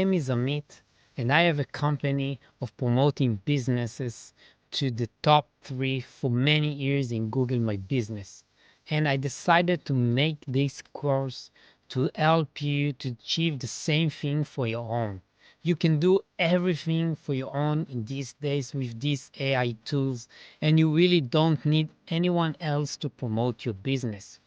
name is Amit, and I have a company of promoting businesses to the top 3 for many years in Google My Business. And I decided to make this course to help you to achieve the same thing for your own. You can do everything for your own in these days with these AI tools, and you really don't need anyone else to promote your business.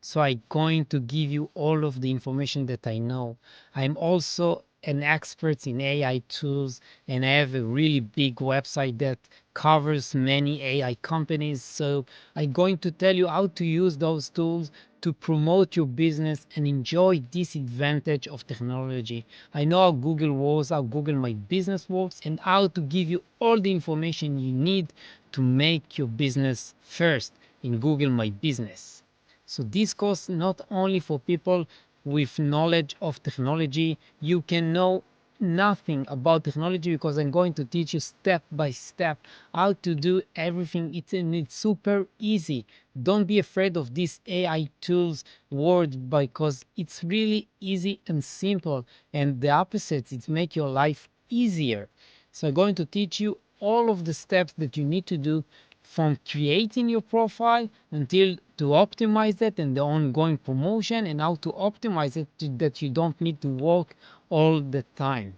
So I'm going to give you all of the information that I know. I'm also an expert in AI tools, and I have a really big website that covers many AI companies. So I'm going to tell you how to use those tools to promote your business and enjoy this advantage of technology. I know how Google works, how Google My Business works, and how to give you all the information you need to make your business first in Google My Business. So this course not only for people with knowledge of technology. You can know nothing about technology because I'm going to teach you step by step how to do everything. It's super easy. Don't be afraid of these AI tools word because it's really easy and simple. And the opposite, it make your life easier. So I'm going to teach you all of the steps that you need to do from creating your profile until to optimize it and the ongoing promotion and how to optimize it that you don't need to work all the time.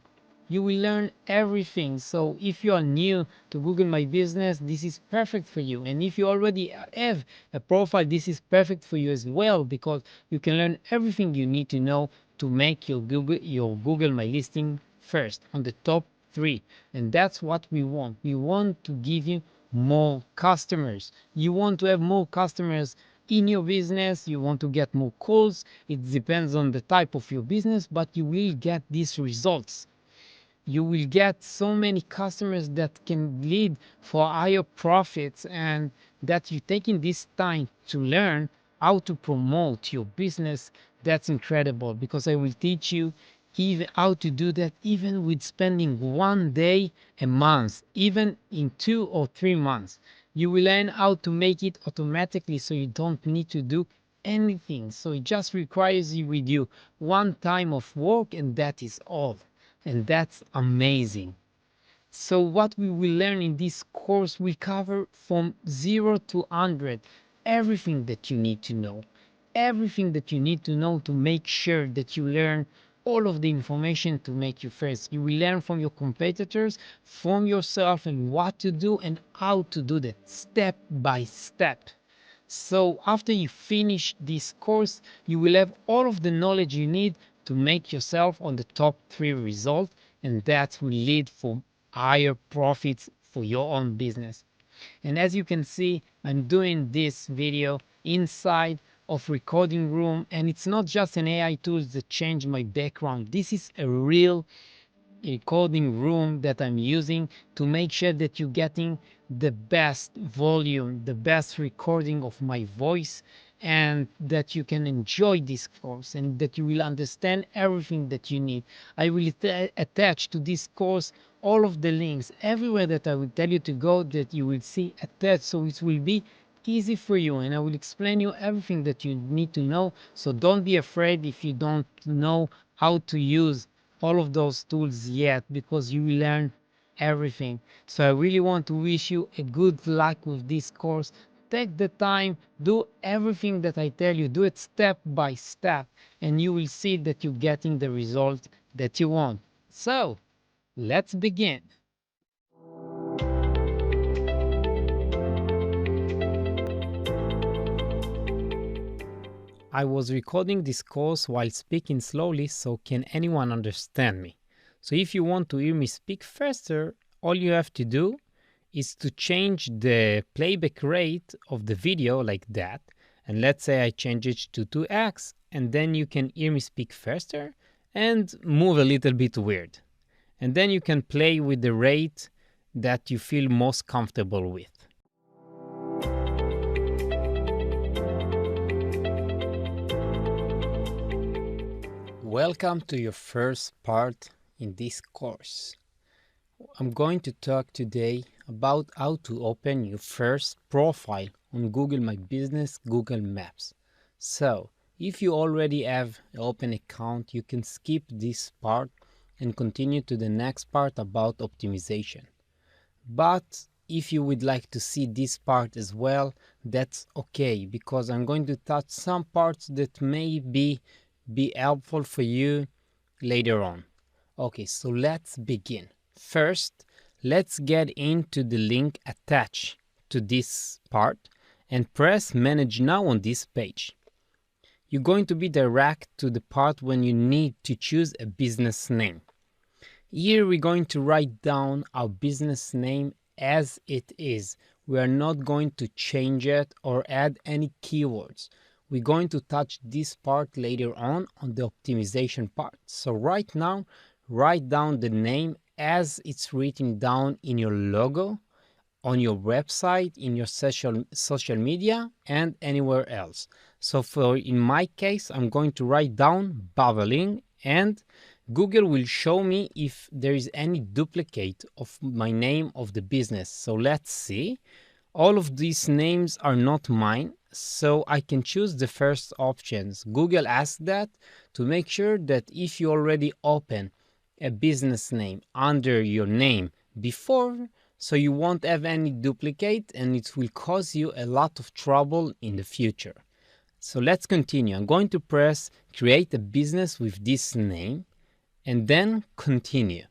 You will learn everything. So if you are new to Google My Business, this is perfect for you. And if you already have a profile, this is perfect for you as well, because you can learn everything you need to know to make your Google My listing first on the top 3. And that's what we want. We want to give you more customers. You want to have more customers in your business. You want to get more calls. It depends on the type of your business, but you will get these results. You will get so many customers that can lead for higher profits, and that you taking this time to learn how to promote your business. That's incredible, because I will teach you even how to do that, even with spending 1 day a month, even in 2 or 3 months. You will learn how to make it automatically, so you don't need to do anything. So it just requires you with you one time of work, and that is all. And that's amazing. So what we will learn in this course, we cover from 0 to 100 everything that you need to know. Everything that you need to know to make sure that you learn all of the information to make you first. You will learn from your competitors, from yourself, and what to do and how to do that step by step. So after you finish this course, you will have all of the knowledge you need to make yourself on the top 3 result, and that will lead for higher profits for your own business. And as you can see, I'm doing this video inside of recording room, and it's not just an AI tool that changed my background. This is a real recording room that I'm using to make sure that you're getting the best volume, the best recording of my voice, and that you can enjoy this course and that you will understand everything that you need. I will attach to this course all of the links everywhere that I will tell you to go, that you will see attached, so it will be easy for you, and I will explain you everything that you need to know. So don't be afraid if you don't know how to use all of those tools yet, because you will learn everything. So I really want to wish you a good luck with this course. Take the time, do everything that I tell you, do it step by step, and you will see that you're getting the result that you want. So let's begin. I was recording this course while speaking slowly, so can anyone understand me? So if you want to hear me speak faster, all you have to do is to change the playback rate of the video like that. And let's say I change it to 2x, and then you can hear me speak faster and move a little bit weird. And then you can play with the rate that you feel most comfortable with. Welcome to your first part in this course. I'm going to talk today about how to open your first profile on Google My Business, Google Maps. So if you already have an open account, you can skip this part and continue to the next part about optimization. But if you would like to see this part as well, that's okay, because I'm going to touch some parts that may be helpful for you later on. Okay, so let's begin. First, let's get into the link attached to this part and press Manage Now on this page. You're going to be direct to the part when you need to choose a business name. Here we're going to write down our business name as it is. We are not going to change it or add any keywords. We're going to touch this part later on the optimization part. So right now, write down the name as it's written down in your logo, on your website, in your social media, and anywhere else. So in my case, I'm going to write down Bubbling, and Google will show me if there is any duplicate of my name of the business. So let's see. All of these names are not mine, so I can choose the first options. Google asks that to make sure that if you already open a business name under your name before, so you won't have any duplicate and it will cause you a lot of trouble in the future. So let's continue. I'm going to press create a business with this name and then continue.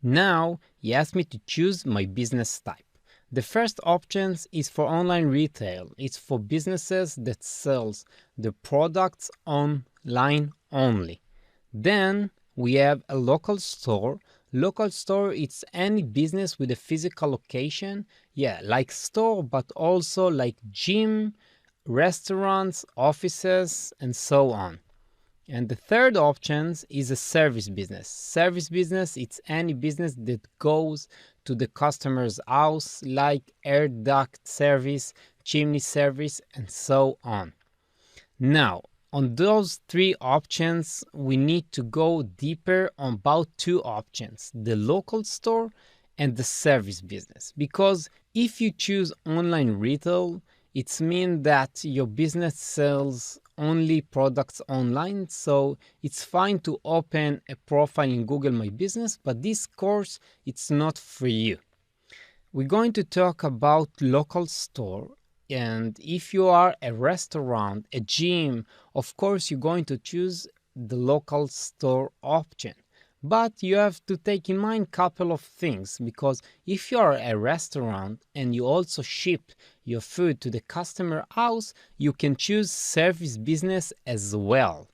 Now he asked me to choose my business type. The first option is for online retail. It's for businesses that sells the products online only. Then we have a local store. Local store, it's any business with a physical location. Yeah, like store, but also like gym, restaurants, offices, and so on. And the third option is a service business. Service business, it's any business that goes to the customer's house, like air duct service, chimney service, and so on. Now, on those three options, we need to go deeper on about two options, the local store and the service business. Because if you choose online retail, it means that your business sells only products online, so it's fine to open a profile in Google My Business, but this course, it's not for you. We're going to talk about local store, and if you are a restaurant, a gym, of course you're going to choose the local store option. But you have to take in mind a couple of things, because if you are a restaurant and you also ship your food to the customer house, you can choose service business as well,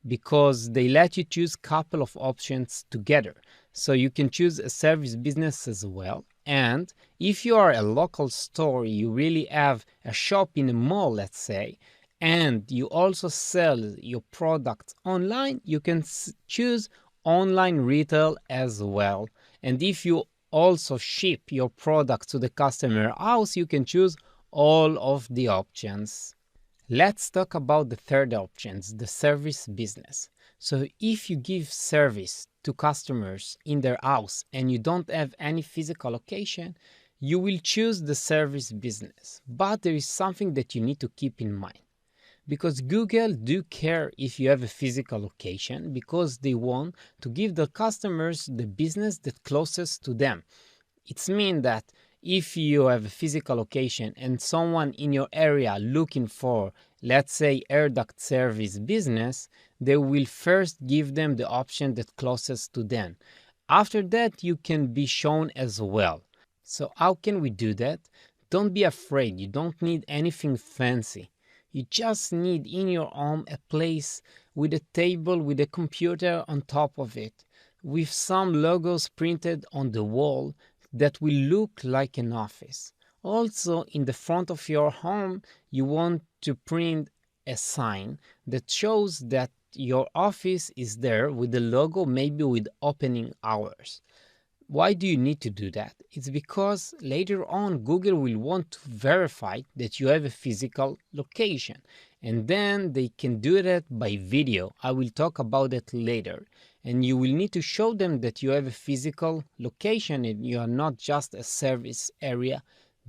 because they let you choose a couple of options together. So you can choose a service business as well. And if you are a local store, you really have a shop in a mall, let's say, and you also sell your products online, you can choose online retail as well. And if you also ship your products to the customer house, you can choose all of the options. Let's talk about the third option, the service business. So if you give service to customers in their house and you don't have any physical location, you will choose the service business. But there is something that you need to keep in mind. Because Google do care if you have a physical location, because they want to give the customers the business that closest to them. It means that if you have a physical location and someone in your area looking for, let's say, air duct service business, they will first give them the option that closest to them. After that, you can be shown as well. So how can we do that? Don't be afraid. You don't need anything fancy. You just need in your home a place with a table with a computer on top of it, with some logos printed on the wall that will look like an office. Also, in the front of your home, you want to print a sign that shows that your office is there with the logo, maybe with opening hours. Why do you need to do that? It's because later on Google will want to verify that you have a physical location, and then they can do that by video. I will talk about that later. And you will need to show them that you have a physical location and you are not just a service area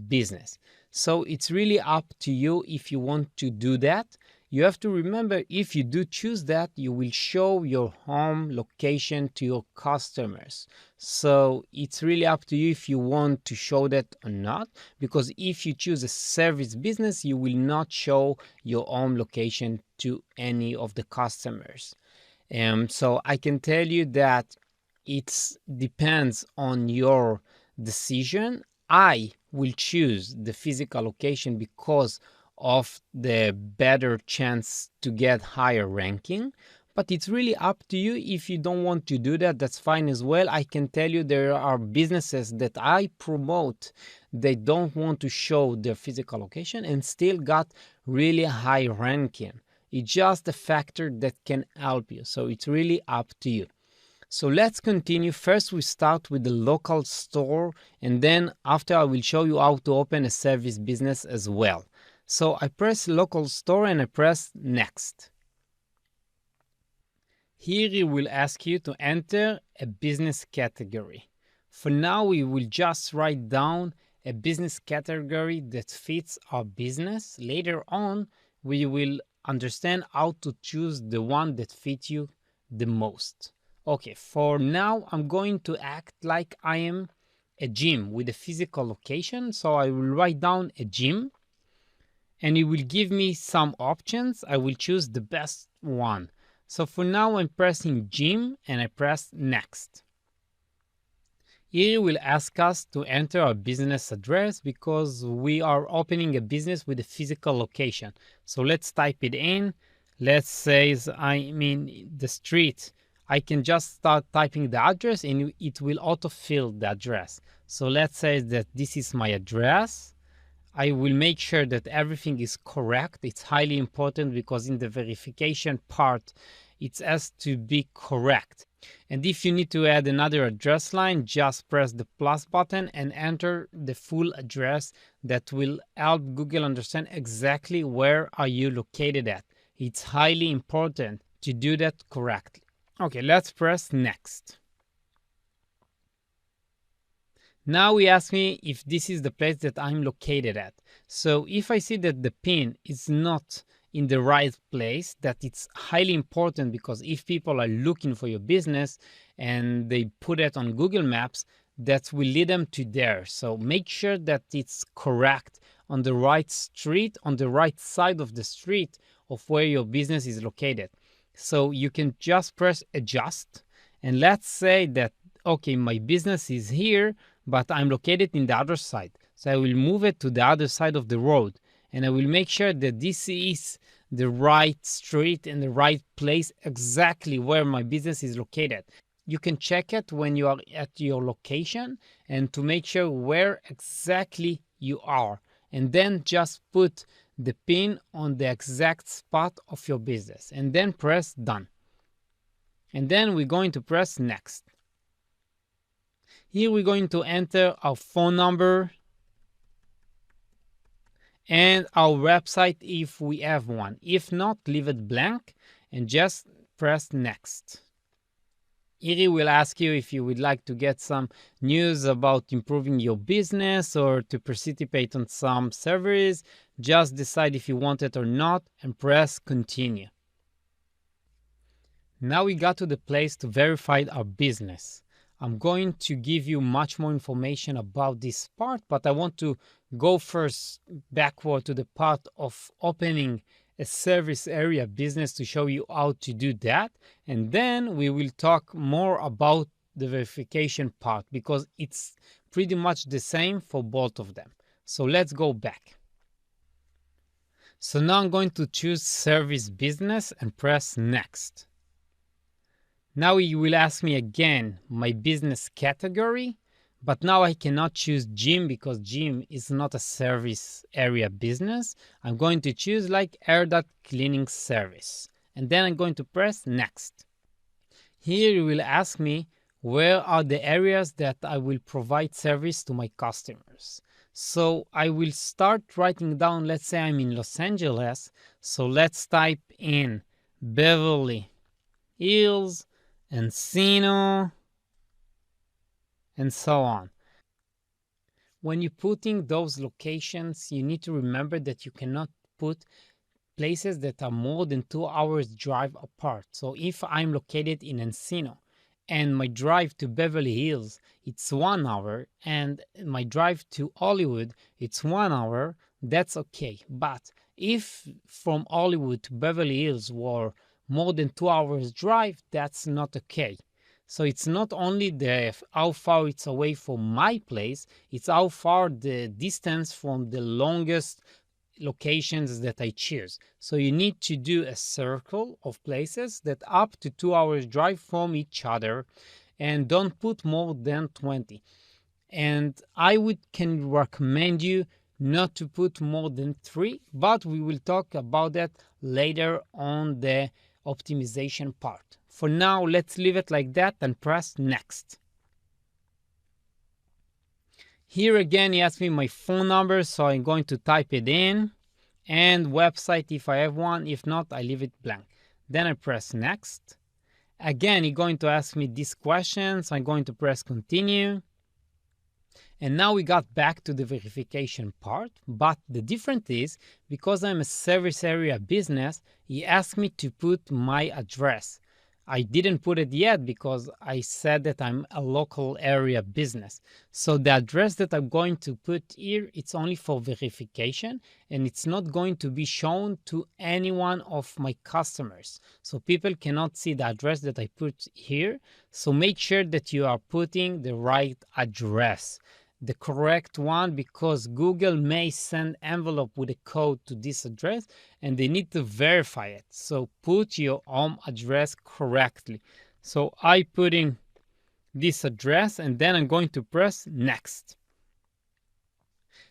business. So it's really up to you if you want to do that. you have to remember, if you do choose that, you will show your home location to your customers. So it's really up to you if you want to show that or not, because if you choose a service business, you will not show your home location to any of the customers. So I can tell you that it depends on your decision. I will choose the physical location because of the better chance to get higher ranking. But it's really up to you. If you don't want to do that, that's fine as well. I can tell you there are businesses that I promote, they don't want to show their physical location and still got really high ranking. It's just a factor that can help you. So it's really up to you. So let's continue. First, we start with the local store, and then after I will show you how to open a service business as well. So I press local store and I press next. Here it will ask you to enter a business category. For now, we will just write down a business category that fits our business. Later on, we will understand how to choose the one that fits you the most. Okay, for now, I'm going to act like I am a gym with a physical location. So I will write down a gym and it will give me some options. I will choose the best one. So for now, I'm pressing gym and I press next. Here it will ask us to enter our business address because we are opening a business with a physical location. So let's type it in. Let's say I'm in the street. I can just start typing the address and it will autofill the address. So let's say that this is my address. I will make sure that everything is correct. It's highly important because in the verification part, it has to be correct. And if you need to add another address line, just press the plus button and enter the full address. That will help Google understand exactly where are you located at. It's highly important to do that correctly. Okay, let's press next. Now we ask me if this is the place that I'm located at. So if I see that the pin is not in the right place, that it's highly important, because if people are looking for your business and they put it on Google Maps, that will lead them to there. So make sure that it's correct on the right street, on the right side of the street of where your business is located. So you can just press adjust, and let's say that, okay, my business is here, but I'm located in the other side. So I will move it to the other side of the road, and I will make sure that this is the right street and the right place exactly where my business is located. You can check it when you are at your location and to make sure where exactly you are, and then just put the pin on the exact spot of your business and then press done. And then we're going to press next. Here we're going to enter our phone number and our website if we have one. If not, leave it blank and just press next. Here it will ask you if you would like to get some news about improving your business or to participate on some surveys. Just decide if you want it or not and press continue. Now we got to the place to verify our business. I'm going to give you much more information about this part, but I want to go first backward to the part of opening a service area business to show you how to do that. And then we will talk more about the verification part because it's pretty much the same for both of them. So let's go back. So now I'm going to choose service business and press next. Now you will ask me again my business category, but now I cannot choose gym because gym is not a service area business. I'm going to choose like air duct cleaning service, and then I'm going to press next. Here you will ask me where are the areas that I will provide service to my customers. So I will start writing down, let's say I'm in Los Angeles, so let's type in Beverly Hills, Encino, and so on. When you're putting those locations, you need to remember that you cannot put places that are more than 2 hours drive apart. So if I'm located in Encino and my drive to Beverly Hills, it's 1 hour, and my drive to Hollywood, it's 1 hour, that's okay. But if from Hollywood to Beverly Hills were more than 2 hours drive, that's not okay. So it's not only the how far it's away from my place, it's how far the distance from the longest locations that I choose. So you need to do a circle of places that up to 2 hours drive from each other, and don't put more than 20. And I can recommend you not to put more than 3, but we will talk about that later on the optimization part. For now, let's leave it like that and press next. Here again, he asked me my phone number, so I'm going to type it in, and website if I have one. If not, I leave it blank. Then I press next. Again, he's going to ask me these questions. I'm going to press continue. And now we got back to the verification part, but the difference is, because I'm a service area business, he asked me to put my address. I didn't put it yet because I said that I'm a local area business. So the address that I'm going to put here, it's only for verification, and it's not going to be shown to any one of my customers. So people cannot see the address that I put here. So make sure that you are putting the right address, the correct one, because Google may send envelope with a code to this address and they need to verify it. So put your home address correctly. So I put in this address, and then I'm going to press next.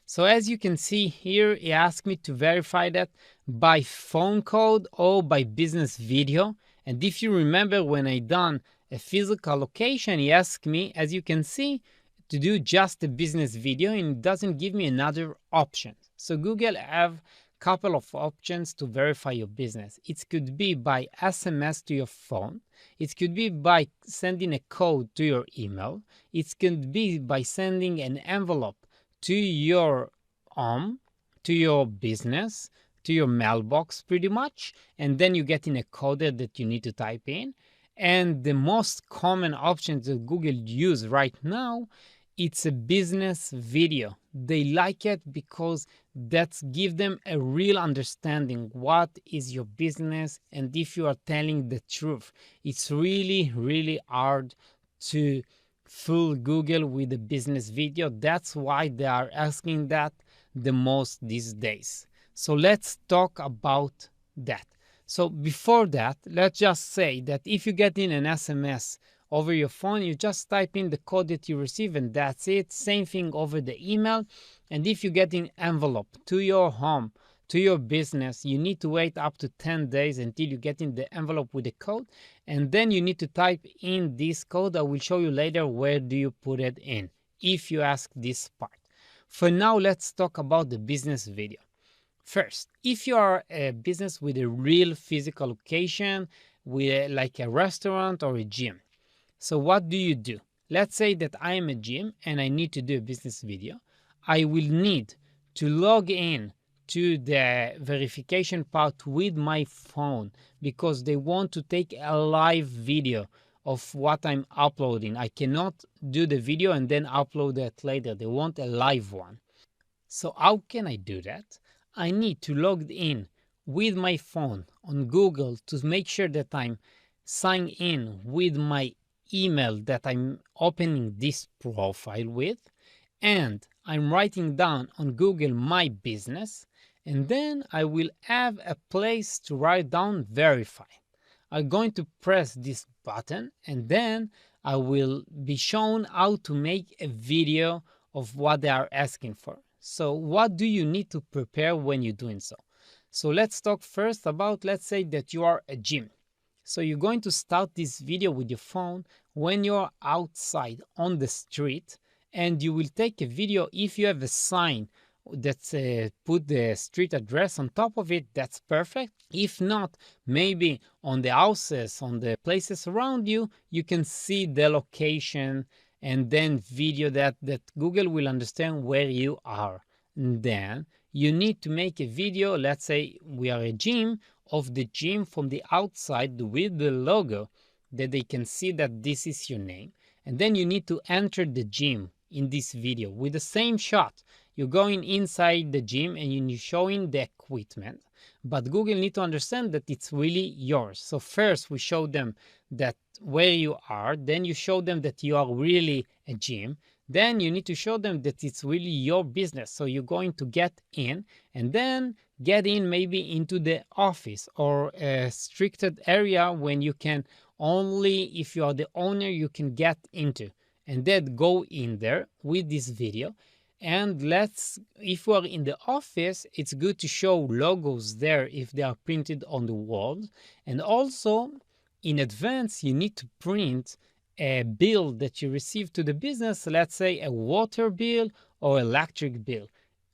So as you can see here, it asked me to verify that by phone code or by business video. And if you remember, when I done a physical location, he asked me, as you can see, to do just a business video, and it doesn't give me another option. So Google have a couple of options to verify your business. It could be by SMS to your phone. It could be by sending a code to your email. It could be by sending an envelope to your home, to your business, to your mailbox pretty much, and then you get in a code that you need to type in. And the most common options that Google use right now, it's a business video. They like it because that's give them a real understanding what is your business and if you are telling the truth. It's really, really hard to fool Google with a business video. That's why they are asking that the most these days. So let's talk about that. So before that, let's just say that if you get in an SMS over your phone, you just type in the code that you receive and that's it. Same thing over the email. And if you get an envelope to your home, to your business, you need to wait up to 10 days until you get in the envelope with the code. And then you need to type in this code. I will show you later where do you put it in if you ask this part. For now, let's talk about the business video. First, if you are a business with a real physical location, with like a restaurant or a gym, so what do? Let's say that I am a gym and I need to do a business video. I will need to log in to the verification part with my phone because they want to take a live video of what I'm uploading. I cannot do the video and then upload it later. They want a live one. So how can I do that? I need to log in with my phone on Google to make sure that I'm signed in with my email that I'm opening this profile with, and I'm writing down on Google My Business, and then I will have a place to write down verify. I'm going to press this button and then I will be shown how to make a video of what they are asking for. So what do you need to prepare when you're doing so? So let's talk first about, let's say that you are a gym. So you're going to start this video with your phone when you're outside on the street, and you will take a video. If you have a sign that's put the street address on top of it, that's perfect. If not, maybe on the houses, on the places around you, you can see the location and then video that Google will understand where you are. And then you need to make a video. Let's say we are a gym, of the gym from the outside with the logo, that they can see that this is your name. And then you need to enter the gym in this video with the same shot. You're going inside the gym and you're showing the equipment, but Google need to understand that it's really yours. So first we show them that where you are, then you show them that you are really a gym, then you need to show them that it's really your business. So you're going to get in, and then get in maybe into the office or a restricted area when you can only, if you are the owner, you can get into, and then go in there with this video. And if we are in the office, it's good to show logos there if they are printed on the walls. And also in advance, you need to print a bill that you receive to the business, let's say a water bill or electric bill,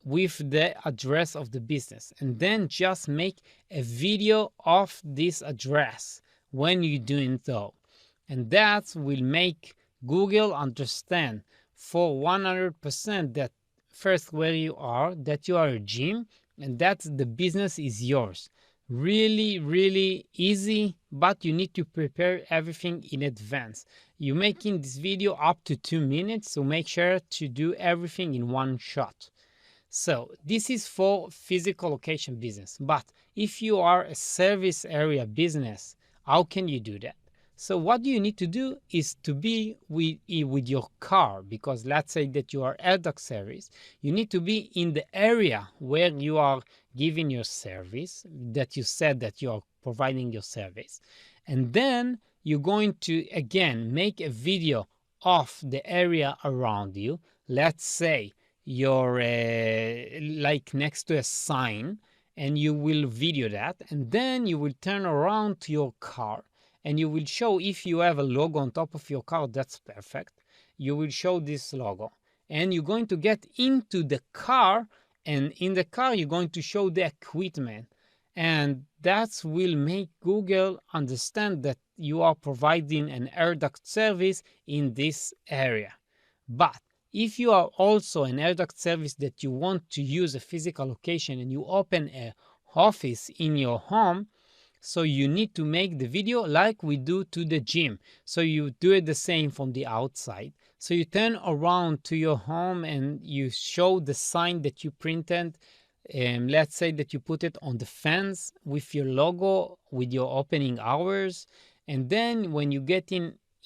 with the address of the business, and then just make a video of this address when you're doing so. And that will make Google understand for 100% that first where you are, that you are a gym, and that the business is yours. Really, really easy, but you need to prepare everything in advance. You're making this video up to 2 minutes, so make sure to do everything in one shot. So this is for physical location business. But if you are a service area business, how can you do that? So what you need to do is to be with your car, because let's say that you are AirDoc service, you need to be in the area where you are giving your service, that you said that you are providing your service. And then you're going to, again, make a video of the area around you. Let's say you're like next to a sign, and you will video that, and then you will turn around to your car, and you will show, if you have a logo on top of your car, that's perfect. You will show this logo, and you're going to get into the car, and in the car you're going to show the equipment, and that will make Google understand that you are providing an AirDuct service in this area. But if you are also an AirDuct service that you want to use a physical location, and you open an office in your home, so you need to make the video like we do to the gym. So you do it the same from the outside. So you turn around to your home and you show the sign that you printed. Let's say that you put it on the fence with your logo, with your opening hours. And then when you get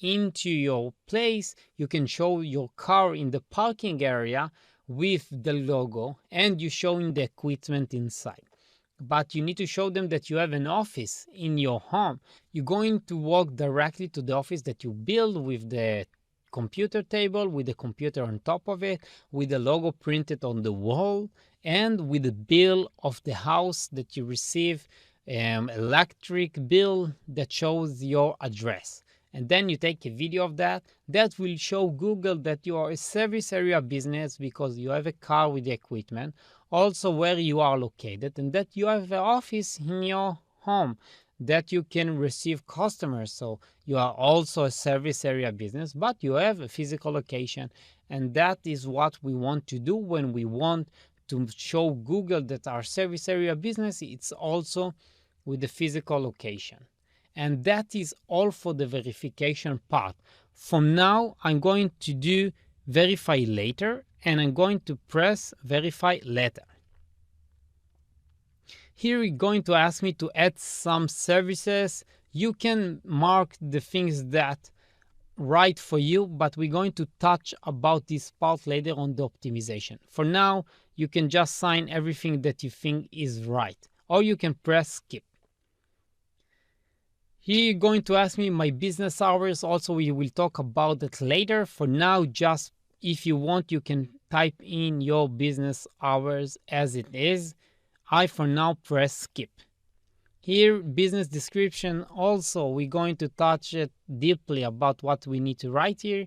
into your place, you can show your car in the parking area with the logo, and you showing the equipment inside. But you need to show them that you have an office in your home. You're going to walk directly to the office that you build with the computer table, with the computer on top of it, with the logo printed on the wall, and with the bill of the house that you receive, electric bill that shows your address. And then you take a video of that. That will show Google that you are a service area business because you have a car with the equipment, also where you are located, and that you have an office in your home that you can receive customers. So you are also a service area business, but you have a physical location. And that is what we want to do when we want to show Google that our service area business, it's also with the physical location. And that is all for the verification part. From now, I'm going to do verify later, and I'm going to press verify later. Here you're going to ask me to add some services. You can mark the things that right for you, but we're going to touch about this part later on the optimization. For now, you can just sign everything that you think is right, or you can press skip. Here you're going to ask me my business hours. Also, we will talk about that later. For now, just if you want, you can type in your business hours as it is. I for now press skip. Here, business description. Also, we're going to touch it deeply about what we need to write here.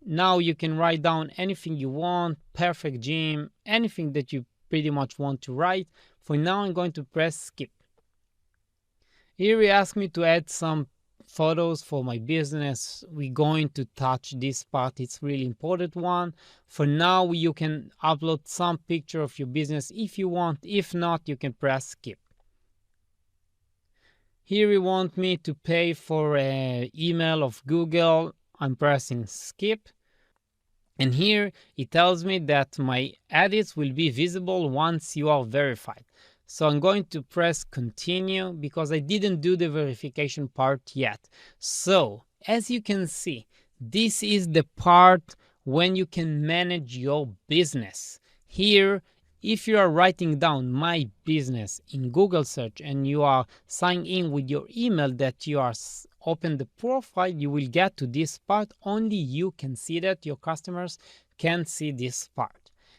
Now you can write down anything you want, perfect gym, anything that you pretty much want to write. For now, I'm going to press skip. Here he asked me to add some photos for my business, we're going to touch this part. It's really important one. For now, you can upload some picture of your business if you want. If not, you can press skip. Here you want me to pay for an email of Google. I'm pressing skip. And here it tells me that my edits will be visible once you are verified. So I'm going to press continue because I didn't do the verification part yet. So as you can see, this is the part when you can manage your business. Here, if you are writing down my business in Google search and you are signing in with your email that you are open the profile, you will get to this part. Only you can see that. Your customers can see this part.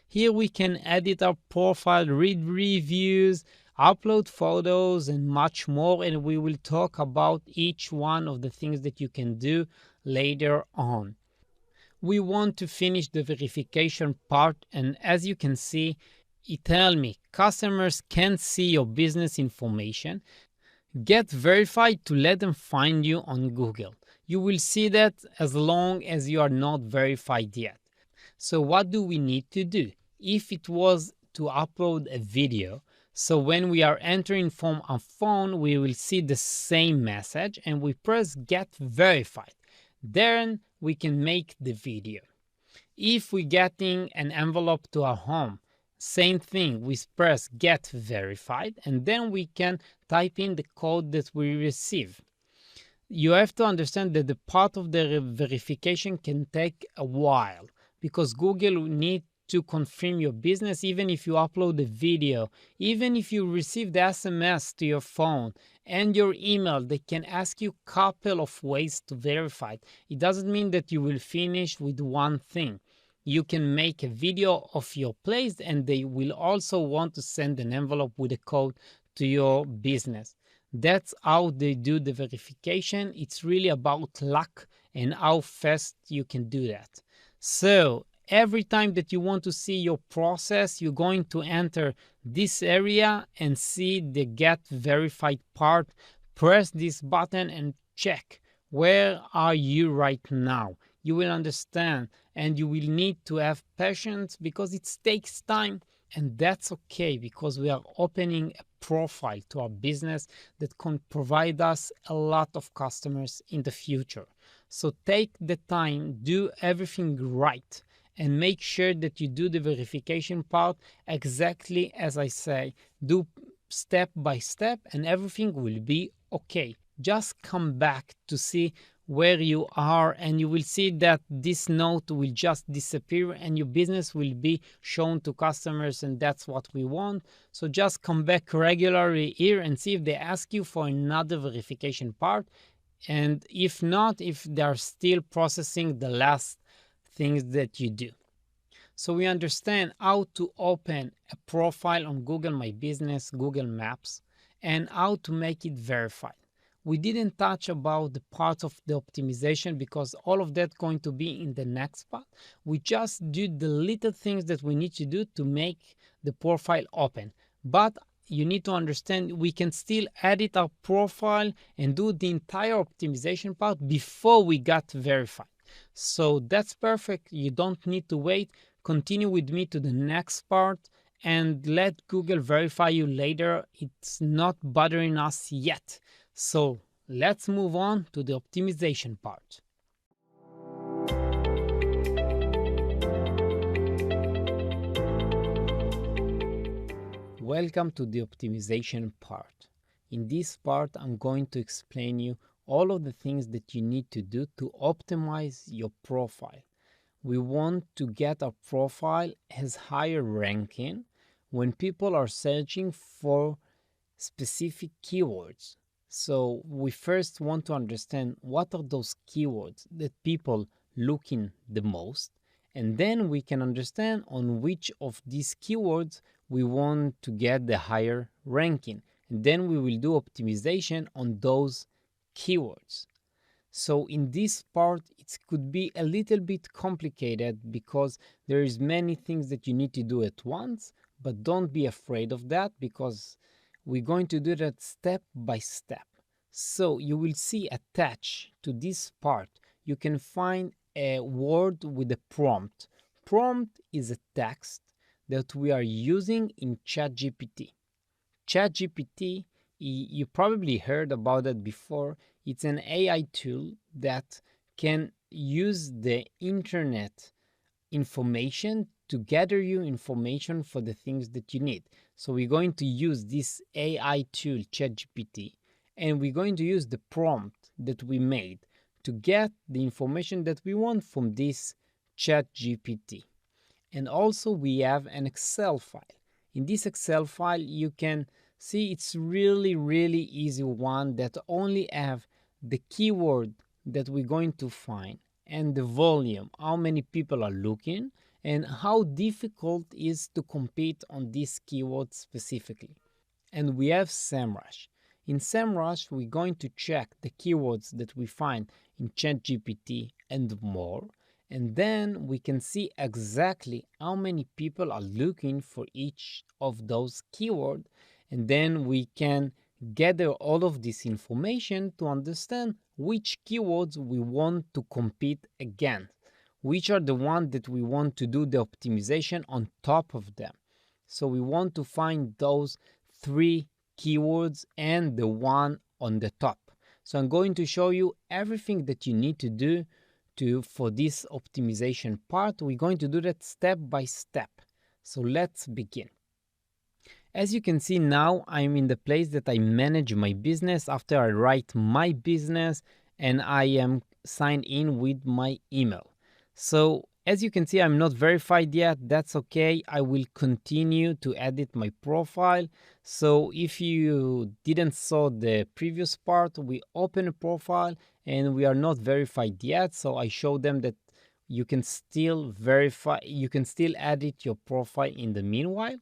Here we can edit our profile, read reviews, upload photos, and much more. And we will talk about each one of the things that you can do later on. We want to finish the verification part, and as you can see, it tells me customers can see your business information. Get verified to let them find you on Google. You will see that as long as you are not verified yet. So what do we need to do? If it was to upload a video, so when we are entering from a phone, we will see the same message and we press get verified. Then we can make the video. If we're getting an envelope to our home, same thing, we press get verified and then we can type in the code that we receive. You have to understand that the part of the verification can take a while because Google needs to confirm your business. Even if you upload a video, even if you receive the SMS to your phone and your email, they can ask you a couple of ways to verify it. It doesn't mean that you will finish with one thing. You can make a video of your place and they will also want to send an envelope with a code to your business. That's how they do the verification. It's really about luck and how fast you can do that. So every time that you want to see your process, you're going to enter this area and see the get verified part. Press this button and check where are you right now. You will understand and you will need to have patience because it takes time, and that's okay because we are opening a profile to our business that can provide us a lot of customers in the future. So take the time, do everything right, and make sure that you do the verification part exactly as I say. Do step by step and everything will be okay. Just come back to see where you are and you will see that this note will just disappear and your business will be shown to customers, and that's what we want. So just come back regularly here and see if they ask you for another verification part, and if not, if they're still processing the last things that you do. So we understand how to open a profile on Google My Business, Google Maps, and how to make it verified. We didn't touch about the parts of the optimization because all of that going to be in the next part. We just do the little things that we need to do to make the profile open. But you need to understand we can still edit our profile and do the entire optimization part before we got verified. So that's perfect. You don't need to wait. Continue with me to the next part and let Google verify you later. It's not bothering us yet. So let's move on to the optimization part. Welcome to the optimization part. In this part, I'm going to explain you all of the things that you need to do to optimize your profile. We want to get our profile as higher ranking when people are searching for specific keywords. So we first want to understand what are those keywords that people looking the most, and then we can understand on which of these keywords we want to get the higher ranking, and then we will do optimization on those keywords. So in this part, it could be a little bit complicated because there is many things that you need to do at once, but don't be afraid of that because we're going to do that step by step. So you will see attached to this part, you can find a word with a prompt. Prompt is a text that we are using in ChatGPT. ChatGPT, you probably heard about it before. It's an AI tool that can use the internet information to gather you information for the things that you need. So we're going to use this AI tool, ChatGPT, and we're going to use the prompt that we made to get the information that we want from this ChatGPT. And also we have an Excel file. In this Excel file, you can see it's really easy one that only have the keyword that we're going to find and the volume, how many people are looking, and how difficult it is to compete on this keyword specifically. And we have SEMrush. In SEMrush, we're going to check the keywords that we find in ChatGPT and more, and then we can see exactly how many people are looking for each of those keywords, and then we can gather all of this information to understand which keywords we want to compete against, which are the ones that we want to do the optimization on top of them. So we want to find those 3 keywords and the one on the top. So I'm going to show you everything that you need to do for this optimization part. We're going to do that step by step. So let's begin. As you can see now, I'm in the place that I manage my business after I write my business and I am signed in with my email. So as you can see, I'm not verified yet. That's okay. I will continue to edit my profile. So if you didn't saw the previous part, we open a profile and we are not verified yet. So I show them that you can still verify, you can still edit your profile in the meanwhile.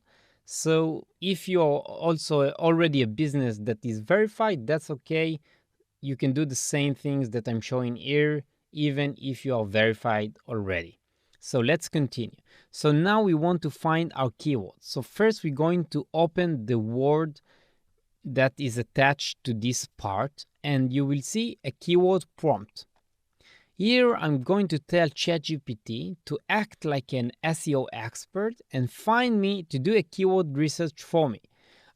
So if you're also already a business that is verified, that's okay. You can do the same things that I'm showing here, even if you are verified already. So let's continue. So now we want to find our keywords. So first we're going to open the word that is attached to this part, and you will see a keyword prompt. Here I'm going to tell ChatGPT to act like an SEO expert and find me to do a keyword research for me.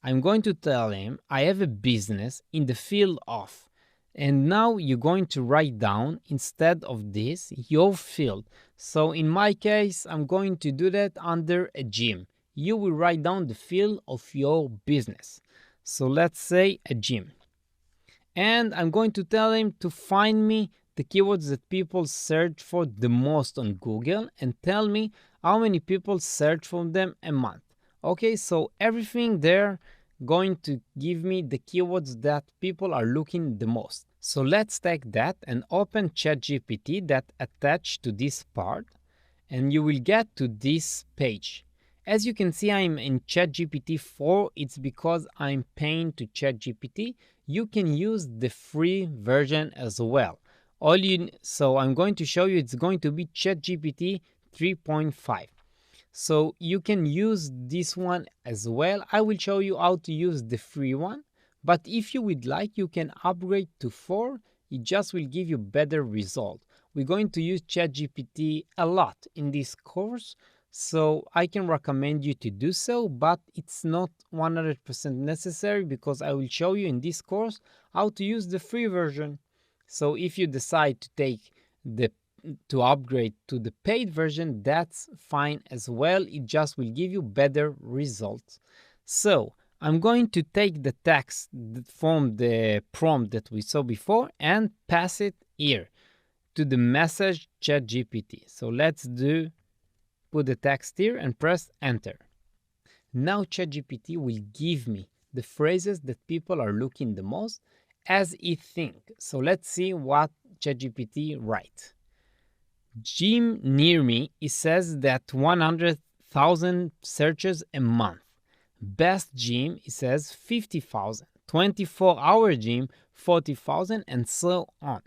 I'm going to tell him I have a business in the field of, and now you're going to write down instead of this your field. So in my case, I'm going to do that under a gym. You will write down the field of your business. So let's say a gym. And I'm going to tell him to find me the keywords that people search for the most on Google and tell me how many people search for them a month. Okay, so everything there going to give me the keywords that people are looking the most. So let's take that and open ChatGPT that attached to this part, and you will get to this page. As you can see, I'm in ChatGPT 4. It's because I'm paying to ChatGPT. You can use the free version as well. So I'm going to show you, it's going to be ChatGPT 3.5. So you can use this one as well. I will show you how to use the free one, but if you would like, you can upgrade to 4. It just will give you better result. We're going to use ChatGPT a lot in this course, so I can recommend you to do so, but it's not 100% necessary because I will show you in this course how to use the free version. So if you decide to upgrade to the paid version, that's fine as well. It just will give you better results. So I'm going to take the text from the prompt that we saw before and pass it here to the message ChatGPT. So let's put the text here and press enter. Now ChatGPT will give me the phrases that people are looking the most as it thinks. So let's see what ChatGPT writes. Gym near me, it says that 100,000 searches a month. Best gym, it says 50,000. 24-hour gym, 40,000, and so on.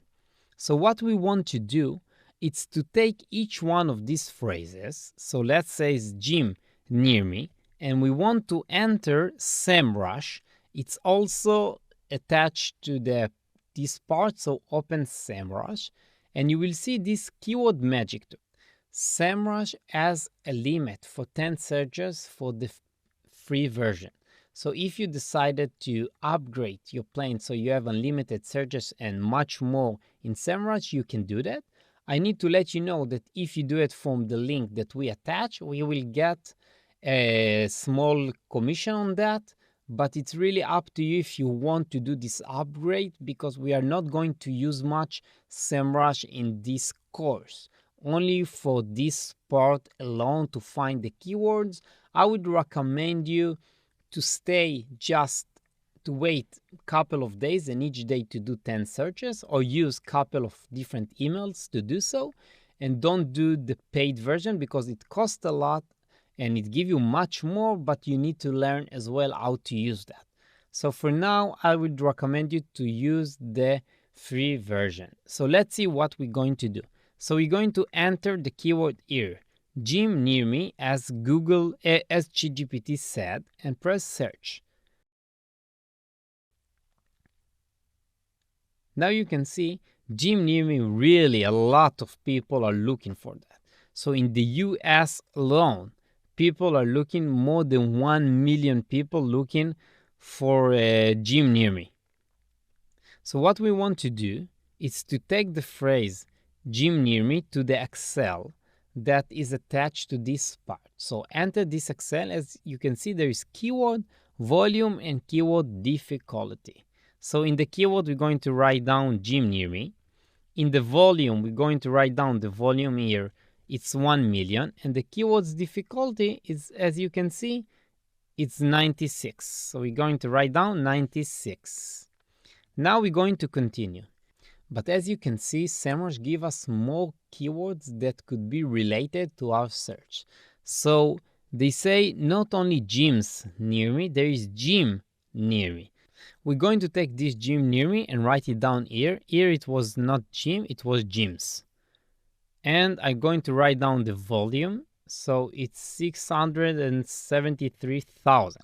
So what we want to do is to take each one of these phrases. So let's say it's gym near me, and we want to enter SEMrush. It's also attach to this part, so open SEMrush, and you will see this keyword magic tool. SEMrush has a limit for 10 searches for the free version. So if you decided to upgrade your plan so you have unlimited searches and much more in SEMrush, you can do that. I need to let you know that if you do it from the link that we attach, we will get a small commission on that, but it's really up to you if you want to do this upgrade, because we are not going to use much SEMrush in this course. Only for this part alone to find the keywords, I would recommend you to stay just to wait a couple of days and each day to do 10 searches, or use a couple of different emails to do so, and don't do the paid version because it costs a lot and it gives you much more, but you need to learn as well how to use that. So for now, I would recommend you to use the free version. So let's see what we're going to do. So we're going to enter the keyword here, gym near me, as ChatGPT said, and press search. Now you can see gym near me, really a lot of people are looking for that. So in the US alone, people are looking, more than 1 million people looking for a gym near me. So what we want to do is to take the phrase gym near me to the Excel that is attached to this part. So enter this Excel. As you can see, there is keyword, volume, and keyword difficulty. So in the keyword, we're going to write down gym near me. In the volume, we're going to write down the volume here. It's 1 million. And the keyword's difficulty is, as you can see, it's 96. So we're going to write down 96. Now we're going to continue. But as you can see, SEMrush give us more keywords that could be related to our search. So they say not only gyms near me, there is gym near me. We're going to take this gym near me and write it down here. Here it was not gym, it was gyms. And I'm going to write down the volume. So it's 673,000.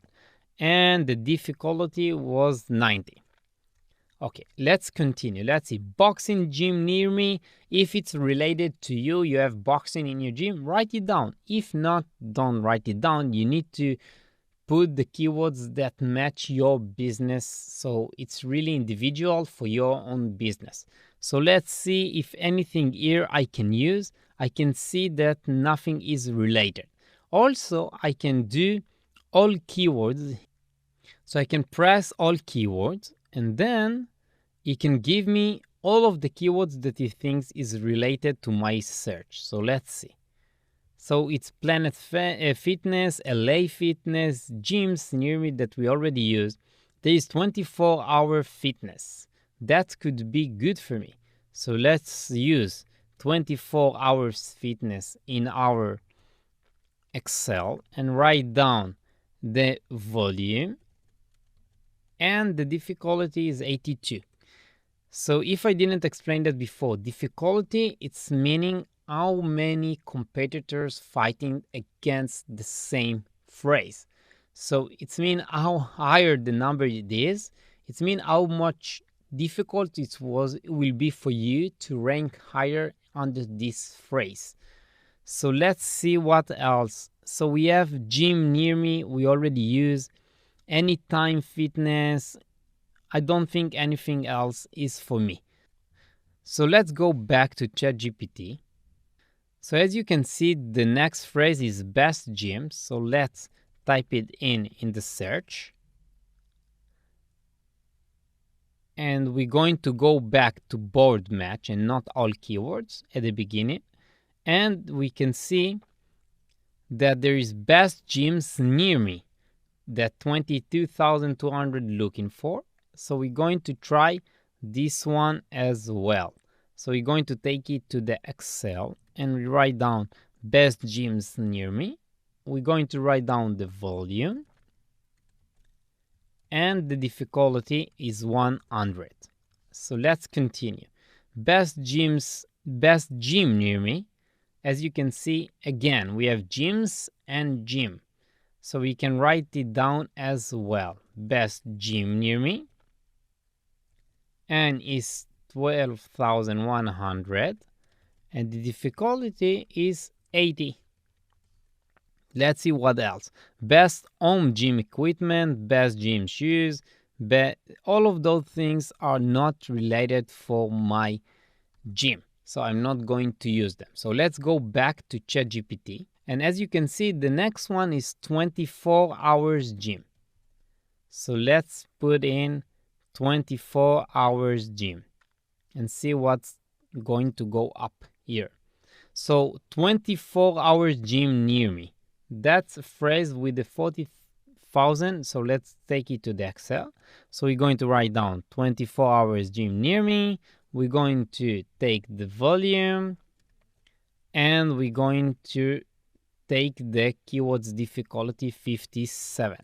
And the difficulty was 90. Okay, let's continue. Let's see. Boxing gym near me. If it's related to you, you have boxing in your gym, write it down. If not, don't write it down. You need to put the keywords that match your business. So it's really individual for your own business. So let's see if anything here I can use. I can see that nothing is related. Also, I can do all keywords. So I can press all keywords, and then it can give me all of the keywords that it thinks is related to my search. So let's see. So it's Planet Fitness, LA Fitness, gyms near me that we already used. There is 24-hour fitness. That could be good for me. So let's use 24 hours fitness in our Excel and write down the volume, and the difficulty is 82. So if I didn't explain that before, difficulty, it's meaning how many competitors fighting against the same phrase. So it's mean how higher the number it is, it's mean how much difficult it will be for you to rank higher under this phrase. So let's see what else. So we have gym near me, we already use. Anytime fitness, I don't think anything else is for me. So let's go back to ChatGPT. So as you can see, the next phrase is best gyms. So let's type it in the search. And we're going to go back to board match and not all keywords at the beginning. And we can see that there is best gyms near me, that 22,200 looking for. So we're going to try this one as well. So we're going to take it to the Excel and we write down best gyms near me. We're going to write down the volume, and the difficulty is 100. So let's continue. Best gym near me. As you can see, again, we have gyms and gym. So we can write it down as well. Best gym near me. N is 12,100, and the difficulty is 80. Let's see what else. Best home gym equipment, best gym shoes, all of those things are not related for my gym, so I'm not going to use them. So let's go back to ChatGPT, and as you can see, the next one is 24 hours gym. So let's put in 24 hours gym and see what's going to go up here. So 24 hours gym near me. That's a phrase with the 40,000. So let's take it to the Excel. So we're going to write down 24 hours gym near me. We're going to take the volume and we're going to take the keywords difficulty 57.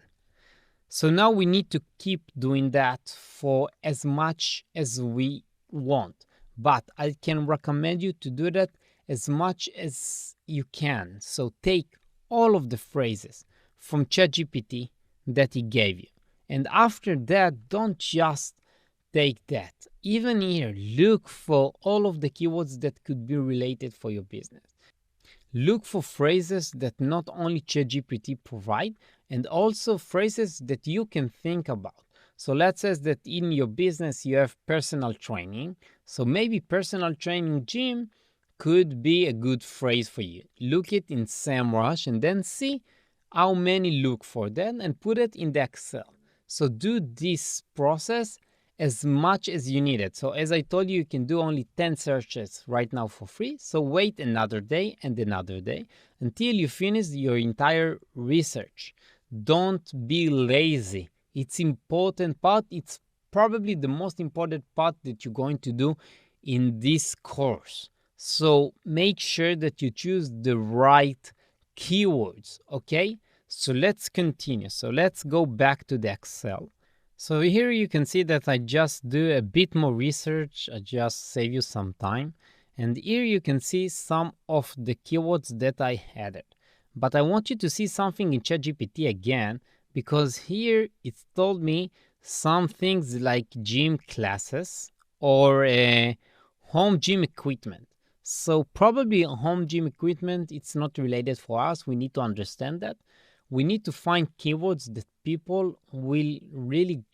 So now we need to keep doing that for as much as we want. But I can recommend you to do that as much as you can. So take all of the phrases from ChatGPT that he gave you. And after that, don't just take that. Even here, look for all of the keywords that could be related for your business. Look for phrases that not only ChatGPT provide, and also phrases that you can think about. So let's say that in your business you have personal training. So maybe personal training gym could be a good phrase for you. Look it in SEMrush and then see how many look for that and put it in the Excel. So do this process as much as you need it. So as I told you, you can do only 10 searches right now for free. So wait another day and another day until you finish your entire research. Don't be lazy. It's important part. It's probably the most important part that you're going to do in this course. So make sure that you choose the right keywords, okay? So let's continue. So let's go back to the Excel. So here you can see that I just do a bit more research. I just save you some time. And here you can see some of the keywords that I added. But I want you to see something in ChatGPT again, because here it told me some things like gym classes or home gym equipment. So probably home gym equipment, it's not related for us. We need to understand that. We need to find keywords that people will really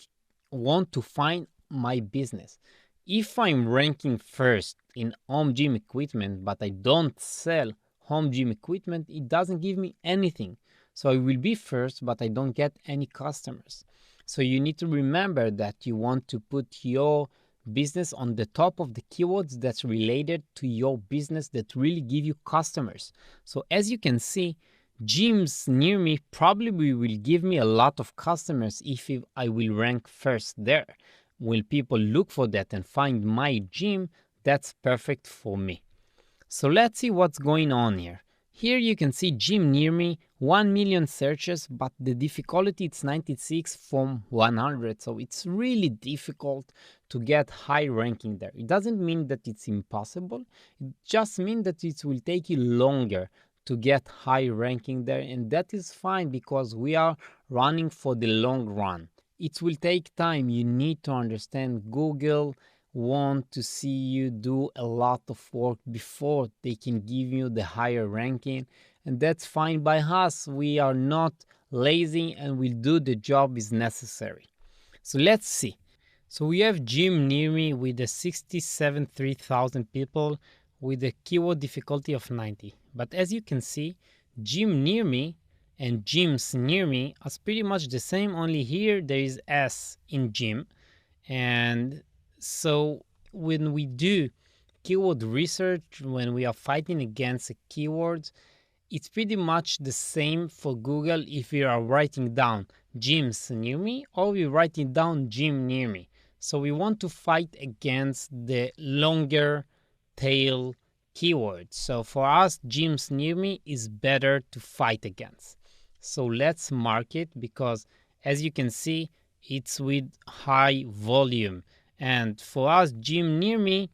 want to find my business. If I'm ranking first in home gym equipment, but I don't sell home gym equipment, it doesn't give me anything. So I will be first, but I don't get any customers. So you need to remember that you want to put your business on the top of the keywords that's related to your business that really give you customers. So as you can see, gyms near me probably will give me a lot of customers if I will rank first there. When people look for that and find my gym, that's perfect for me. So let's see what's going on here. Here you can see gym near me, 1 million searches, but the difficulty it's 96 from 100. So it's really difficult to get high ranking there. It doesn't mean that it's impossible. It just means that it will take you longer to get high ranking there, and that is fine because we are running for the long run. It will take time. You need to understand Google want to see you do a lot of work before they can give you the higher ranking, and that's fine by us. We are not lazy and we'll do the job is necessary. So let's see. So we have gym near me with a 3,000 people with a keyword difficulty of 90. But as you can see, gym near me and gyms near me are pretty much the same, only here there is S in gym. And so when we do keyword research, when we are fighting against a keyword, it's pretty much the same for Google if we are writing down gyms near me or we're writing down gym near me. So we want to fight against the longer tail keywords. So for us, gyms near me is better to fight against. So let's mark it because as you can see, it's with high volume. And for us, gym near me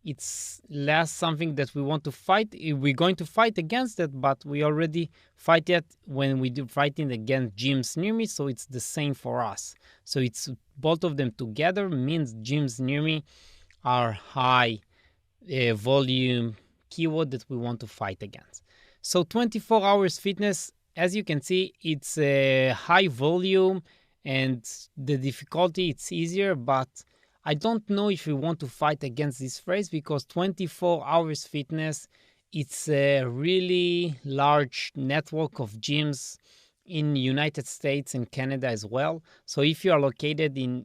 it's less something that we want to fight. We're going to fight against it, but we already fight it when we do fighting against gyms near me, so it's the same for us. So it's both of them together means gyms near me are high volume keyword that we want to fight against. So 24 hours fitness, as you can see, it's a high volume and the difficulty, it's easier, but I don't know if we want to fight against this phrase because 24 hours fitness, it's a really large network of gyms in United States and Canada as well. So if you are located in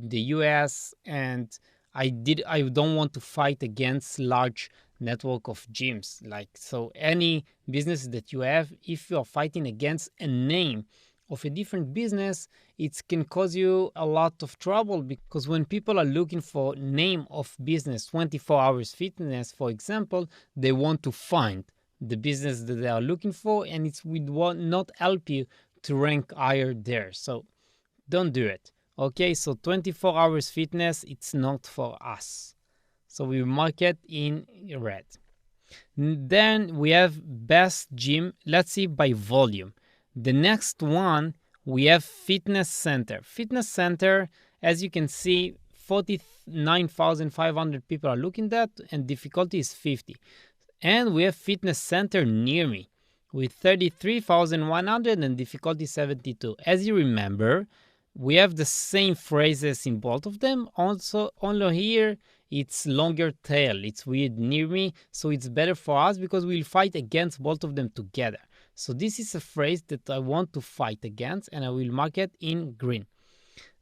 the US and I don't want to fight against large network of gyms. Like, so any business that you have, if you are fighting against a name of a different business, it can cause you a lot of trouble because when people are looking for name of business, 24 hours fitness, for example, they want to find the business that they are looking for, and it would not help you to rank higher there. So don't do it. Okay, so 24 hours fitness, it's not for us. So we mark it in red. Then we have best gym. Let's see by volume. The next one, we have fitness center. Fitness center, as you can see, 49,500 people are looking at, and difficulty is 50. And we have fitness center near me with 33,100 and difficulty 72. As you remember, we have the same phrases in both of them. Also, only here, it's longer tail. It's weird near me, so it's better for us because we'll fight against both of them together. So this is a phrase that I want to fight against, and I will mark it in green.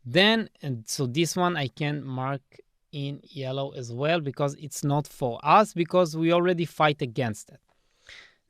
Then, and so this one I can mark in yellow as well because it's not for us because we already fight against it.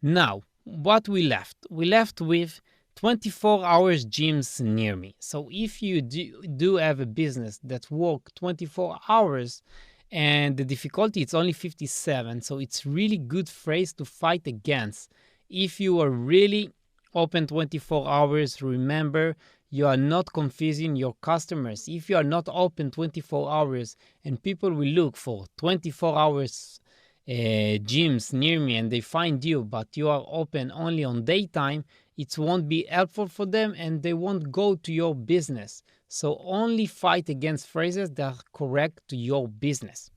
Now, what we left? We left with 24 hours gyms near me. So if you do have a business that work 24 hours and the difficulty it's only 57, so it's really good phrase to fight against. If you are really open 24 hours, remember you are not confusing your customers. If you are not open 24 hours and people will look for 24 hours gyms near me and they find you, but you are open only on daytime, it won't be helpful for them and they won't go to your business. So only fight against phrases that are correct to your business.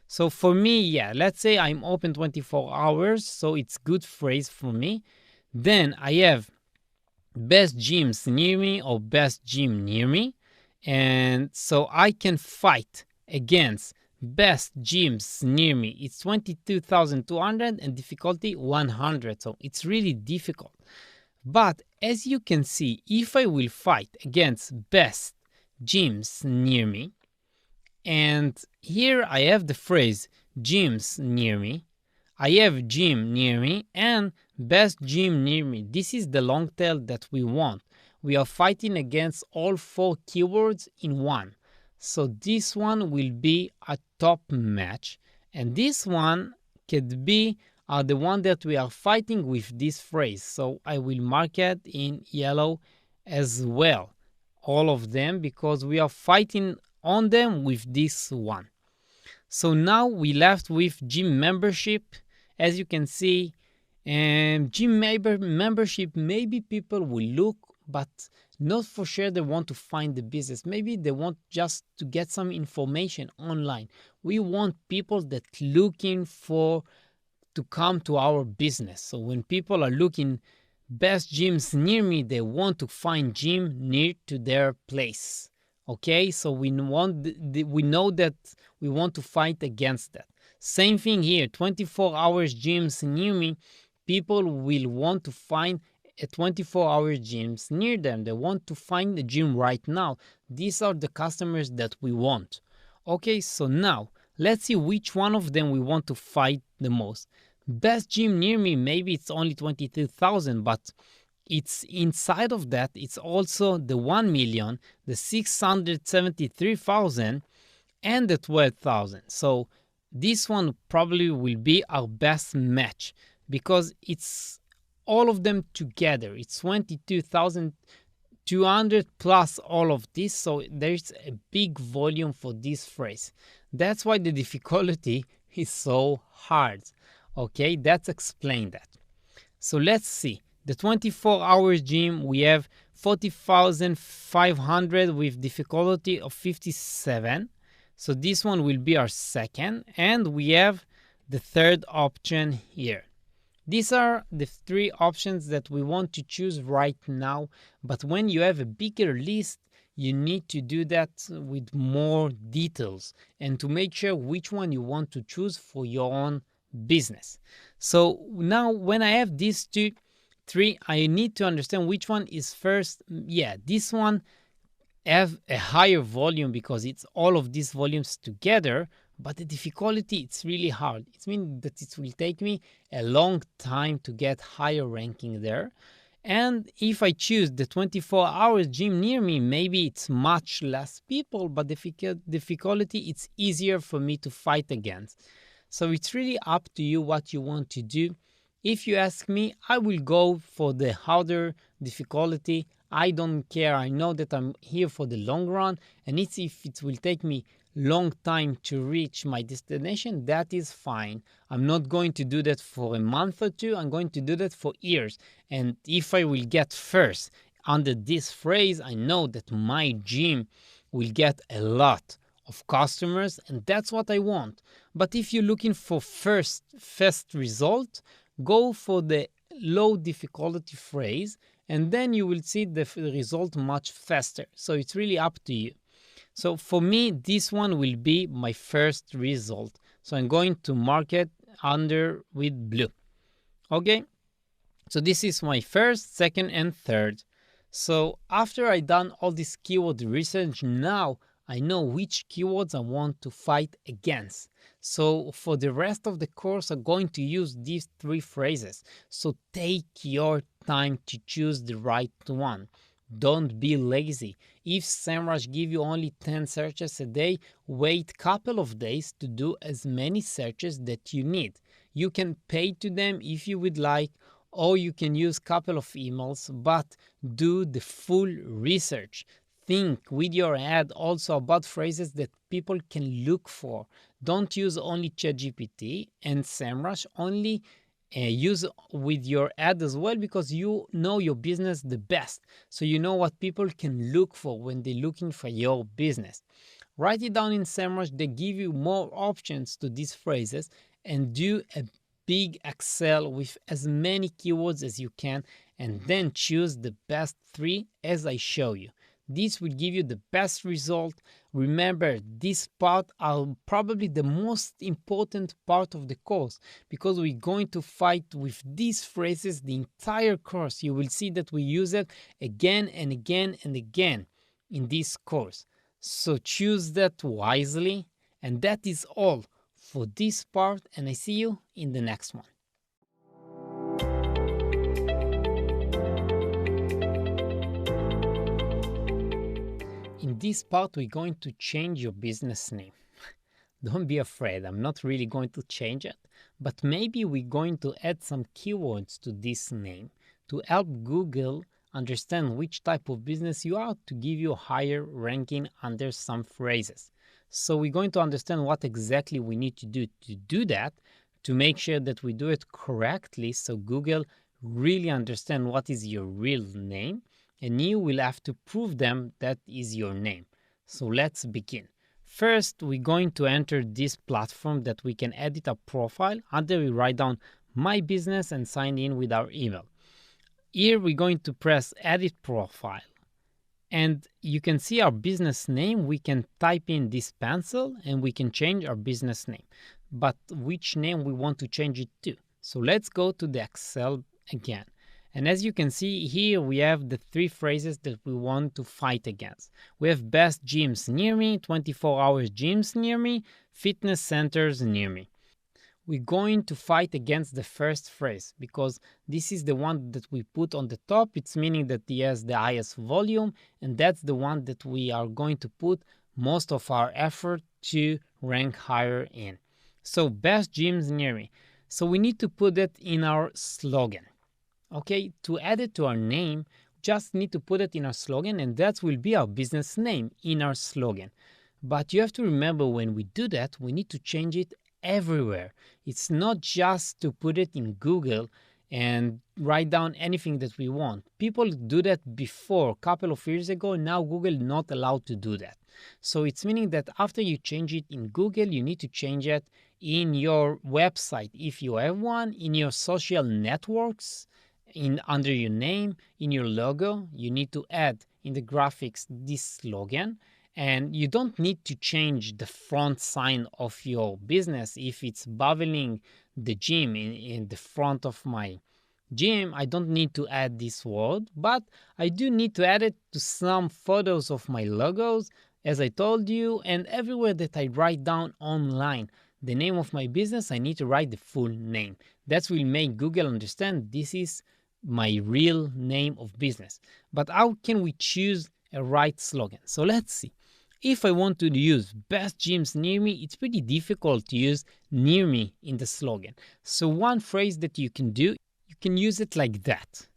So for me, yeah, let's say I'm open 24 hours, so it's good phrase for me. Then I have best gyms near me or best gym near me. And so I can fight against best gyms near me. It's 22,200 and difficulty 100. So it's really difficult. But as you can see, if I will fight against best gyms near me, and here I have the phrase gyms near me, I have gym near me and best gym near me. This is the long tail that we want. We are fighting against all 4 keywords in one. So this one will be a top match. And this one could be the one that we are fighting with this phrase. So I will mark it in yellow as well. All of them, because we are fighting on them with this one. So now we left with gym membership. As you can see, gym membership, maybe people will look, but not for sure they want to find the business. Maybe they want just to get some information online. We want people that looking for to come to our business. So when people are looking best gyms near me, they want to find gym near to their place. Okay, so we know that we want to fight against that. Same thing here, 24 hours gyms near me, people will want to find a 24-hour gyms near them. They want to find the gym right now. These are the customers that we want. Okay, so now let's see which one of them we want to fight the most. Best gym near me, maybe it's only 22,000, but it's inside of that, it's also the 1 million, the 673,000, and the 12,000. So this one probably will be our best match because it's all of them together. It's 22,200 plus all of this. So there's a big volume for this phrase. That's why the difficulty is so hard. Okay, let's explain that. So let's see. The 24 hours gym, we have 40,500 with difficulty of 57. So this one will be our second. And we have the third option here. These are the three options that we want to choose right now. But when you have a bigger list, you need to do that with more details and to make sure which one you want to choose for your own business. So now when I have these three, I need to understand which one is first. Yeah, this one have a higher volume because it's all of these volumes together, but the difficulty, it's really hard. It means that it will take me a long time to get higher ranking there. And if I choose the 24 hours gym near me, maybe it's much less people, but the difficulty, it's easier for me to fight against. So it's really up to you what you want to do. If you ask me, I will go for the harder difficulty. I don't care. I know that I'm here for the long run, and if it will take me long time to reach my destination, that is fine. I'm not going to do that for a month or two. I'm going to do that for years. And if I will get first under this phrase, I know that my gym will get a lot of customers, and that's what I want. But if you're looking for fast result, go for the low difficulty phrase, and then you will see the result much faster. So it's really up to you. So for me, this one will be my first result. So I'm going to mark it under with blue. Okay, so this is my first, second, and third. So after I done all this keyword research, now I know which keywords I want to fight against. So for the rest of the course, I'm going to use these three phrases. So take your time to choose the right one. Don't be lazy. If SEMrush give you only 10 searches a day, wait a couple of days to do as many searches that you need. You can pay to them if you would like, or you can use a couple of emails, but do the full research. Think with your ad also about phrases that people can look for. Don't use only ChatGPT and SEMrush, only use with your ad as well, because you know your business the best. So you know what people can look for when they're looking for your business. Write it down in SEMrush. They give you more options to these phrases, and do a big Excel with as many keywords as you can, and then choose the best three as I show you. This will give you the best result. Remember, this part are probably the most important part of the course, because we're going to fight with these phrases the entire course. You will see that we use it again and again and again in this course. So choose that wisely. And that is all for this part, and I see you in the next one. In this part, we're going to change your business name. Don't be afraid, I'm not really going to change it, but maybe we're going to add some keywords to this name to help Google understand which type of business you are, to give you a higher ranking under some phrases. So we're going to understand what exactly we need to do that, to make sure that we do it correctly, so Google really understand what is your real name, and you will have to prove them that is your name. So let's begin. First, we're going to enter this platform that we can edit a profile. Under we write down my business and sign in with our email. Here we're going to press edit profile, and you can see our business name. We can type in this pencil and we can change our business name, but which name we want to change it to. So let's go to the Excel again. And as you can see here, we have the three phrases that we want to fight against. We have best gyms near me, 24 hours gyms near me, fitness centers near me. We're going to fight against the first phrase because this is the one that we put on the top. It's meaning that it has the highest volume, and that's the one that we are going to put most of our effort to rank higher in. So best gyms near me. So we need to put it in our slogan. Okay, to add it to our name, just need to put it in our slogan, and that will be our business name in our slogan. But you have to remember, when we do that, we need to change it everywhere. It's not just to put it in Google and write down anything that we want. People do that before, a couple of years ago. Now Google not allowed to do that. So it's meaning that after you change it in Google, you need to change it in your website if you have one, in your social networks, in under your name, in your logo. You need to add in the graphics this slogan. And you don't need to change the front sign of your business. If it's bubbling the gym in the front of my gym, I don't need to add this word, but I do need to add it to some photos of my logos, as I told you, and everywhere that I write down online the name of my business, I need to write the full name. That will make Google understand this is my real name of business. But how can we choose a right slogan? So let's see. If I want to use best gyms near me, it's pretty difficult to use near me in the slogan. So one phrase that you can do, you can use it like that.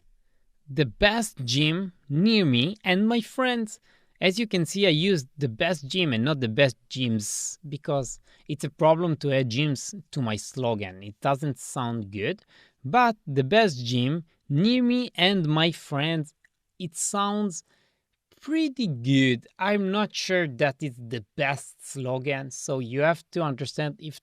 The best gym near me and my friends. As you can see, I used the best gym and not the best gyms because it's a problem to add gyms to my slogan. It doesn't sound good, but the best gym near me and my friends, it sounds pretty good. I'm not sure that it's the best slogan, so you have to understand if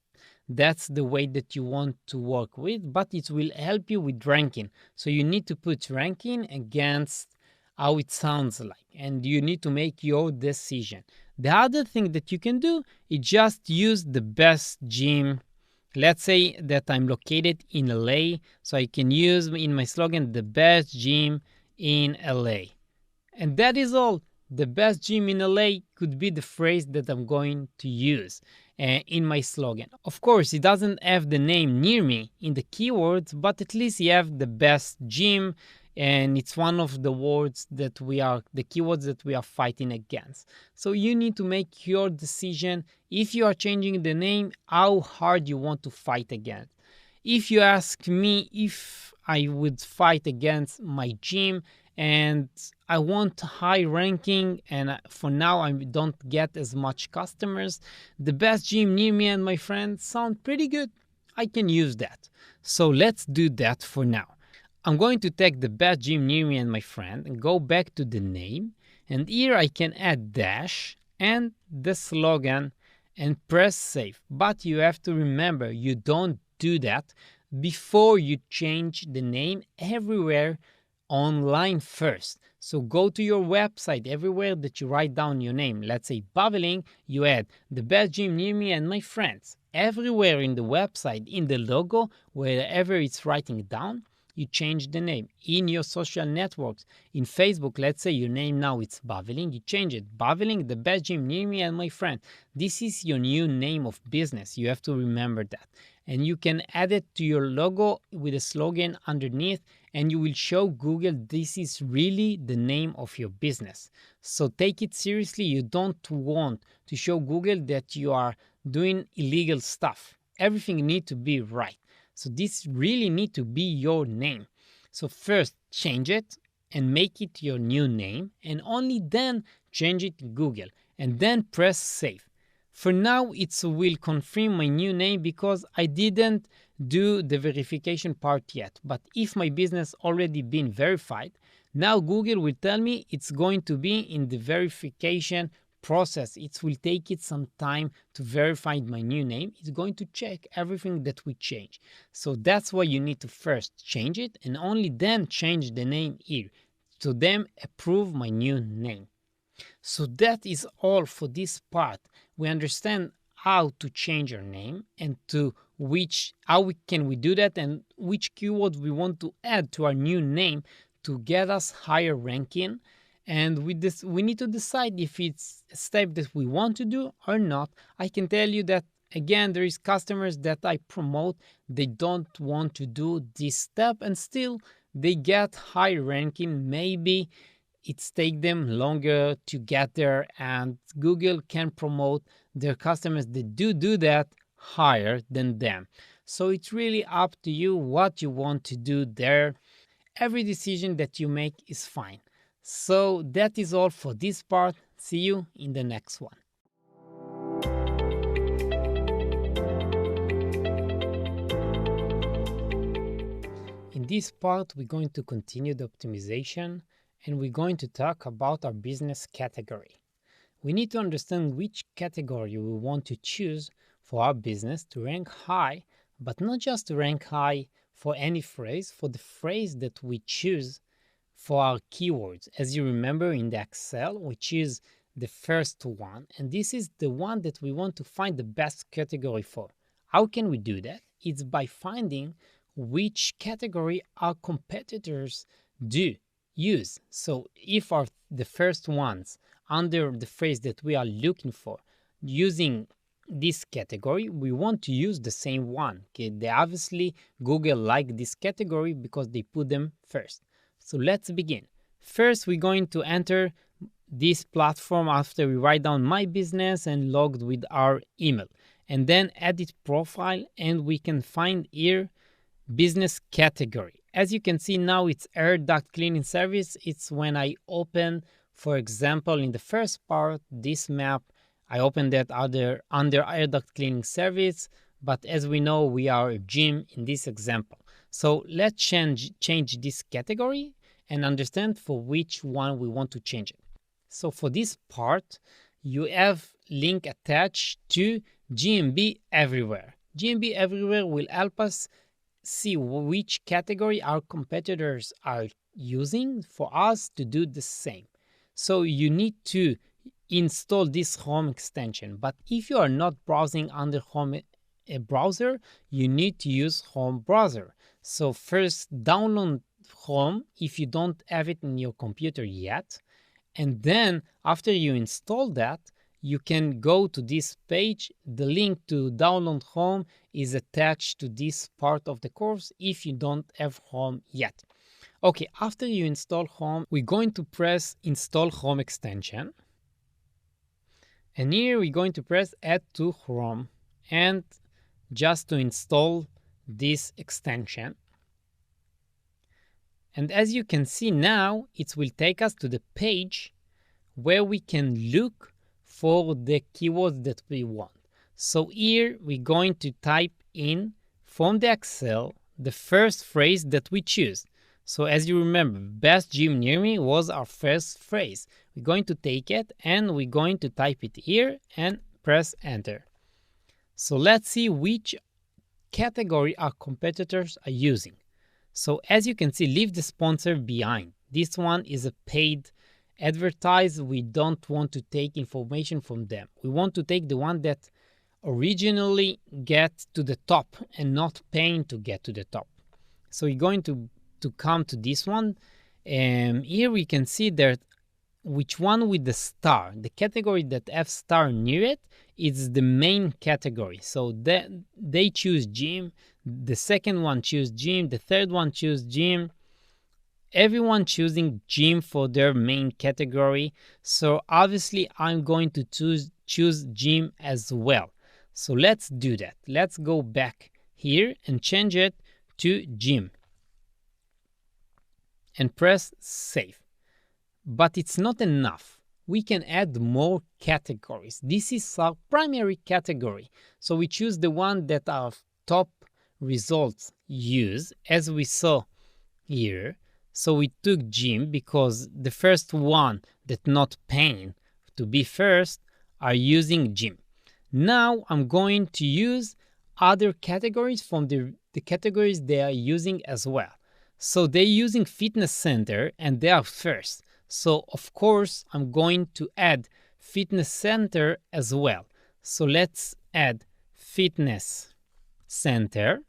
that's the way that you want to work with, but it will help you with ranking. So you need to put ranking against how it sounds like, and you need to make your decision. The other thing that you can do is just use the best gym. Let's say that I'm located in LA, so I can use in my slogan the best gym in LA. And that is all. The best gym in LA could be the phrase that I'm going to use in my slogan. Of course, it doesn't have the name near me in the keywords, but at least you have the best gym, and it's one of the words that the keywords that we are fighting against. So you need to make your decision. If you are changing the name, how hard you want to fight against. If you ask me if I would fight against my gym, and I want high ranking, and for now I don't get as much customers, the best gym near me and my friends sound pretty good. I can use that. So let's do that for now. I'm going to take the best gym near me and my friend and go back to the name, and here I can add dash and the slogan and press save. But you have to remember, you don't do that before you change the name everywhere online first. So go to your website, everywhere that you write down your name. Let's say bubbling, you add the best gym near me and my friends. Everywhere in the website, in the logo, wherever it's writing down, you change the name. In your social networks, in Facebook, let's say your name now it's bubbling, you change it. Bubbling, the best gym near me and my friend. This is your new name of business. You have to remember that. And you can add it to your logo with a slogan underneath, and you will show Google this is really the name of your business. So take it seriously. You don't want to show Google that you are doing illegal stuff. Everything needs to be right. So this really need to be your name. So first change it and make it your new name, and only then change it to Google, and then press save. For now, it will confirm my new name because I didn't do the verification part yet. But if my business already been verified, now Google will tell me it's going to be in the verification process. It will take it some time to verify my new name. It's going to check everything that we change. So that's why you need to first change it and only then change the name here. To them approve my new name. So that is all for this part. We understand how to change our name and can we do that, and which keywords we want to add to our new name to get us higher ranking. And with this, we need to decide if it's a step that we want to do or not. I can tell you that again, there is customers that I promote, they don't want to do this step and still they get high ranking. Maybe it's take them longer to get there, and Google can promote their customers that do that higher than them. So it's really up to you what you want to do there. Every decision that you make is fine. So that is all for this part. See you in the next one. this part, we're going to continue the optimization and we're going to talk about our business category. We need to understand which category we want to choose for our business to rank high, but not just to rank high for any phrase, for the phrase that we choose for our keywords. As you remember in the Excel, we choose the first one, and this is the one that we want to find the best category for. How can we do that? It's by finding which category our competitors do use. So if the first ones under the phrase that we are looking for using this category, we want to use the same one. Okay, they obviously Google like this category because they put them first. So let's begin. First, we're going to enter this platform after we write down my business and logged with our email, and then edit profile, and we can find here business category. As you can see now, it's air duct cleaning service. It's when I open, for example, in the first part, this map, I opened that under air duct cleaning service, but as we know, we are a gym in this example. So let's change this category and understand for which one we want to change it. So for this part, you have link attached to GMB Everywhere. GMB Everywhere will help us see which category our competitors are using for us to do the same. So you need to install this Home extension, but if you are not browsing under Home browser, you need to use Home browser. So first download Home if you don't have it in your computer yet, and then after you install that, you can go to this page. The link to download Home is attached to this part of the course if you don't have Home yet. Okay, after you install Home, we're going to press Install Home extension. And here we're going to press Add to Chrome, and just to install this extension. And as you can see now, it will take us to the page where we can look for the keywords that we want. So here we're going to type in from the Excel the first phrase that we choose. So as you remember, best gym near me was our first phrase. We're going to take it and we're going to type it here and press enter. So let's see which category our competitors are using. So as you can see, leave the sponsor behind. This one is a paid advertise. We don't want to take information from them. We want to take the one that originally get to the top and not paying to get to the top. So we're going to come to this one, and here we can see that which one with the star, the category that have star near it, is the main category. So they choose gym, the second one choose gym, the third one choose gym. Everyone choosing gym for their main category. So obviously I'm going to choose gym as well. So let's do that. Let's go back here and change it to gym and press save. But it's not enough. We can add more categories. This is our primary category. So we choose the one that our top results use, as we saw here. So we took gym because the first one that not paying to be first are using gym. Now I'm going to use other categories from the categories they are using as well. So they're using fitness center and they are first. So of course I'm going to add fitness center as well. So let's add fitness center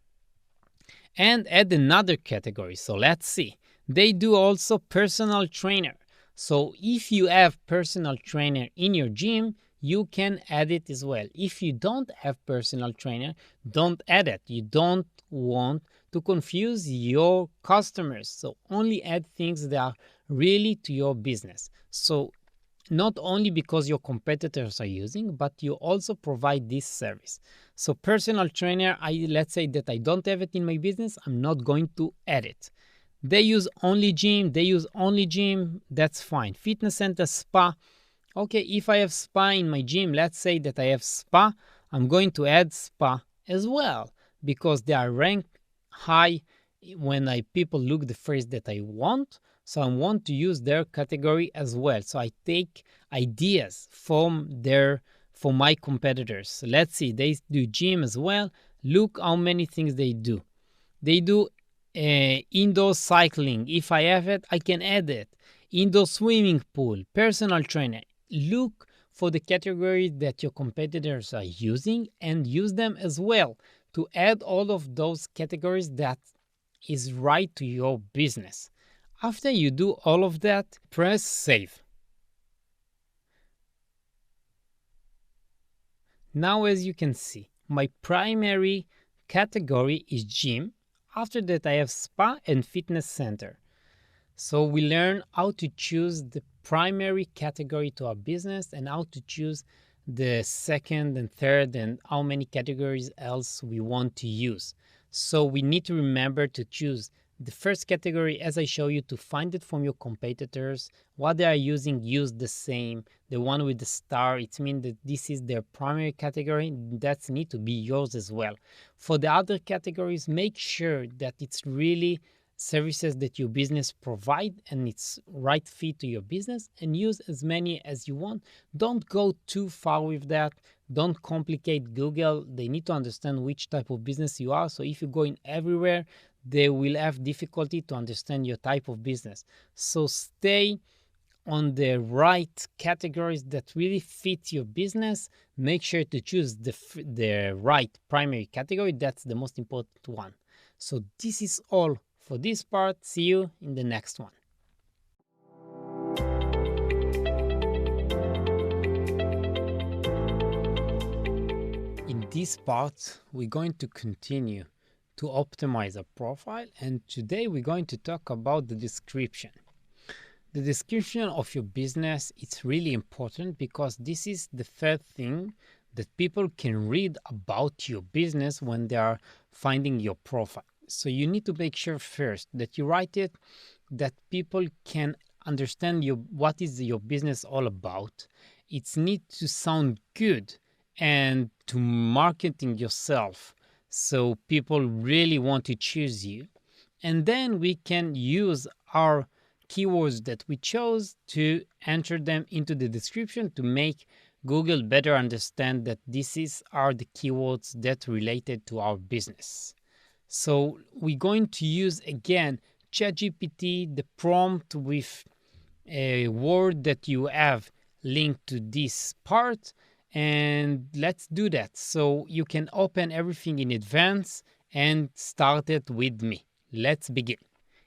and add another category. So let's see. They do also personal trainer. So if you have personal trainer in your gym, you can add it as well. If you don't have personal trainer, don't add it. You don't want to confuse your customers. So only add things that are really to your business. So not only because your competitors are using, but you also provide this service. So personal trainer, let's say that I don't have it in my business, I'm not going to add it. They use only gym, that's fine. Fitness center, spa. Okay, if I have spa in my gym, let's say that I have spa, I'm going to add spa as well because they are ranked high when people look the phrase that I want, so I want to use their category as well. So I take ideas from my competitors. Let's see, they do gym as well. Look how many things they do. They do indoor cycling. If I have it, I can add it. Indoor swimming pool, personal trainer. Look for the categories that your competitors are using and use them as well to add all of those categories that is right to your business. After you do all of that, press save. Now, as you can see, my primary category is gym. After that, I have spa and fitness center. So we learn how to choose the primary category to our business and how to choose the second and third and how many categories else we want to use. So we need to remember to choose the first category, as I show you, to find it from your competitors. What they are using, use the same. The one with the star, it means that this is their primary category. That need to be yours as well. For the other categories, make sure that it's really services that your business provide and it's right fit to your business, and use as many as you want. Don't go too far with that. Don't complicate Google. They need to understand which type of business you are. So if you're going everywhere, they will have difficulty to understand your type of business. So stay on the right categories that really fit your business. Make sure to choose the right primary category. That's the most important one. So this is all for this part. See you in the next one. In this part, we're going to continue to optimize a profile, and today we're going to talk about the description. The description of your business is really important because this is the third thing that people can read about your business when they are finding your profile. So you need to make sure first that you write it that people can understand what is your business all about. It needs to sound good and to marketing yourself so people really want to choose you. And then we can use our keywords that we chose to enter them into the description to make Google better understand that are the keywords that related to our business. So we're going to use again ChatGPT, the prompt with a word that you have linked to this part, and let's do that. So you can open everything in advance and start it with me. Let's begin.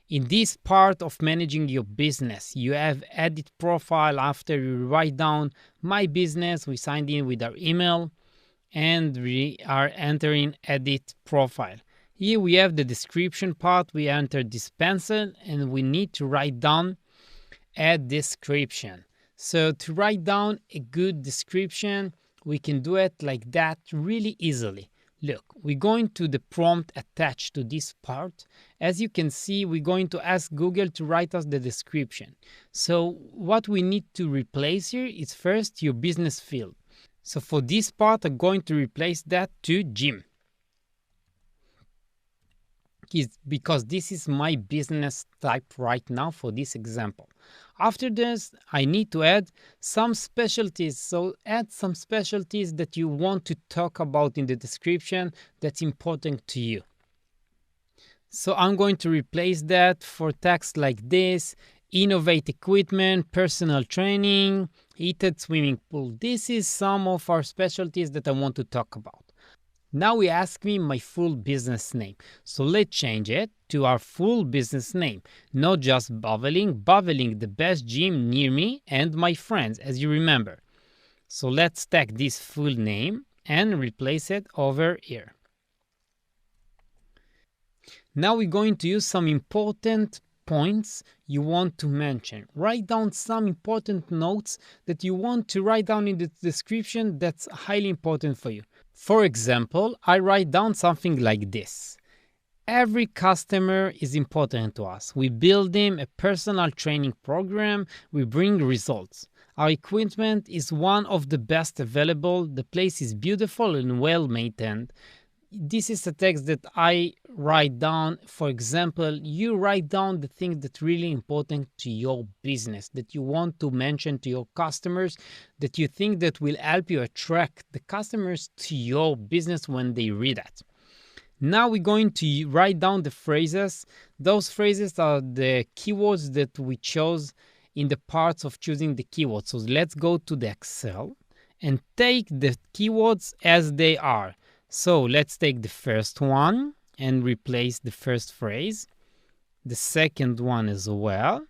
In this part of managing your business, you have edit profile. After you write down my business, we signed in with our email and we are entering edit profile. Here we have the description part. We enter dispenser and we need to write down a description. So to write down a good description, we can do it like that really easily. Look, we're going to the prompt attached to this part. As you can see, we're going to ask Google to write us the description. So what we need to replace here is first your business field. So for this part, I'm going to replace that to gym, because this is my business type right now for this example. After this, I need to add some specialties. So add some specialties that you want to talk about in the description that's important to you. So I'm going to replace that for text like this: innovate equipment, personal training, heated swimming pool. This is some of our specialties that I want to talk about. Now we ask me my full business name. So let's change it to our full business name. Not just Baveling, the best gym near me and my friends, as you remember. So let's take this full name and replace it over here. Now we're going to use some important points you want to mention. Write down some important notes that you want to write down in the description that's highly important for you. For example, I write down something like this: every customer is important to us. We build them a personal training program. We bring results. Our equipment is one of the best available. The place is beautiful and well maintained. this is a text that I write down. For example, you write down the things that really important to your business, that you want to mention to your customers, that you think that will help you attract the customers to your business when they read that. Now we're going to write down the phrases. Those phrases are the keywords that we chose in the parts of choosing the keywords. So let's go to the Excel and take the keywords as they are. So let's take the first one and replace the first phrase. The second one as well.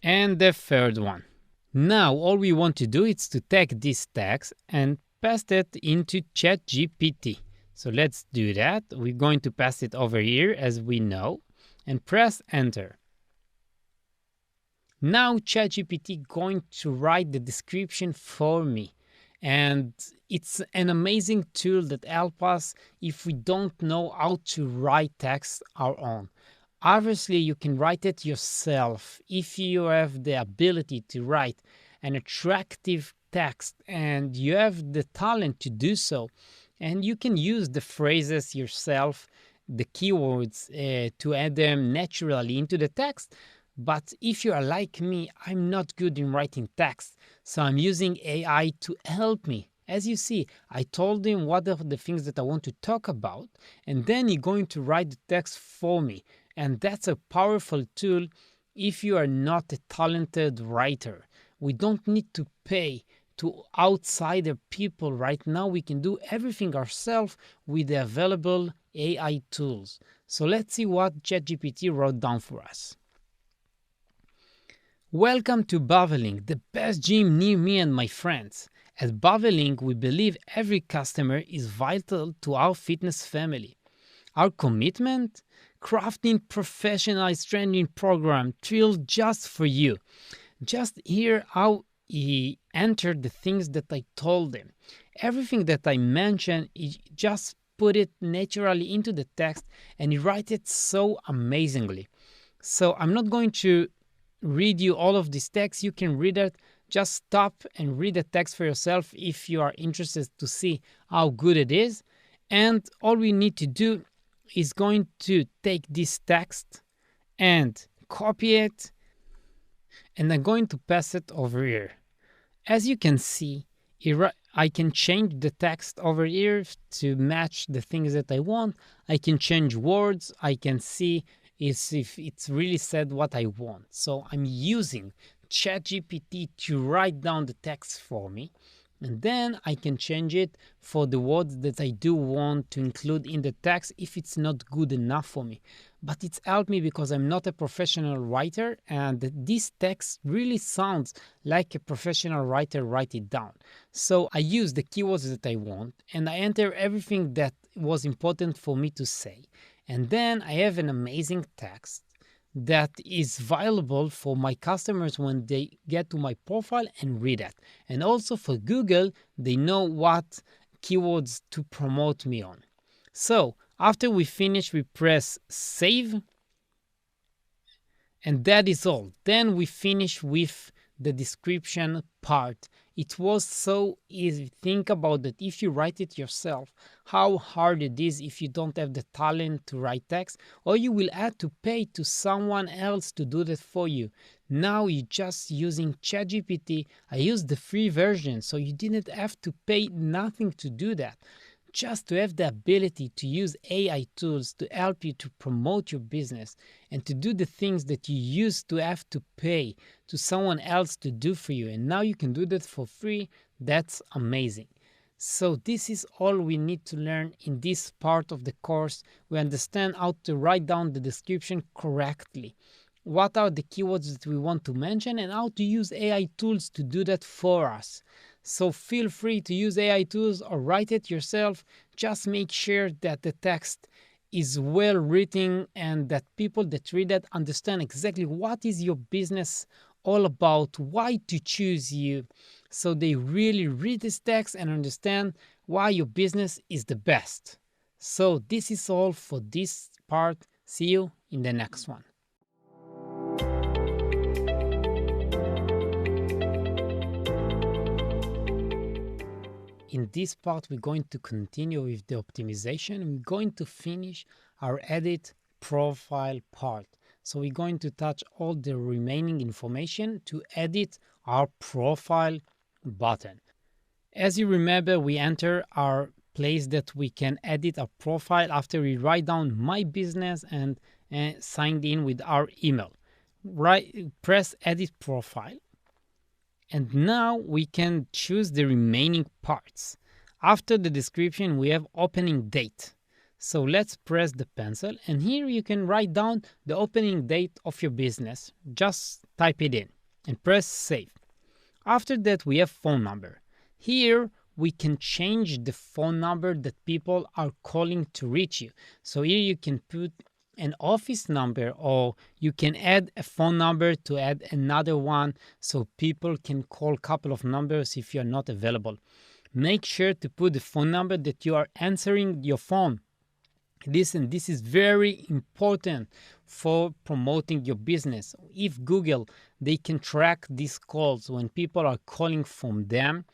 And the third one. Now all we want to do is to take this text and paste it into ChatGPT. So let's do that. We're going to pass it over here as we know and press enter. Now ChatGPT going to write the description for me. And it's an amazing tool that helps us if we don't know how to write text our own. Obviously, you can write it yourself if you have the ability to write an attractive text and you have the talent to do so. And you can use the phrases yourself, the keywords, to add them naturally into the text. But if you are like me, I'm not good in writing text, so I'm using AI to help me. As you see, I told him what are the things that I want to talk about, and then he's going to write the text for me. And that's a powerful tool if you are not a talented writer. We don't need to pay to outsider people right now. We can do everything ourselves with the available AI tools. So let's see what ChatGPT wrote down for us. Welcome to Baveling, the best gym near me and my friends. At Baveling, we believe every customer is vital to our fitness family. Our commitment? Crafting professionalized training program tailored just for you. Just hear how he entered the things that I told him. Everything that I mentioned, he just put it naturally into the text and he writes it so amazingly. So I'm not going to read you all of this text. You can read it. Just stop and read the text for yourself if you are interested to see how good it is. And all we need to do is going to take this text and copy it, and I'm going to pass it over here. As you can see, I can change the text over here to match the things that I want. I can change words. I can see if it's really said what I want. So I'm using ChatGPT to write down the text for me. And then I can change it for the words that I do want to include in the text if it's not good enough for me. But it's helped me because I'm not a professional writer, and this text really sounds like a professional writer write it down. So I use the keywords that I want and I enter everything that was important for me to say. And then I have an amazing text that is valuable for my customers when they get to my profile and read it. And also for Google, they know what keywords to promote me on. So after we finish, we press save. And that is all. Then we finish with the description part. It was so easy. Think about that. If you write it yourself, how hard it is if you don't have the talent to write text, or you will have to pay to someone else to do that for you. Now you're just using ChatGPT. I used the free version, so you didn't have to pay nothing to do that. Just to have the ability to use AI tools to help you to promote your business and to do the things that you used to have to pay to someone else to do for you. And now you can do that for free. That's amazing. So this is all we need to learn in this part of the course. We understand how to write down the description correctly. What are the keywords that we want to mention and how to use AI tools to do that for us. So feel free to use AI tools or write it yourself. Just make sure that the text is well written and that people that read it understand exactly what is your business all about, why to choose you. So they really read this text and understand why your business is the best. So this is all for this part. See you in the next one. in this part, we're going to continue with the optimization. We're going to finish our edit profile part. So we're going to touch all the remaining information to edit our profile button. As you remember, we enter our place that we can edit our profile after we write down my business and signed in with our email. Press edit profile. And now we can choose the remaining parts. After the description, we have opening date. So let's press the pencil, and here you can write down the opening date of your business. Just type it in and press save. After that, we have phone number. Here we can change the phone number that people are calling to reach you. So here you can put an office number, or you can add a phone number to add another one so people can call a couple of numbers if you're not available. Make sure to put the phone number that you are answering your phone. Listen, this is very important for promoting your business. If Google, they can track these calls when people are calling from them,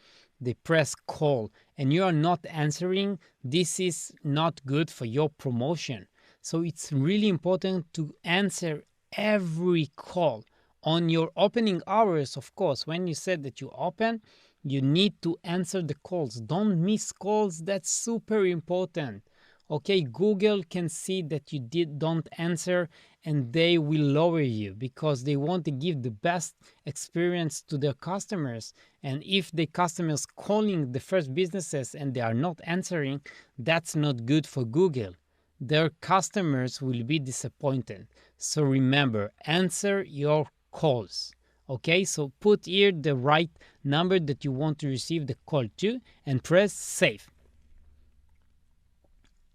they press call and you are not answering, this is not good for your promotion. So it's really important to answer every call on your opening hours. Of course, when you said that you open, you need to answer the calls. Don't miss calls. That's super important. Okay, Google can see that you don't answer and they will lower you because they want to give the best experience to their customers. And if the customers calling the first businesses and they are not answering, that's not good for Google. Their customers will be disappointed. So remember, answer your calls. Okay, so put here the right number that you want to receive the call to and press save.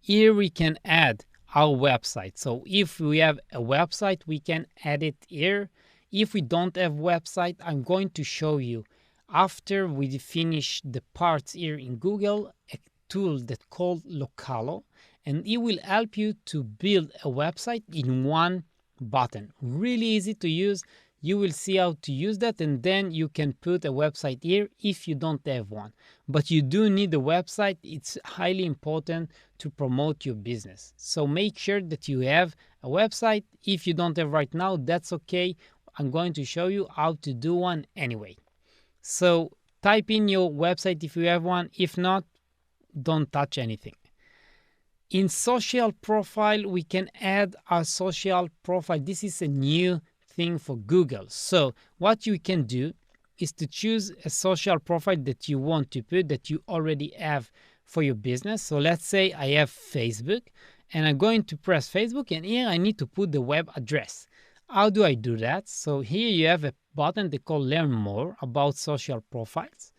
Here we can add our website. So if we have a website, we can add it here. If we don't have website, I'm going to show you after we finish the parts here in Google, a tool that called Localo, and it will help you to build a website in one button. Really easy to use. You will see how to use that, and then you can put a website here if you don't have one. But you do need a website. It's highly important to promote your business. So make sure that you have a website. If you don't have right now, that's okay. I'm going to show you how to do one anyway. So type in your website if you have one. If not, don't touch anything. In social profile, we can add our social profile. This is a new thing for Google. So what you can do is to choose a social profile that you want to put, that you already have for your business. So let's say I have Facebook and I'm going to press Facebook, and here I need to put the web address. How do I do that? So here you have a button they call learn more about social profiles,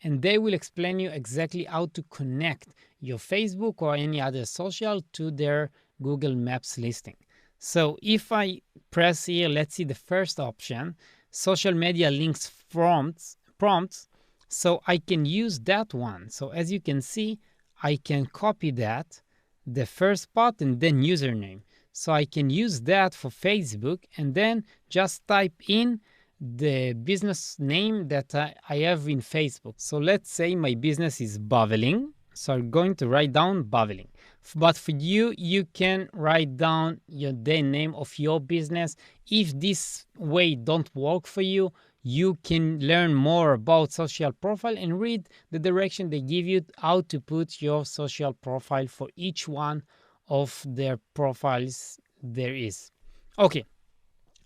and they will explain you exactly how to connect your Facebook or any other social to their Google Maps listing. So if I press here, let's see the first option, social media links prompts. So I can use that one. So as you can see, I can copy that, the first part, and then username. So I can use that for Facebook and then just type in the business name that I have in Facebook. So let's say my business is Baveling. So I'm going to write down Baveling. But for you, you can write down the name of your business. If this way don't work for you, you can learn more about social profile and read the direction they give you how to put your social profile for each one of their profiles there is. Okay.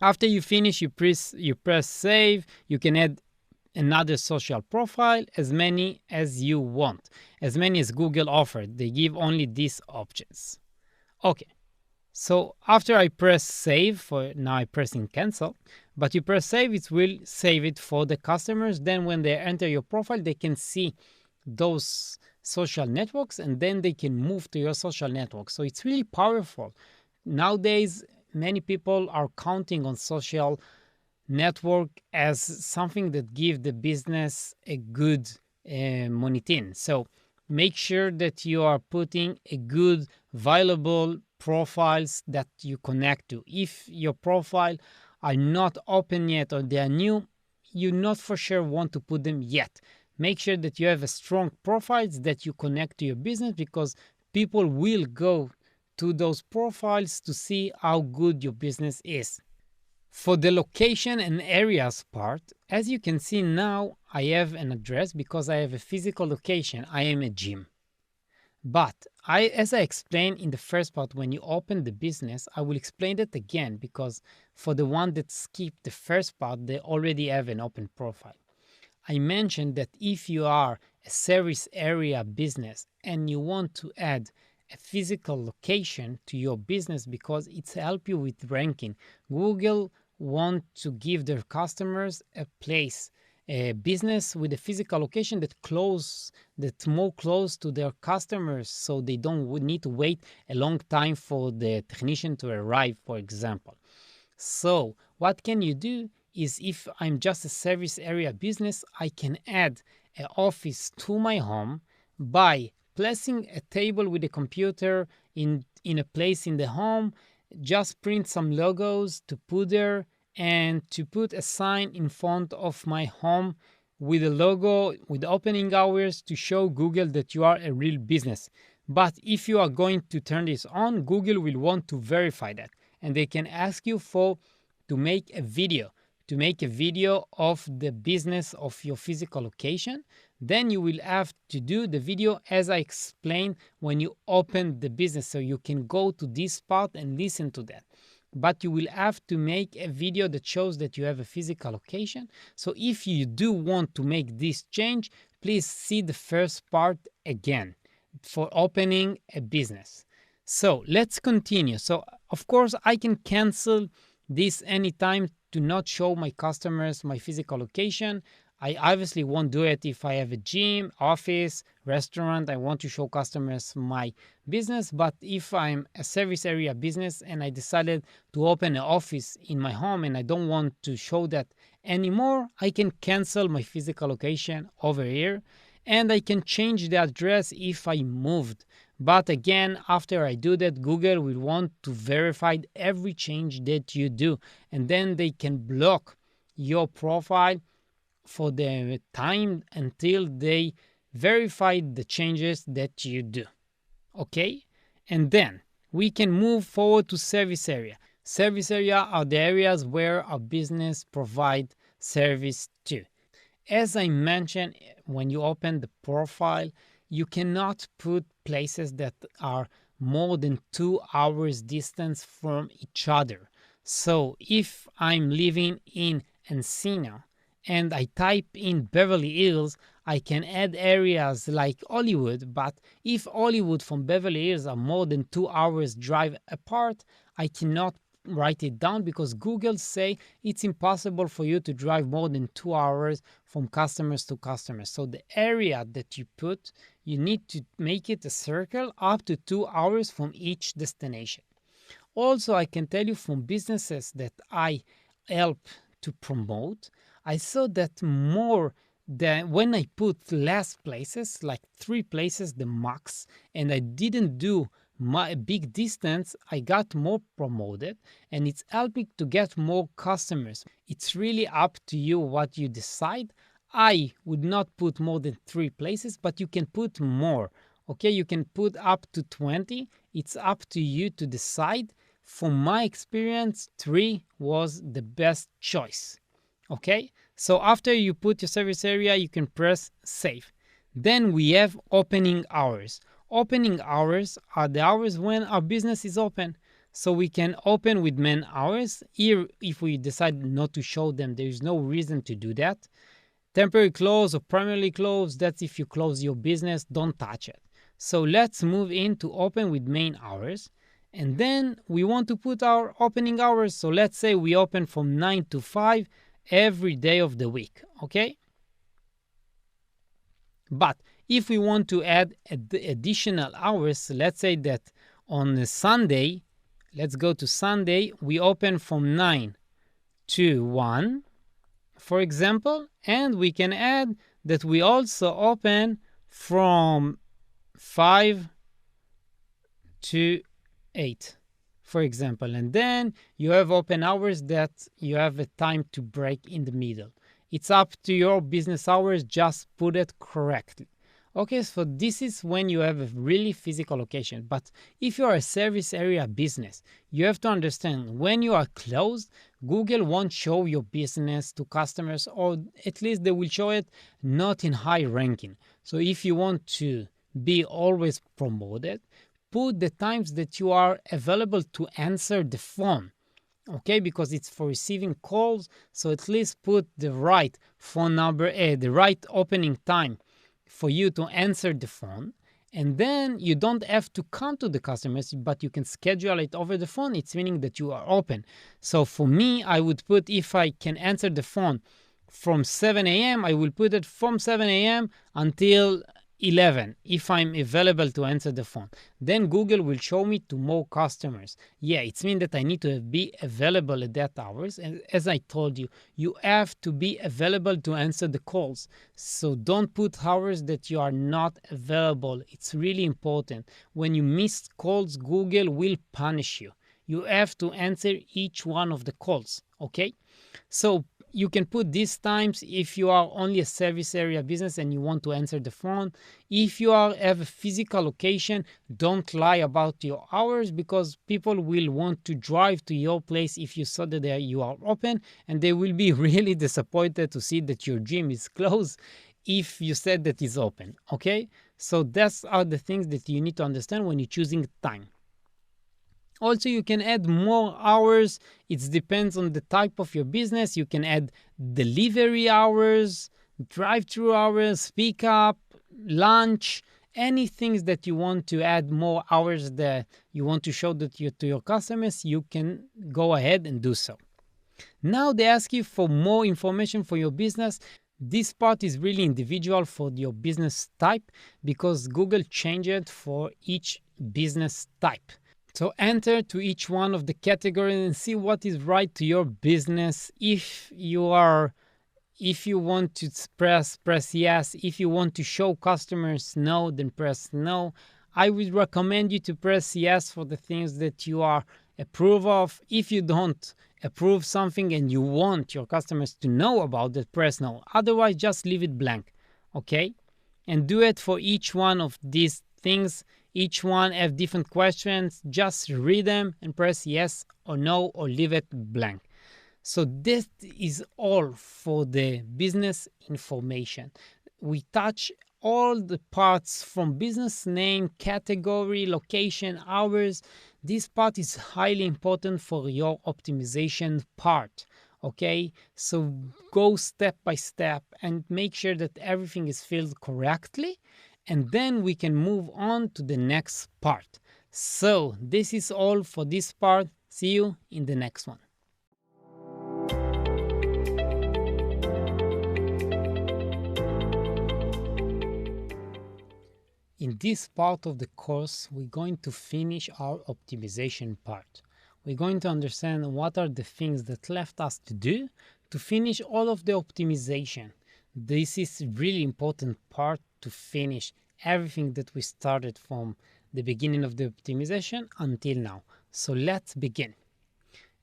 After you finish, you press save. You can add another social profile, as many as you want, as many as Google offered. They give only these options. Okay, so after I press save, now I'm pressing cancel, but you press save, it will save it for the customers. Then when they enter your profile, they can see those social networks and then they can move to your social network. So it's really powerful. Nowadays, many people are counting on social network as something that gives the business a good monetin. So make sure that you are putting a good, valuable profiles that you connect to. If your profile are not open yet or they are new, you not for sure want to put them yet. Make sure that you have a strong profiles that you connect to your business, because people will go to those profiles to see how good your business is. For the location and areas part, as you can see now, I have an address because I have a physical location. I am a gym. But as I explained in the first part, when you open the business, I will explain that again, because for the one that skipped the first part, they already have an open profile. I mentioned that if you are a service area business and you want to add a physical location to your business because it's help you with ranking, Google want to give their customers a place, a business with a physical location that's more close to their customers, so they don't need to wait a long time for the technician to arrive, for example. So what can you do is, if I'm just a service area business, I can add an office to my home by placing a table with a computer in a place in the home, just print some logos to put there, and to put a sign in front of my home with a logo with opening hours to show Google that you are a real business. But if you are going to turn this on, Google will want to verify that, and they can ask you to make a video of the business of your physical location. Then you will have to do the video as I explained when you open the business, so you can go to this part and listen to that. But you will have to make a video that shows that you have a physical location. So if you do want to make this change, please see the first part again for opening a business. So let's continue. So of course I can cancel this anytime to not show my customers my physical location. I obviously won't do it if I have a gym, office, restaurant. I want to show customers my business. But if I'm a service area business and I decided to open an office in my home and I don't want to show that anymore, I can cancel my physical location over here, and I can change the address if I moved. But again, after I do that, Google will want to verify every change that you do, and then they can block your profile for the time until they verify the changes that you do. Okay? And then we can move forward to service area. Service area are the areas where our business provide service to. As I mentioned, when you open the profile, you cannot put places that are more than 2 hours distance from each other. So if I'm living in Encino and I type in Beverly Hills, I can add areas like Hollywood, but if Hollywood from Beverly Hills are more than 2 hours drive apart, I cannot write it down, because Google say it's impossible for you to drive more than 2 hours from customers to customers. So the area that you put, you need to make it a circle up to 2 hours from each destination. Also, I can tell you from businesses that I help to promote, I saw that more than when I put less places, like 3 places the max, and I didn't do my big distance, I got more promoted, and it's helping to get more customers. It's really up to you what you decide. I would not put more than 3 places, but you can put more. Okay, you can put up to 20. It's up to you to decide. From my experience, 3 was the best choice. Okay, so after you put your service area, you can press save. Then we have opening hours. Opening hours are the hours when our business is open. So we can open with man hours. Here, if we decide not to show them, there is no reason to do that. Temporary close or primarily close, that's if you close your business, don't touch it. So let's move into open with main hours. And then we want to put our opening hours. So let's say we open from 9 to 5 every day of the week, okay? But if we want to add additional hours, let's say that on a Sunday, let's go to Sunday, we open from 9 to 1, for example, and we can add that we also open from 5 to 8, for example, and then you have open hours that you have a time to break in the middle. It's up to your business hours, just put it correctly. Okay, so this is when you have a really physical location. But if you are a service area business, you have to understand when you are closed, Google won't show your business to customers, or at least they will show it not in high ranking. So if you want to be always promoted, put the times that you are available to answer the phone. Okay, because it's for receiving calls, so at least put the right phone number, the right opening time for you to answer the phone. And then you don't have to come to the customers, but you can schedule it over the phone. It's meaning that you are open. So for me, I would put, if I can answer the phone from 7 a.m., I will put it from 7 a.m. until 11 if I'm available to answer the phone. Then Google will show me to more customers. Yeah, it's mean that I need to be available at that hours. And as I told you, you have to be available to answer the calls. So don't put hours that you are not available. It's really important. When you miss calls, Google will punish you. You have to answer each one of the calls, okay? So you can put these times if you are only a service area business and you want to answer the phone. If you have a physical location, don't lie about your hours, because people will want to drive to your place if you saw that you are open, and they will be really disappointed to see that your gym is closed if you said that it's open. Okay, so that's are the things that you need to understand when you're choosing time. Also, you can add more hours. It depends on the type of your business. You can add delivery hours, drive-through hours, pick up, lunch, anything that you want to add more hours that you want to show that to your customers, you can go ahead and do so. Now they ask you for more information for your business. This part is really individual for your business type, because Google changed it for each business type. So enter to each one of the categories and see what is right to your business. If you want to press yes. If you want to show customers no, then press no. I would recommend you to press yes for the things that you are approve of. If you don't approve something and you want your customers to know about it, press no. Otherwise, just leave it blank, okay? And do it for each one of these things. Each one have different questions. Just read them and press yes or no, or leave it blank. So this is all for the business information. We touch all the parts from business name, category, location, hours. This part is highly important for your optimization part. Okay, so go step by step and make sure that everything is filled correctly, and then we can move on to the next part. So this is all for this part. See you in the next one. In this part of the course, we're going to finish our optimization part. We're going to understand what are the things that left us to do to finish all of the optimization. This is a really important part to finish everything that we started from the beginning of the optimization until now. So let's begin.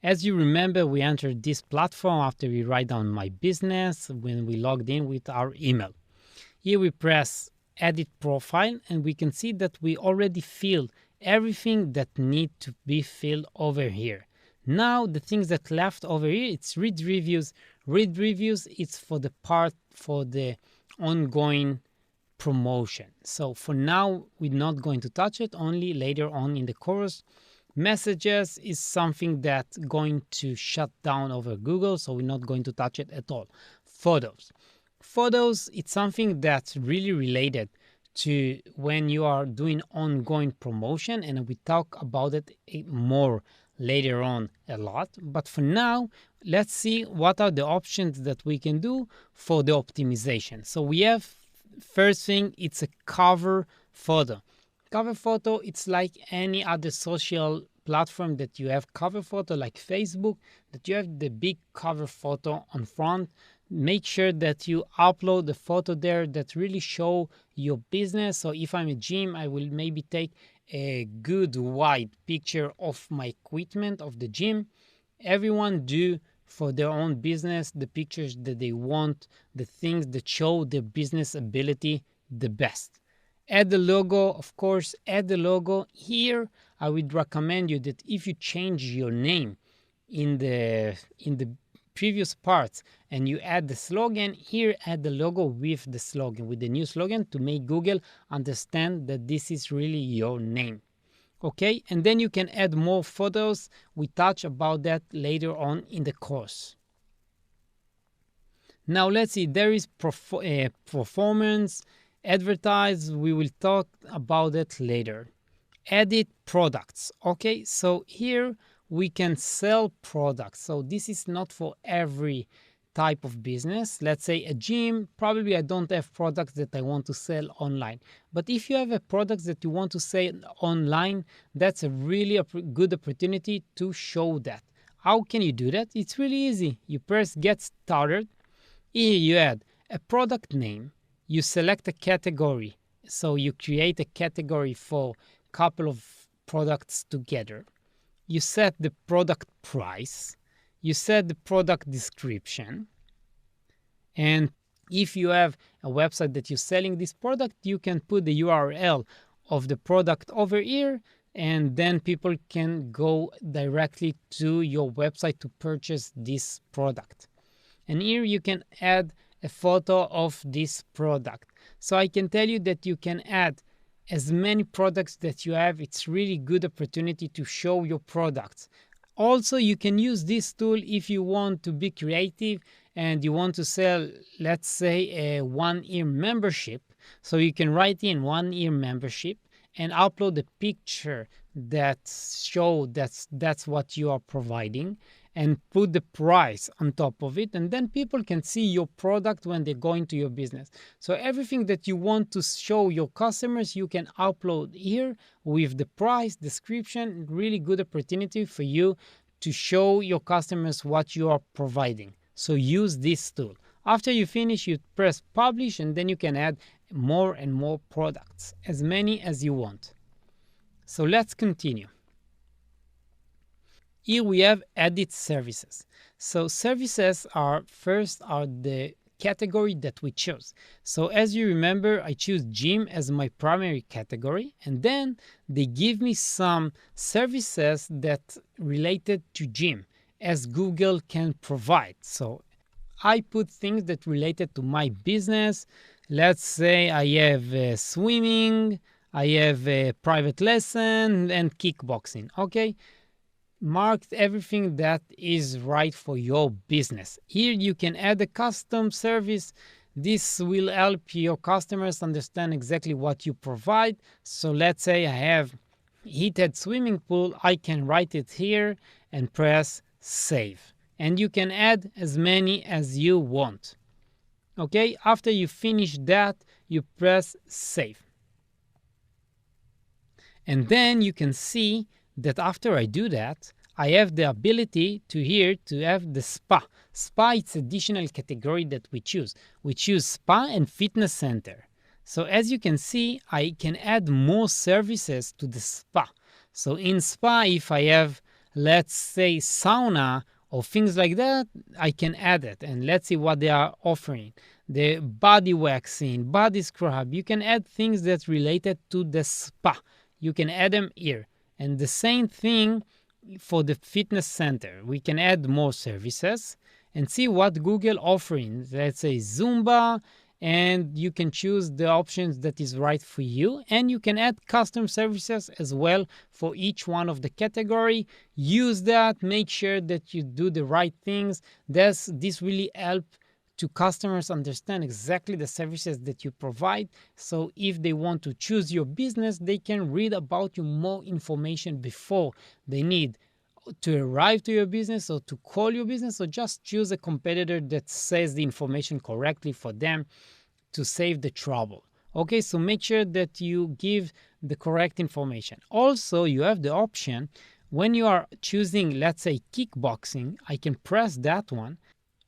As you remember, we entered this platform after we write down my business when we logged in with our email. Here we press edit profile, and we can see that we already filled everything that need to be filled over here. Now the things that left over here, it's read reviews. Read reviews, it's for the part for the ongoing promotion. So for now, we're not going to touch it, only later on in the course. Messages is something that's going to shut down over Google, so we're not going to touch it at all. Photos, it's something that's really related to when you are doing ongoing promotion, and we talk about it more later on a lot. But for now, let's see what are the options that we can do for the optimization. So we have, first thing, it's a cover photo. Cover photo, it's like any other social platform that you have cover photo, like Facebook, that you have the big cover photo on front. Make sure that you upload the photo there that really show your business. So if I'm a gym, I will maybe take a good wide picture of my equipment of the gym. Everyone do for their own business, the pictures that they want, the things that show their business ability the best. Add the logo, of course, add the logo. Here, I would recommend you that if you change your name in the previous parts and you add the slogan, here add the logo with the slogan, with the new slogan, to make Google understand that this is really your name. Okay, and then you can add more photos. We touch about that later on in the course. Now let's see, there is performance, advertise. We will talk about that later. Edit products. Okay, so here we can sell products. So this is not for every type of business. Let's say a gym, probably I don't have products that I want to sell online. But if you have a product that you want to sell online, that's a really good opportunity to show that. How can you do that? It's really easy. You press get started. Here you add a product name. You select a category. So you create a category for a couple of products together. You set the product price. You set the product description. And if you have a website that you're selling this product, you can put the URL of the product over here, and then people can go directly to your website to purchase this product. And here you can add a photo of this product. So I can tell you that you can add as many products that you have. It's really good opportunity to show your products. Also, you can use this tool if you want to be creative and you want to sell, let's say, a 1-year membership. So you can write in 1-year membership and upload a picture that show that's what you are providing, and put the price on top of it, and then people can see your product when they go into your business. So everything that you want to show your customers, you can upload here with the price description. Really good opportunity for you to show your customers what you are providing. So use this tool. After you finish, you press publish, and then you can add more and more products, as many as you want. So let's continue. Here we have edit services. So services are the category that we chose. So as you remember, I choose gym as my primary category, and then they give me some services that related to gym as Google can provide. So I put things that related to my business. Let's say I have swimming, I have a private lesson, and kickboxing. Okay, mark everything that is right for your business. Here you can add a custom service. This will help your customers understand exactly what you provide. So let's say I have heated swimming pool. I can write it here and press save. And you can add as many as you want. Okay, after you finish that, you press save. And then you can see that after I do that, I have the ability to have the spa. Spa is additional category that we choose. We choose spa and fitness center. So as you can see, I can add more services to the spa. So in spa, if I have, let's say, sauna or things like that, I can add it. And let's see what they are offering. The body waxing, body scrub. You can add things that's related to the spa. You can add them here. And the same thing for the fitness center. We can add more services and see what Google offering. Let's say Zumba, and you can choose the options that is right for you. And you can add custom services as well for each one of the category. Use that, make sure that you do the right things. This really help to customers understand exactly the services that you provide. So if they want to choose your business, they can read about you more information before they need to arrive to your business or to call your business, or just choose a competitor that says the information correctly for them to save the trouble. Okay, so make sure that you give the correct information. Also, you have the option when you are choosing, let's say, kickboxing, I can press that one.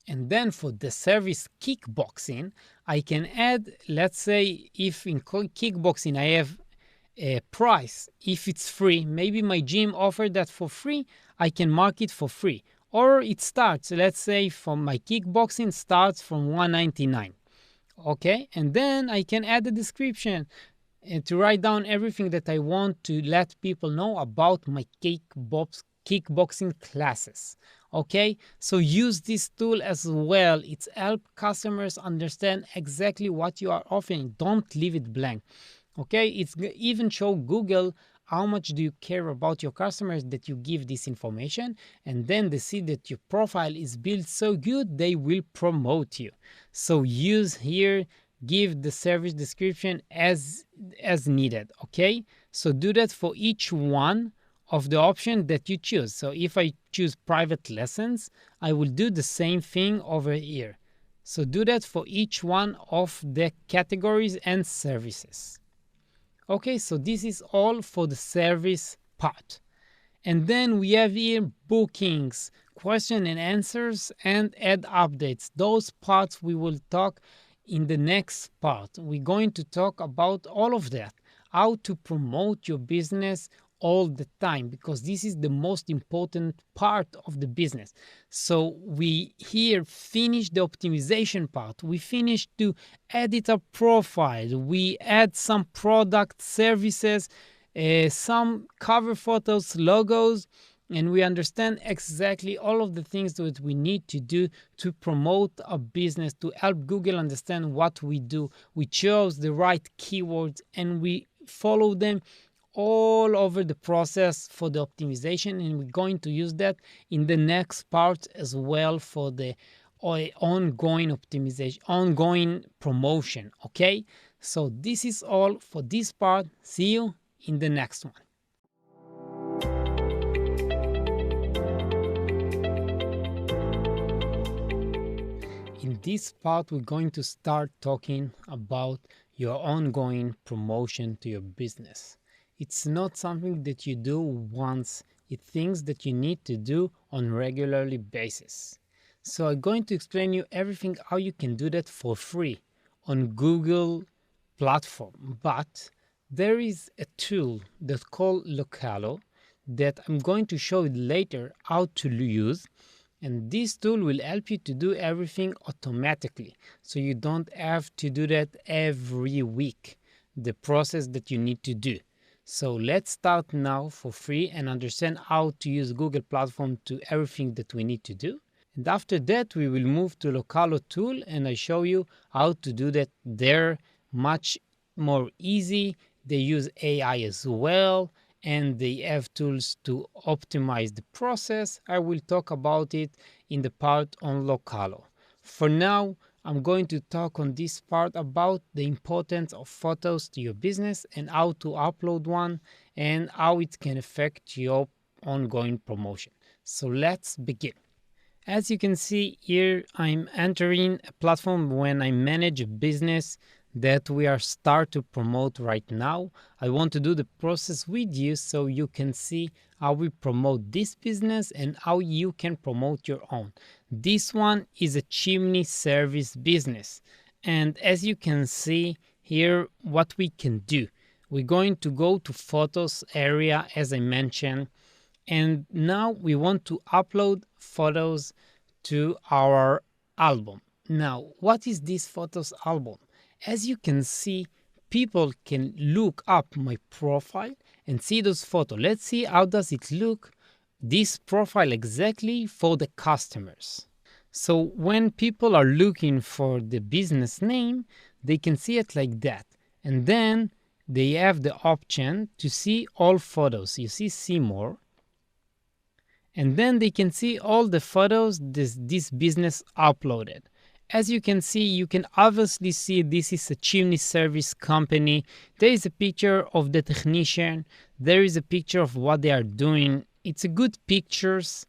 And then for the service kickboxing, I can add, let's say, if in kickboxing I have a price, if it's free, maybe my gym offered that for free, I can mark it for free. or it starts, let's say from my kickboxing starts from $199. Okay, and then I can add a description and to write down everything that I want to let people know about my kickboxing classes. Okay, so use this tool as well. It's help customers understand exactly what you are offering. Don't leave it blank. Okay, it's even show Google how much do you care about your customers that you give this information, and then they see that your profile is built so good they will promote you. So use here, give the service description as needed. Okay, so do that for each one of the option that you choose. So if I choose private lessons, I will do the same thing over here. So do that for each one of the categories and services. Okay, so this is all for the service part. And then we have here bookings, question and answers, and add updates. Those parts we will talk in the next part. We're going to talk about all of that, how to promote your business all the time, because this is the most important part of the business. So we here finish the optimization part. We finished to edit a profile. We add some product services, some cover photos, logos, and we understand exactly all of the things that we need to do to promote a business, to help Google understand what we do. We chose the right keywords and we follow them all over the process for the optimization, and we're going to use that in the next part as well for the ongoing optimization, ongoing promotion. Okay, so this is all for this part. See you in the next one. In this part, we're going to start talking about your ongoing promotion to your business. It's not something that you do once, it's things that you need to do on a regularly basis. So I'm going to explain you everything how you can do that for free on Google platform. But there is a tool that's called Localo that I'm going to show you later how to use. And this tool will help you to do everything automatically. So you don't have to do that every week, the process that you need to do. So let's start now for free and understand how to use Google platform to everything that we need to do. And after that, we will move to Localo tool and I show you how to do that there much more easy. They use AI as well, and they have tools to optimize the process. I will talk about it in the part on Localo. For now, I'm going to talk on this part about the importance of photos to your business and how to upload one and how it can affect your ongoing promotion. So let's begin. As you can see here, I'm entering a platform when I manage a business that we are start to promote right now. I want to do the process with you so you can see how we promote this business and how you can promote your own. This one is a chimney service business. And as you can see here, what we can do, we're going to go to photos area as I mentioned. And now we want to upload photos to our album. Now, what is this photos album? As you can see, people can look up my profile and see those photos. Let's see how does it look, this profile exactly for the customers. So when people are looking for the business name, they can see it like that. And then they have the option to see all photos. You see more. And then they can see all the photos this business uploaded. As you can see, you can obviously see this is a chimney service company. There is a picture of the technician. There is a picture of what they are doing. It's a good pictures,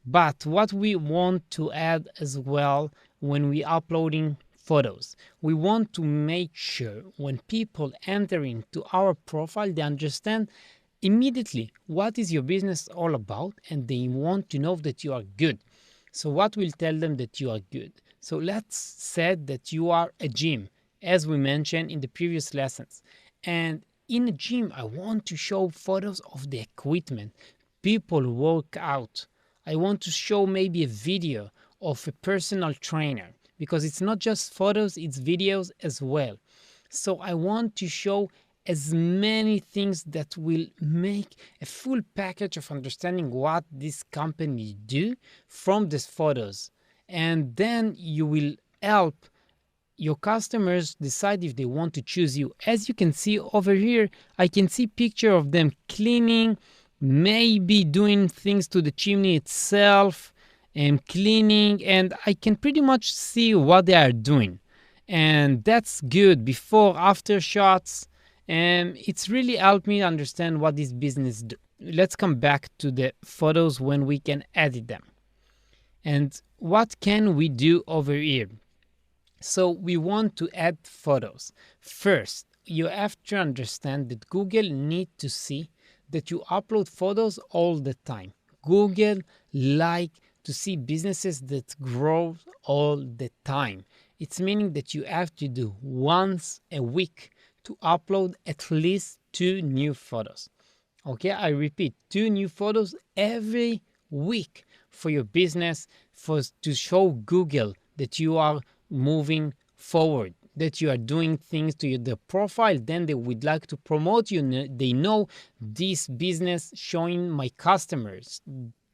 but what we want to add as well when we uploading photos, we want to make sure when people enter into our profile, they understand immediately what is your business all about, and they want to know that you are good. So what will tell them that you are good? So let's say that you are a gym, as we mentioned in the previous lessons. And in a gym, I want to show photos of the equipment. People work out. I want to show maybe a video of a personal trainer, because it's not just photos, it's videos as well. So I want to show as many things that will make a full package of understanding what this company do from these photos. And then you will help your customers decide if they want to choose you. As you can see over here, I can see picture of them cleaning, maybe doing things to the chimney itself and cleaning, and I can pretty much see what they are doing. And that's good, before after shots, and it's really helped me understand what this business do. Let's come back to the photos when we can edit them. And what can we do over here? So we want to add photos. First, you have to understand that Google needs to see that you upload photos all the time. Google like to see businesses that grow all the time. It's meaning that you have to do once a week to upload at least 2 new photos. Okay, I repeat, 2 new photos every week for your business, to show Google that you are moving forward, that you are doing things to the profile. Then they would like to promote you. They know this business showing my customers,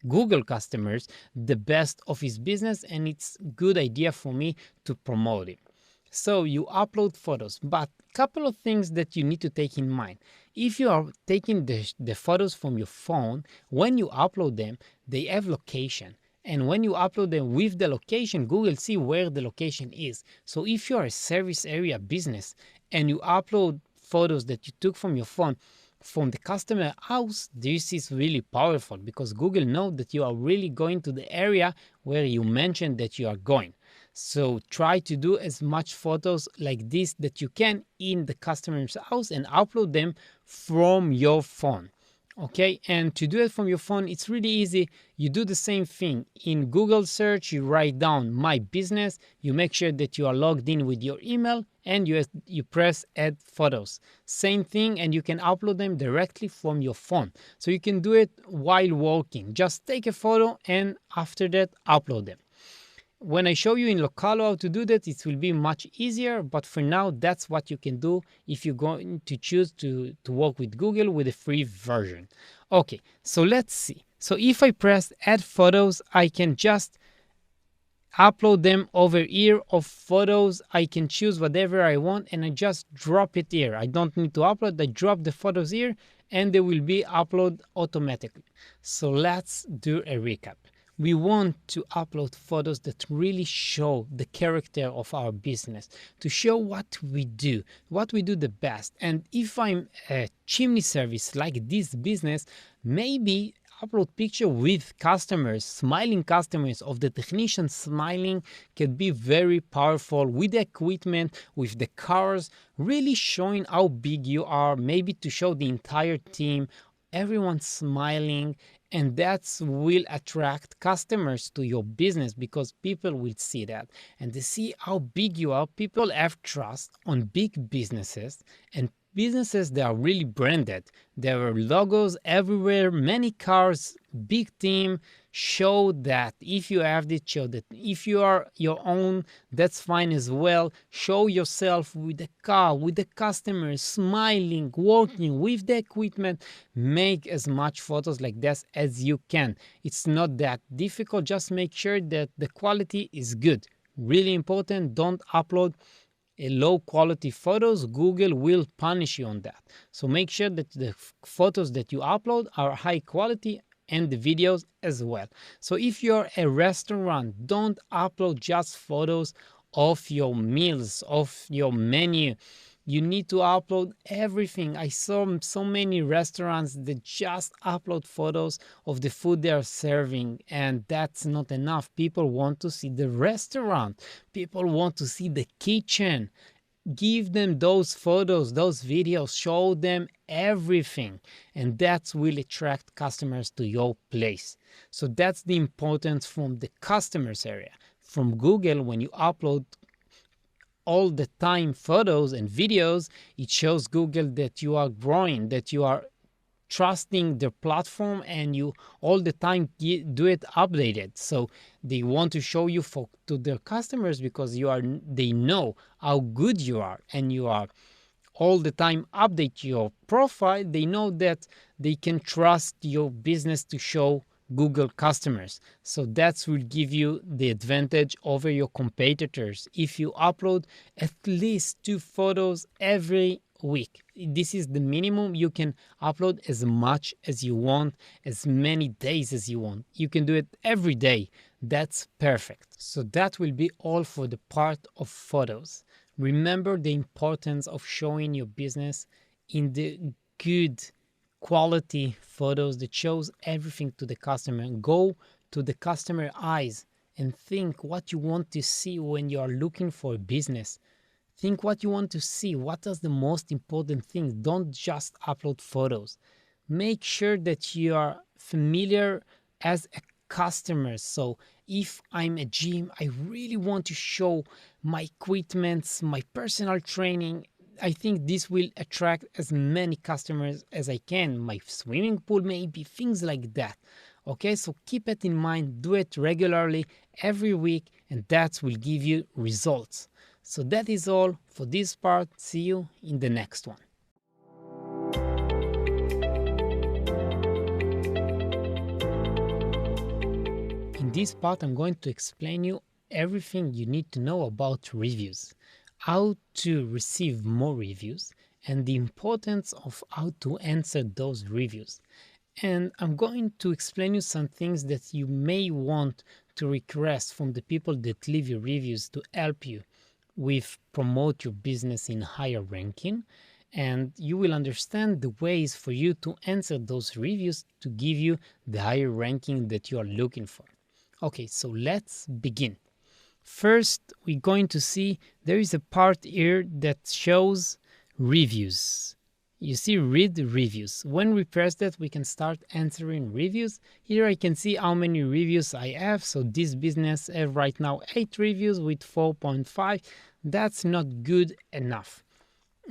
Google customers, the best of his business, and it's good idea for me to promote it. So you upload photos, but couple of things that you need to take in mind. If you are taking the photos from your phone, when you upload them, they have location. And when you upload them with the location, Google see where the location is. So if you are a service area business and you upload photos that you took from your phone from the customer house, this is really powerful, because Google knows that you are really going to the area where you mentioned that you are going. So try to do as much photos like this that you can in the customer's house and upload them from your phone. Okay, and to do it from your phone, it's really easy. You do the same thing. In Google search, you write down my business, you make sure that you are logged in with your email, and you press add photos. Same thing, and you can upload them directly from your phone. So you can do it while walking. Just take a photo and after that, upload them. When I show you in Localo how to do that, it will be much easier, but for now, that's what you can do if you're going to choose to work with Google with a free version. Okay, so let's see. So if I press add photos, I can just upload them over here of photos. I can choose whatever I want and I just drop it here. I don't need to upload, I drop the photos here and they will be uploaded automatically. So let's do a recap. We want to upload photos that really show the character of our business, to show what we do the best. And if I'm a chimney service like this business, maybe upload picture with customers, smiling customers, of the technician smiling can be very powerful with the equipment, with the cars, really showing how big you are, maybe to show the entire team, everyone smiling. And that will attract customers to your business, because people will see that and they see how big you are. People have trust on big businesses, and businesses that are really branded. There are logos everywhere, many cars, big team. Show that if you have this, show that if you are your own, that's fine as well. Show yourself with the car, with the customers, smiling, working with the equipment. Make as much photos like this as you can. It's not that difficult. Just make sure that the quality is good. Really important. Don't upload low quality photos. Google will punish you on that. So make sure that the photos that you upload are high quality, and the videos as well. So if you're a restaurant, don't upload just photos of your meals, of your menu. You need to upload everything. I saw so many restaurants that just upload photos of the food they are serving, and that's not enough. People want to see the restaurant. People want to see the kitchen. Give them those photos, those videos, show them everything, and that will attract customers to your place. So that's the importance from the customers area. From Google, when you upload all the time photos and videos, it shows Google that you are growing, that you are trusting their platform, and you all the time do it updated. So they want to show you to their customers because they know how good you are, and you are all the time update your profile. They know that they can trust your business to show Google customers. So that will give you the advantage over your competitors if you upload at least 2 photos every week. This is the minimum. You can upload as much as you want, as many days as you want. You can do it every day. That's perfect. So that will be all for the part of photos. Remember the importance of showing your business in the good quality photos that shows everything to the customer. Go to the customer eyes and think what you want to see when you are looking for a business. Think what you want to see. What is the most important thing? Don't just upload photos. Make sure that you are familiar as a customer. So if I'm a gym, I really want to show my equipments, my personal training. I think this will attract as many customers as I can. My swimming pool, maybe, things like that. Okay, so keep it in mind, do it regularly every week, and that will give you results. So that is all for this part. See you in the next one. In this part, I'm going to explain you everything you need to know about reviews, how to receive more reviews, and the importance of how to answer those reviews. And I'm going to explain you some things that you may want to request from the people that leave you reviews to help you with promote your business in higher ranking. And you will understand the ways for you to answer those reviews to give you the higher ranking that you are looking for. Okay, so let's begin. First, we're going to see there is a part here that shows reviews. You see, read reviews. When we press that, we can start answering reviews. Here I can see how many reviews I have. So this business have right now 8 reviews with 4.5. That's not good enough.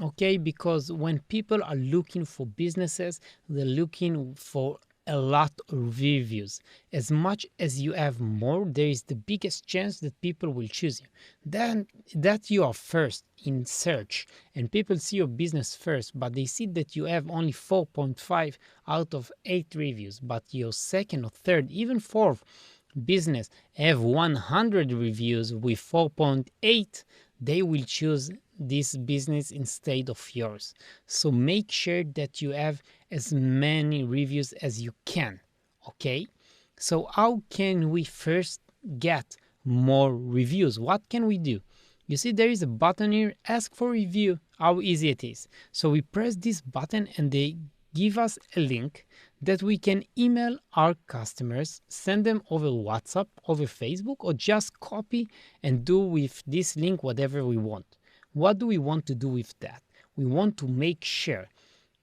Okay, because when people are looking for businesses, they're looking for a lot of reviews. As much as you have more, there is the biggest chance that people will choose you. Then that you are first in search and people see your business first, but they see that you have only 4.5 out of 8 reviews, but your second or third, even fourth business have 100 reviews with 4.8, they will choose this business instead of yours. So make sure that you have as many reviews as you can. Okay, so how can we first get more reviews? What can we do? You see, there is a button here, ask for review, how easy it is. So we press this button and they give us a link that we can email our customers, send them over WhatsApp, over Facebook, or just copy and do with this link whatever we want. What do we want to do with that? We want to make sure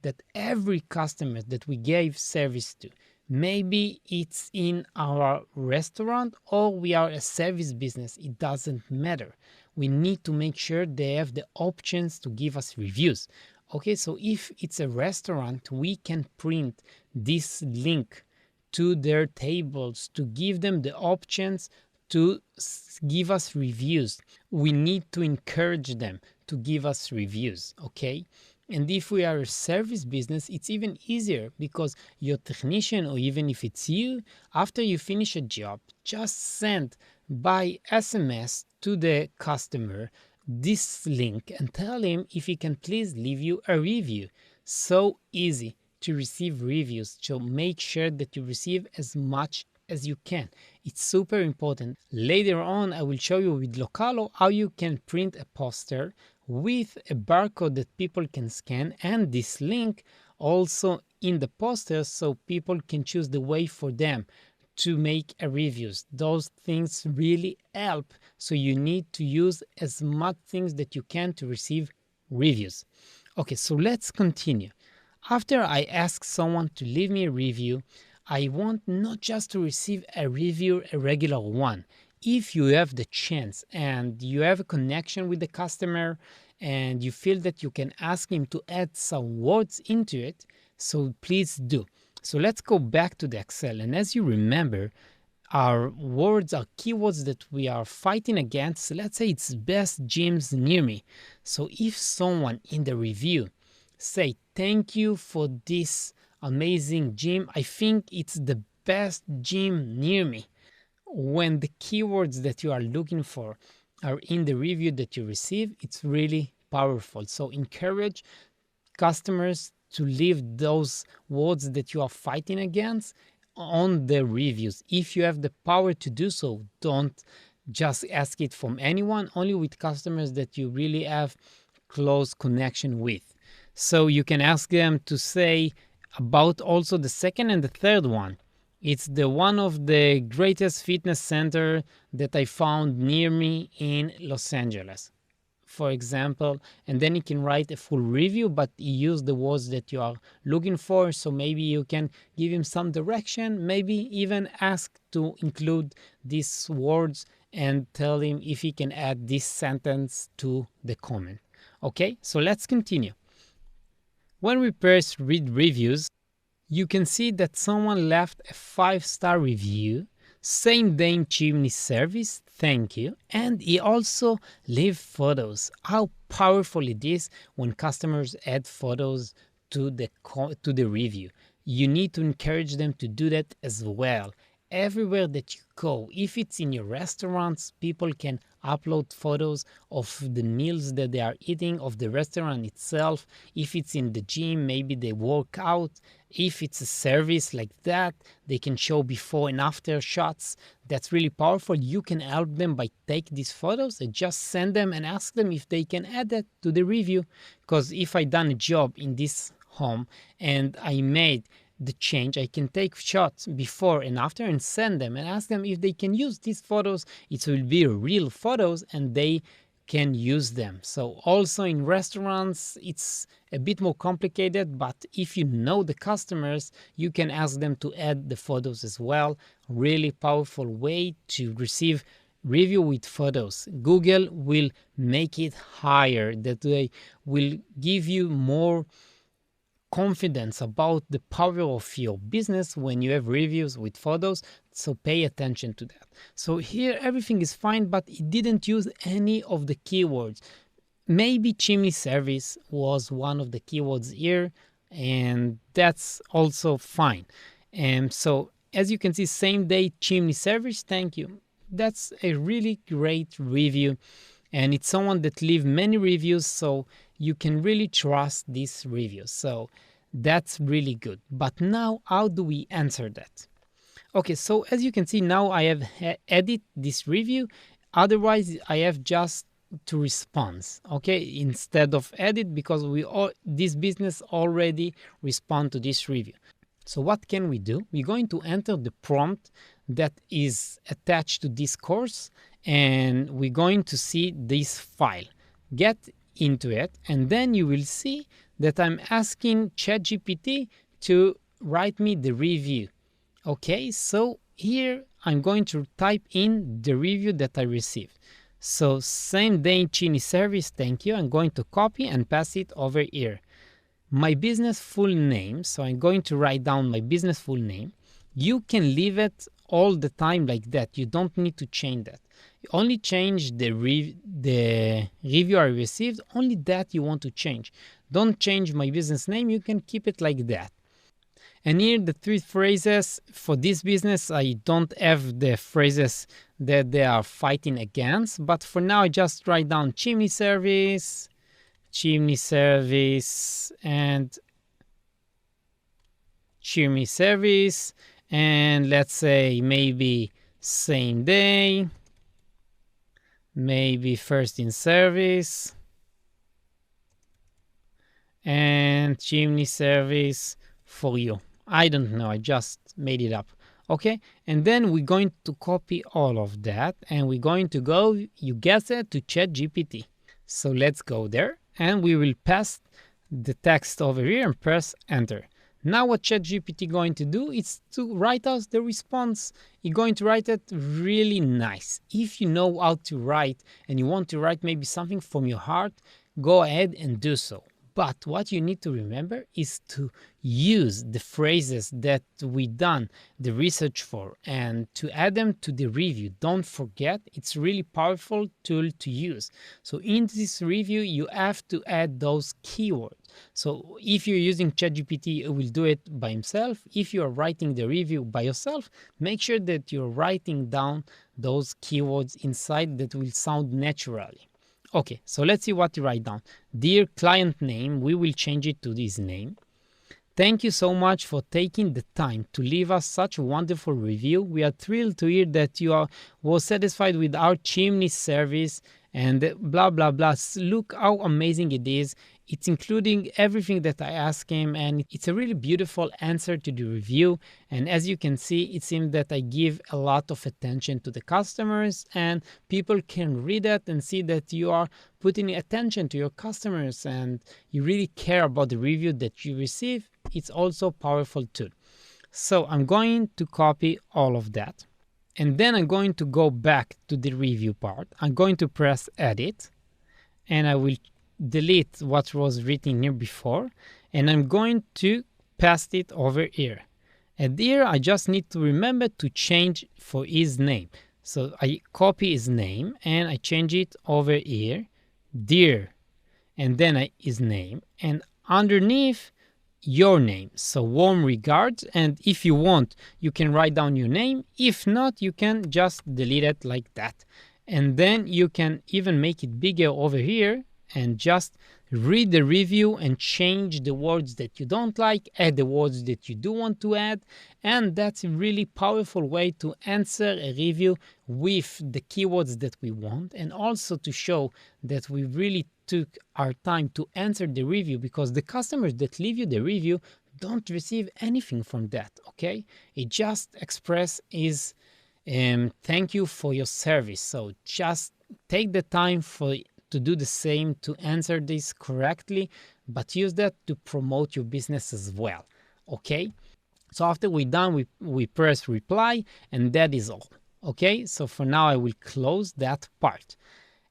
that every customer that we gave service to, maybe it's in our restaurant or we are a service business, it doesn't matter. We need to make sure they have the options to give us reviews. Okay, so if it's a restaurant, we can print this link to their tables to give them the options to give us reviews. We need to encourage them to give us reviews, okay? And if we are a service business, it's even easier because your technician, or even if it's you, after you finish a job, just send by SMS to the customer this link and tell him if he can please leave you a review. So easy to receive reviews, so make sure that you receive as much as you can. It's super important. Later on, I will show you with Localo how you can print a poster with a barcode that people can scan, and this link also in the poster so people can choose the way for them to make a reviews. Those things really help, so you need to use as much things that you can to receive reviews. Okay, so let's continue. After I ask someone to leave me a review, I want not just to receive a review, a regular one. If you have the chance and you have a connection with the customer and you feel that you can ask him to add some words into it, So please do. So let's go back to the Excel. And as you remember, our words are keywords that we are fighting against. Let's say it's best gyms near me. So if someone in the review say, thank you for this amazing gym, I think it's the best gym near me. When the keywords that you are looking for are in the review that you receive, it's really powerful. So encourage customers to leave those words that you are fighting against on the reviews. If you have the power to do so, don't just ask it from anyone, only with customers that you really have close connection with. So you can ask them to say about also the second and the third one. It's the one of the greatest fitness center that I found near me in Los Angeles, for example, and then you can write a full review, but you use the words that you are looking for. So maybe you can give him some direction, maybe even ask to include these words and tell him if he can add this sentence to the comment. Okay, so let's continue. When we press read reviews, you can see that someone left a 5-star review, same day chimney service, thank you, and he also leave photos. How powerful it is when customers add photos to the review. You need to encourage them to do that as well. Everywhere that you go, if it's in your restaurants, people can upload photos of the meals that they are eating, of the restaurant itself. If it's in the gym, maybe they work out. If it's a service like that, they can show before and after shots. That's really powerful. You can help them by take these photos and just send them and ask them if they can add that to the review. Because if I done a job in this home and I made the change, I can take shots before and after and send them and ask them if they can use these photos. It will be real photos and they can use them. So also in restaurants, it's a bit more complicated, but if you know the customers, you can ask them to add the photos as well. Really powerful way to receive review with photos. Google will make it higher. That they will give you more confidence about the power of your business when you have reviews with photos. So pay attention to that. So here everything is fine, but it didn't use any of the keywords. Maybe chimney service was one of the keywords here, and that's also fine. And so as you can see, same day chimney service, thank you. That's a really great review. And it's someone that leave many reviews, so you can really trust this review. So that's really good. But now, how do we answer that? Okay, so as you can see, now I have edit this review. Otherwise, I have just to respond, okay, instead of edit, because this business already respond to this review. So what can we do? We're going to enter the prompt that is attached to this course, and we're going to see this file. Get into it, and then you will see that I'm asking ChatGPT to write me the review. Okay, so here I'm going to type in the review that I received. So same day chimney service, thank you. I'm going to copy and pass it over here. My business full name, so I'm going to write down my business full name. You can leave it all the time like that. You don't need to change that. You only change the review I received, only that you want to change. Don't change my business name, you can keep it like that. And here the 3 phrases for this business, I don't have the phrases that they are fighting against, but for now I just write down chimney service, and chimney service, and let's say maybe same day, maybe first in service, and chimney service for you. I don't know, I just made it up. Okay, and then we're going to copy all of that and we're going to go, you guessed it, to ChatGPT. So let's go there and we will paste the text over here and press enter. Now what ChatGPT going to do is to write us the response. You're going to write it really nice. If you know how to write and you want to write maybe something from your heart, go ahead and do so. But what you need to remember is to use the phrases that we done the research for and to add them to the review. Don't forget, it's really powerful tool to use. So in this review, you have to add those keywords. So if you're using ChatGPT, it will do it by himself. If you're writing the review by yourself, make sure that you're writing down those keywords inside that will sound naturally. Okay, so let's see what you write down. Dear client name, we will change it to this name. Thank you so much for taking the time to leave us such a wonderful review. We are thrilled to hear that you were satisfied with our chimney service and blah, blah, blah. Look how amazing it is. It's including everything that I asked him, and it's a really beautiful answer to the review. And as you can see, it seems that I give a lot of attention to the customers, and people can read it and see that you are putting attention to your customers and you really care about the review that you receive. It's also a powerful tool. So I'm going to copy all of that. And then I'm going to go back to the review part. I'm going to press edit and I will delete what was written here before. And I'm going to paste it over here. And here I just need to remember to change for his name. So I copy his name and I change it over here. Dear. And then his name. And underneath your name. So warm regards, and if you want you can write down your name. If not, you can just delete it like that. And then you can even make it bigger over here and just read the review and change the words that you don't like, add the words that you do want to add. And that's a really powerful way to answer a review with the keywords that we want, and also to show that we really took our time to answer the review, because the customers that leave you the review don't receive anything from that. Okay, it just express is thank you for your service. So just take the time to do the same, to answer this correctly, but use that to promote your business as well. Okay, so after we're done, we press reply, and that is all. Okay, so for now I will close that part.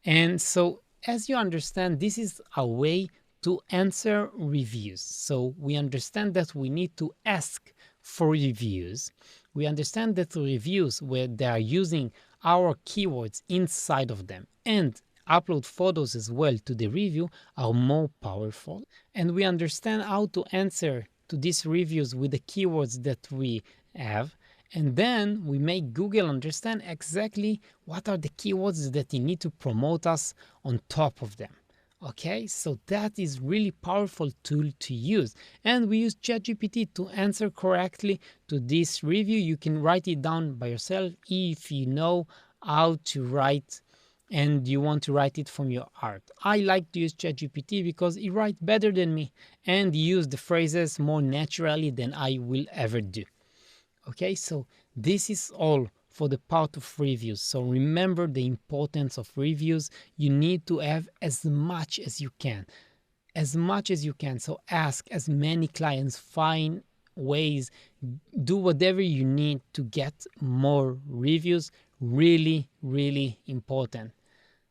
And so as you understand, this is a way to answer reviews. So we understand that we need to ask for reviews. We understand that the reviews where they are using our keywords inside of them and upload photos as well to the review are more powerful. And we understand how to answer to these reviews with the keywords that we have. And then we make Google understand exactly what are the keywords that they need to promote us on top of them. Okay, so that is really powerful tool to use. And we use ChatGPT to answer correctly to this review. You can write it down by yourself if you know how to write and you want to write it from your heart. I like to use ChatGPT because it writes better than me and use the phrases more naturally than I will ever do. Okay, so this is all for the part of reviews. So remember the importance of reviews. You need to have as much as you can. As much as you can. So ask as many clients, find ways, do whatever you need to get more reviews. Really, really important.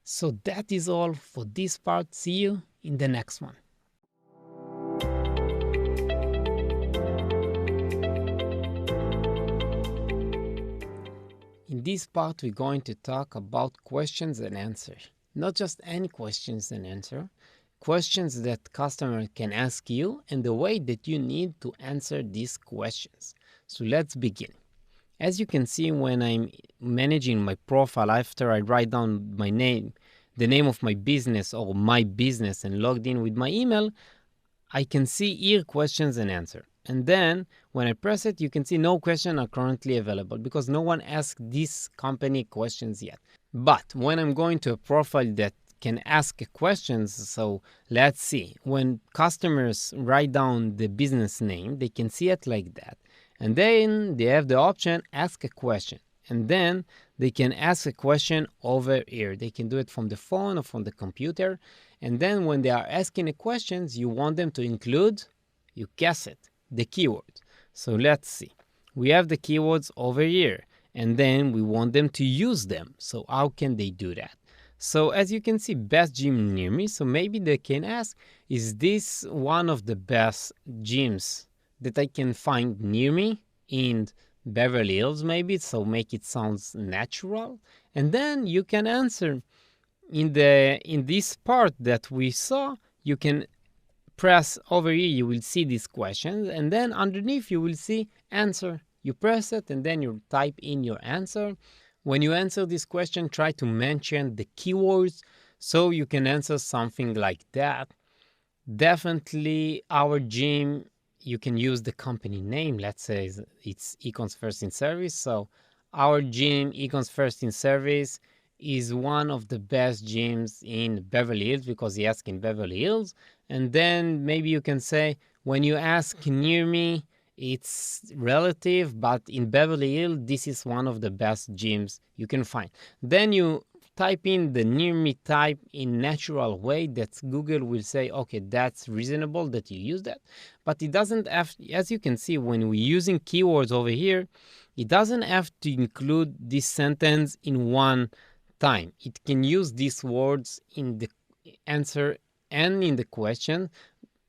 So that is all for this part. See you in the next one. In this part, we're going to talk about questions and answers. Not just any questions and answer, questions that customer can ask you and the way that you need to answer these questions. So let's begin. As you can see, when I'm managing my profile, after I write down my name, the name of my business or my business and logged in with my email, I can see here questions and answer. And then when I press it, you can see no questions are currently available because no one asked this company questions yet. But when I'm going to a profile that can ask questions, so let's see, when customers write down the business name, they can see it like that. And then they have the option, ask a question. And then they can ask a question over here. They can do it from the phone or from the computer. And then when they are asking the questions, you want them to include, you guess it, the keywords. So let's see. We have the keywords over here. And then we want them to use them. So how can they do that? So as you can see, best gym near me. So maybe they can ask, is this one of the best gyms that I can find near me in Beverly Hills maybe? So make it sounds natural. And then you can answer in this part that we saw. You can press over here, you will see these questions, and then underneath you will see answer. You press it and then you type in your answer. When you answer this question, try to mention the keywords so you can answer something like that. Definitely our gym, you can use the company name. Let's say it's Econs First in Service. So our gym, Econs First in Service, is one of the best gyms in Beverly Hills because he asked in Beverly Hills. And then maybe you can say, when you ask near me, it's relative, but in Beverly Hills, this is one of the best gyms you can find. Then you type in the near me type in natural way that Google will say, okay, that's reasonable that you use that. But it doesn't have, as you can see, when we're using keywords over here, it doesn't have to include this sentence in one time. It can use these words in the answer and in the question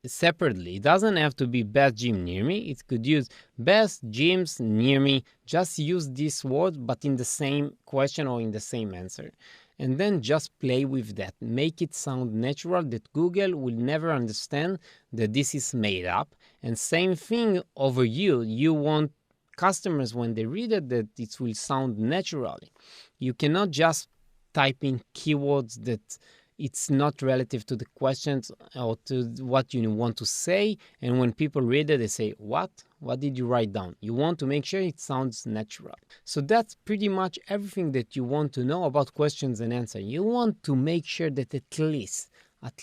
separately. It doesn't have to be best gym near me. It could use best gyms near me. Just use this word, but in the same question or in the same answer. And then just play with that. Make it sound natural that Google will never understand that this is made up. And same thing over you. You want customers, when they read it, that it will sound naturally. You cannot just type in keywords that it's not relative to the questions or to what you want to say. And when people read it, they say, what? What did you write down? You want to make sure it sounds natural. So that's pretty much everything that you want to know about questions and answers. You want to make sure that at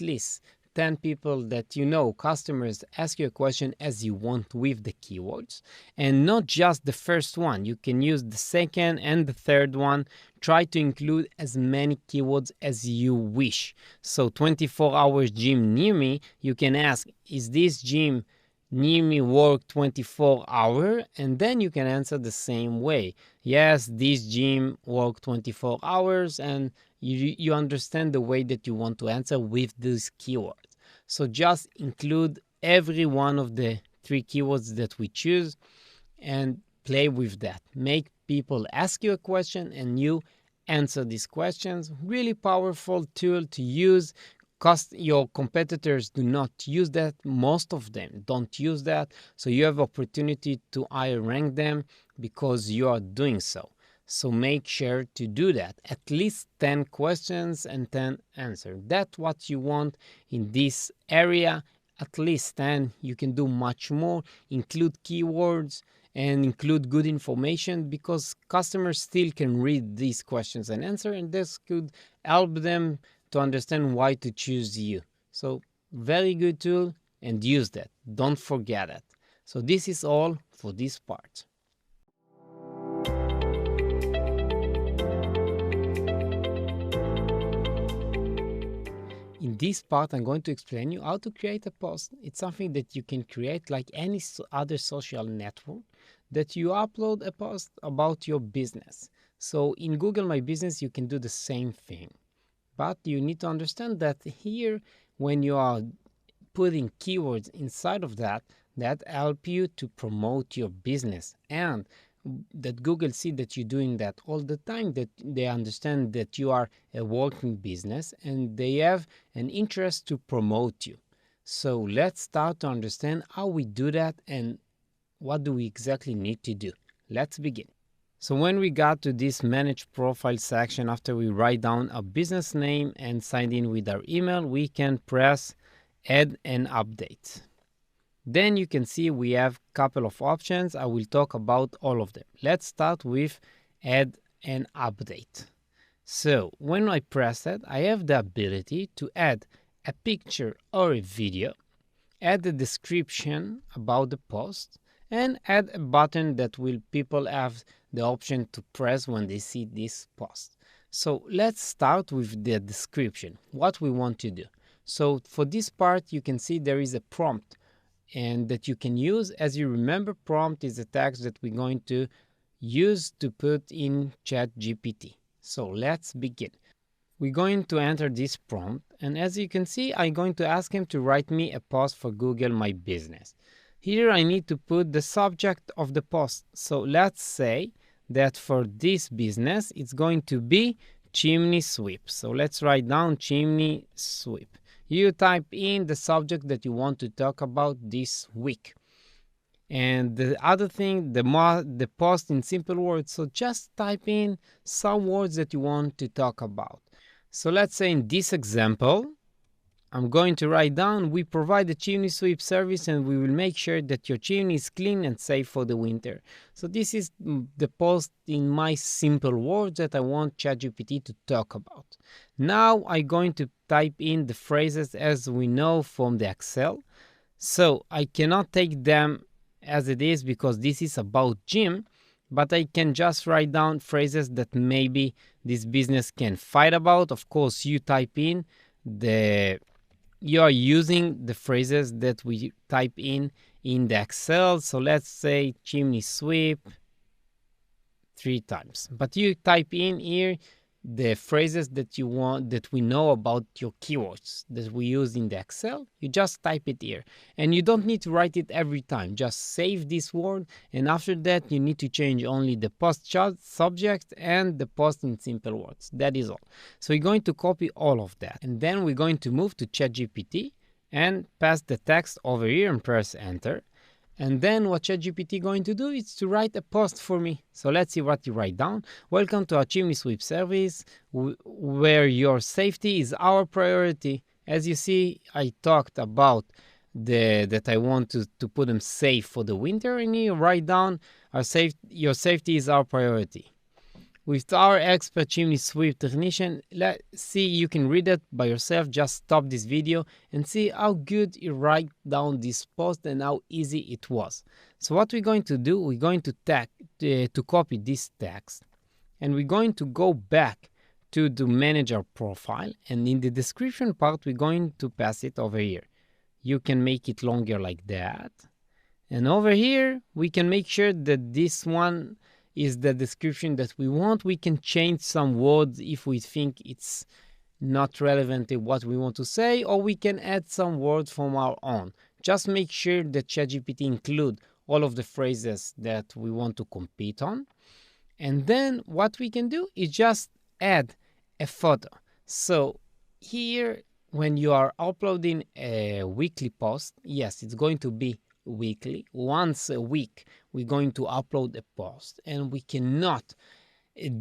least 10 people that you know, customers, ask you a question as you want with the keywords, and not just the first one. You can use the second and the third one. Try to include as many keywords as you wish. So 24 hours gym near me, you can ask, is this gym near me work 24 hours? And then you can answer the same way. Yes, this gym work 24 hours, and you understand the way that you want to answer with these keywords. So just include every one of the 3 keywords that we choose and play with that. Make people ask you a question and you answer these questions. Really powerful tool to use. Your competitors do not use that. Most of them don't use that. So you have opportunity to higher rank them because you are doing so. So make sure to do that. At least 10 questions and 10 answers. That's what you want in this area. At least 10. You can do much more. Include keywords and include good information because customers still can read these questions and answer, and this could help them to understand why to choose you. So very good tool, and use that. Don't forget it. So this is all for this part. In this part, I'm going to explain you how to create a post. It's something that you can create like any other social network, that you upload a post about your business. So in Google My Business, you can do the same thing. But you need to understand that here, when you are putting keywords inside of that help you to promote your business, and that Google see that you're doing that all the time, that they understand that you are a working business and they have an interest to promote you. So let's start to understand how we do that and what do we exactly need to do. Let's begin. So when we got to this manage profile section, after we write down a business name and sign in with our email, we can press add and update. Then you can see we have a couple of options. I will talk about all of them. Let's start with add and update. So when I press it, I have the ability to add a picture or a video, add a description about the post, and add a button that will people have the option to press when they see this post. So let's start with the description, what we want to do. So for this part, you can see there is a prompt and that you can use. As you remember, prompt is a text that we're going to use to put in ChatGPT. So let's begin. we're going to enter this prompt, and as you can see, I'm going to ask him to write me a post for Google My Business. Here I need to put the subject of the post. So let's say that for this business, it's going to be chimney sweep. So let's write down chimney sweep. You type in the subject that you want to talk about this week. And the other thing, the post in simple words. So just type in some words that you want to talk about. So let's say in this example, I'm going to write down, we provide a chimney sweep service and we will make sure that your chimney is clean and safe for the winter. So this is the post in my simple words that I want ChatGPT to talk about. Now I'm going to type in the phrases as we know from the Excel. So I cannot take them as it is because this is about gym, but I can just write down phrases that maybe this business can fight about. Of course, you type in you are using the phrases that we type in the Excel. So let's say chimney sweep 3 times. But you type in here the phrases that you want, that we know about your keywords that we use in the Excel. You just type it here. And you don't need to write it every time. Just save this word. And after that, you need to change only the post subject and the post in simple words. That is all. So we're going to copy all of that. And then we're going to move to ChatGPT and pass the text over here and press enter. And then what ChatGPT going to do is to write a post for me. So let's see what you write down. Welcome to our chimney sweep service, where your safety is our priority. As you see, I talked about that I want to put them safe for the winter, and you write down your safety is our priority. With our expert chimney sweep technician, let's see, you can read it by yourself. Just stop this video and see how good you write down this post and how easy it was. So what we're going to do, we're going to copy this text, and we're going to go back to the manager profile, and in the description part, we're going to pass it over here. You can make it longer like that. And over here, we can make sure that this one is the description that we want. We can change some words if we think it's not relevant to what we want to say, or we can add some words from our own. Just make sure that ChatGPT include all of the phrases that we want to compete on. And then what we can do is just add a photo. So here, when you are uploading a weekly post, yes, it's going to be weekly. Once a week, we're going to upload a post, and we cannot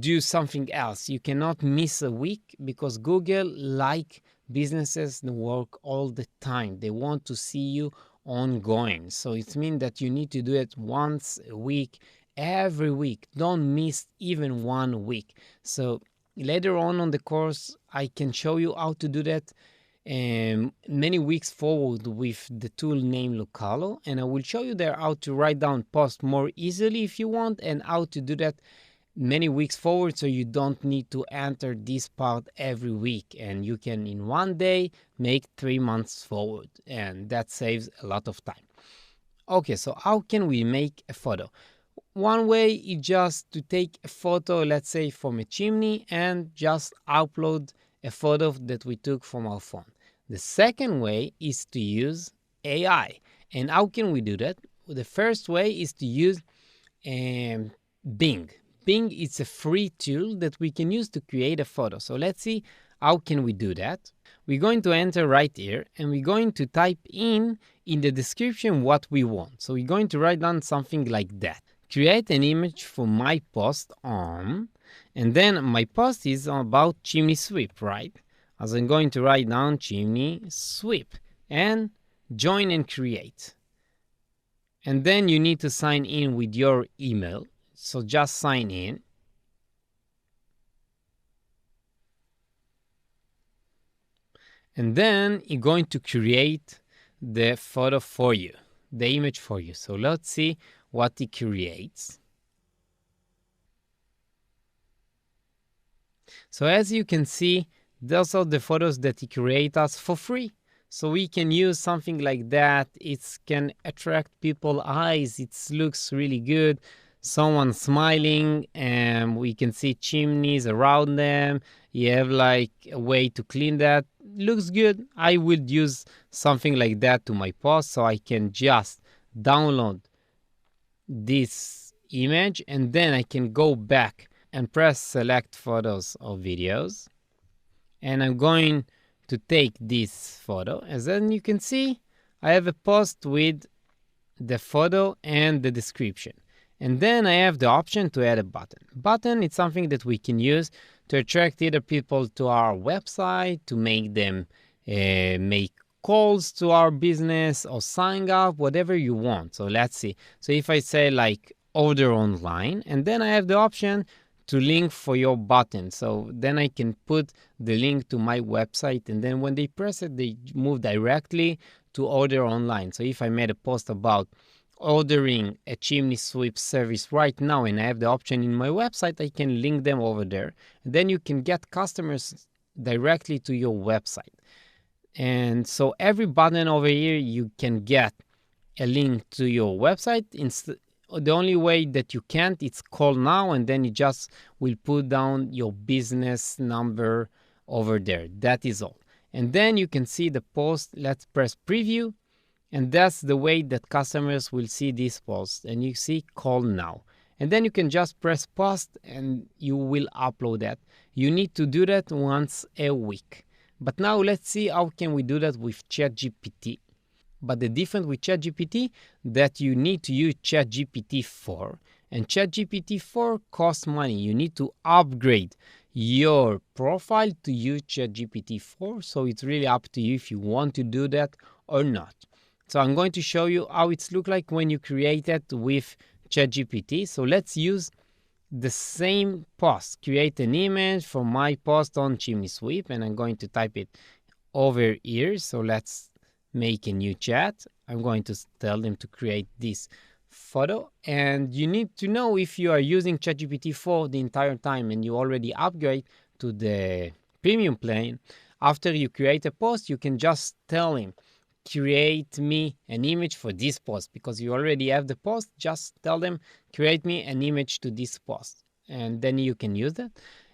do something else. You cannot miss a week because Google like businesses that work all the time. They want to see you ongoing. So it means that you need to do it once a week, every week. Don't miss even 1 week. So later on the course, I can show you how to do that many weeks forward with the tool named Localo, and I will show you there how to write down posts more easily if you want, and how to do that many weeks forward, so you don't need to enter this part every week, and you can in 1 day make 3 months forward, and that saves a lot of time. Okay, so how can we make a photo? One way is just to take a photo, let's say from a chimney, and just upload a photo that we took from our phone. The second way is to use AI. And how can we do that? The first way is to use Bing. Bing is a free tool that we can use to create a photo. So let's see how can we do that. We're going to enter right here, and we're going to type in the description what we want. So we're going to write down something like that. Create an image for my post on, and then my post is about chimney sweep, right? As I'm going to write down chimney sweep and join and create. And then you need to sign in with your email. So just sign in. And then you're going to create the photo for you, the image for you. So let's see what it creates. So as you can see, those are the photos that it creates us for free. So we can use something like that. It can attract people's eyes. It looks really good. someone smiling, and we can see chimneys around them. You have like a way to clean that. Looks good. I would use something like that to my post, so I can just download this image and then I can go back and press select photos or videos, and I'm going to take this photo, and then you can see I have a post with the photo and the description. And then I have the option to add a button. Button is something that we can use to attract either people to our website, to make them make calls to our business or sign up, whatever you want. So let's see. So if I say like order online, and then I have the option to link for your button. So then I can put the link to my website, and then when they press it, they move directly to order online. So if I made a post about ordering a chimney sweep service right now and I have the option in my website, I can link them over there. And then you can get customers directly to your website. And so every button over here, you can get a link to your website. The only way that you can't, it's call now, and then you just will put down your business number over there. That is all. And then you can see the post. Let's press preview. And that's the way that customers will see this post. And you see call now. And then you can just press post and you will upload that. You need to do that once a week. But now let's see how can we do that with ChatGPT. But the difference with ChatGPT, that you need to use ChatGPT 4. And ChatGPT 4 costs money. You need to upgrade your profile to use ChatGPT 4. So it's really up to you if you want to do that or not. So I'm going to show you how it's look like when you create it with ChatGPT. So let's use the same post. Create an image for my post on chimney sweep, and I'm going to type it over here. So let's make a new chat. I'm going to tell them to create this photo, and you need to know if you are using ChatGPT 4 the entire time and you already upgrade to the premium plan. After you create a post, you can just tell him, create me an image for this post, because you already have the post. Just tell them, create me an image to this post, and then you can use that.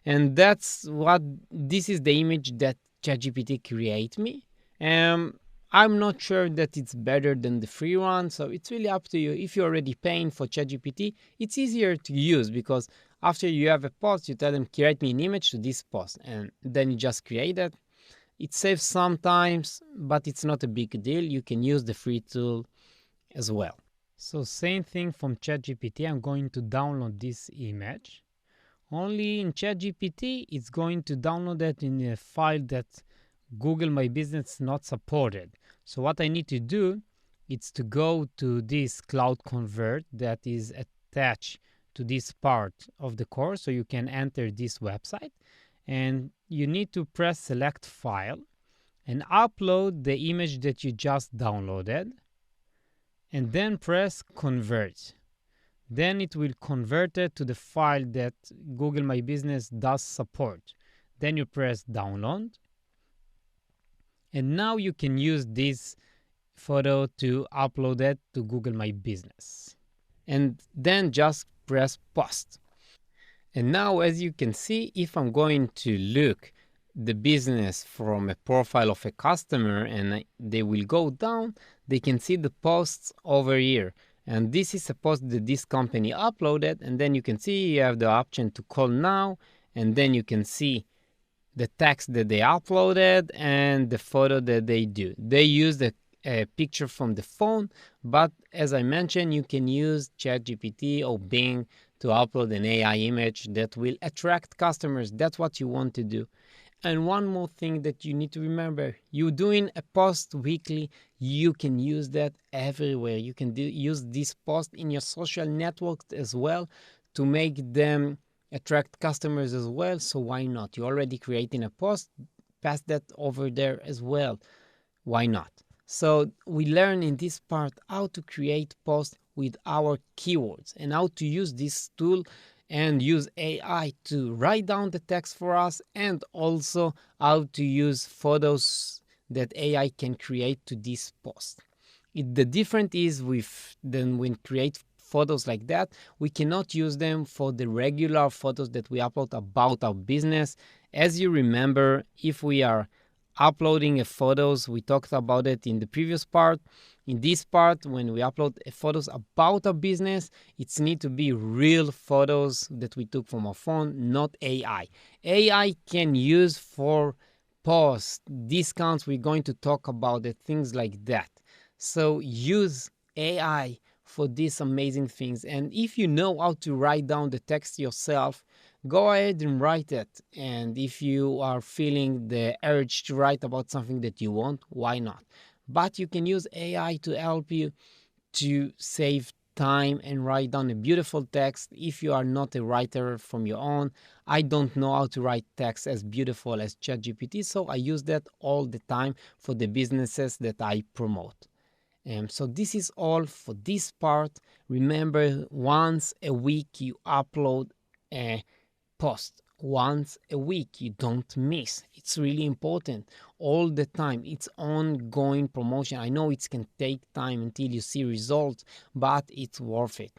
And this is the image that ChatGPT create me. I'm not sure that it's better than the free one, so it's really up to you. If you're already paying for ChatGPT, it's easier to use, because after you have a post, you tell them, create me an image to this post, and then you just create it. It saves sometimes, but it's not a big deal. You can use the free tool as well. So same thing from ChatGPT. I'm going to download this image. Only in ChatGPT, it's going to download it in a file that Google My Business not supported. So what I need to do is to go to this Cloud Convert that is attached to this part of the course. So you can enter this website, and you need to press select file and upload the image that you just downloaded, and then press convert. Then it will convert it to the file that Google My Business does support. Then you press download, and now you can use this photo to upload it to Google My Business. And then just press post. And now, as you can see, if I'm going to look the business from a profile of a customer and they will go down, they can see the posts over here. And this is a post that this company uploaded. And then you can see you have the option to call now. And then you can see the text that they uploaded and the photo that they do. They use a picture from the phone, but as I mentioned, you can use ChatGPT or Bing to upload an AI image that will attract customers. That's what you want to do. And one more thing that you need to remember, you're doing a post weekly, you can use that everywhere. You can use this post in your social networks as well to make them attract customers as well. So why not? You're already creating a post, pass that over there as well. Why not? So we learn in this part how to create posts with our keywords and how to use this tool and use AI to write down the text for us, and also how to use photos that AI can create to this post. The difference is when create photos like that, we cannot use them for the regular photos that we upload about our business. As you remember, if we are uploading photos, we talked about it in the previous part. In this part, when we upload photos about our business, it's need to be real photos that we took from our phone, not AI. AI can use for posts, discounts. We're going to talk about it, things like that. So use AI for these amazing things. And if you know how to write down the text yourself, go ahead and write it. And if you are feeling the urge to write about something that you want, why not? But you can use AI to help you to save time and write down a beautiful text. If you are not a writer from your own, I don't know how to write text as beautiful as ChatGPT, so I use that all the time for the businesses that I promote. So this is all for this part. Remember, once a week you upload a post. Once a week, you don't miss. It's really important all the time. It's ongoing promotion. I know it can take time until you see results, but it's worth it.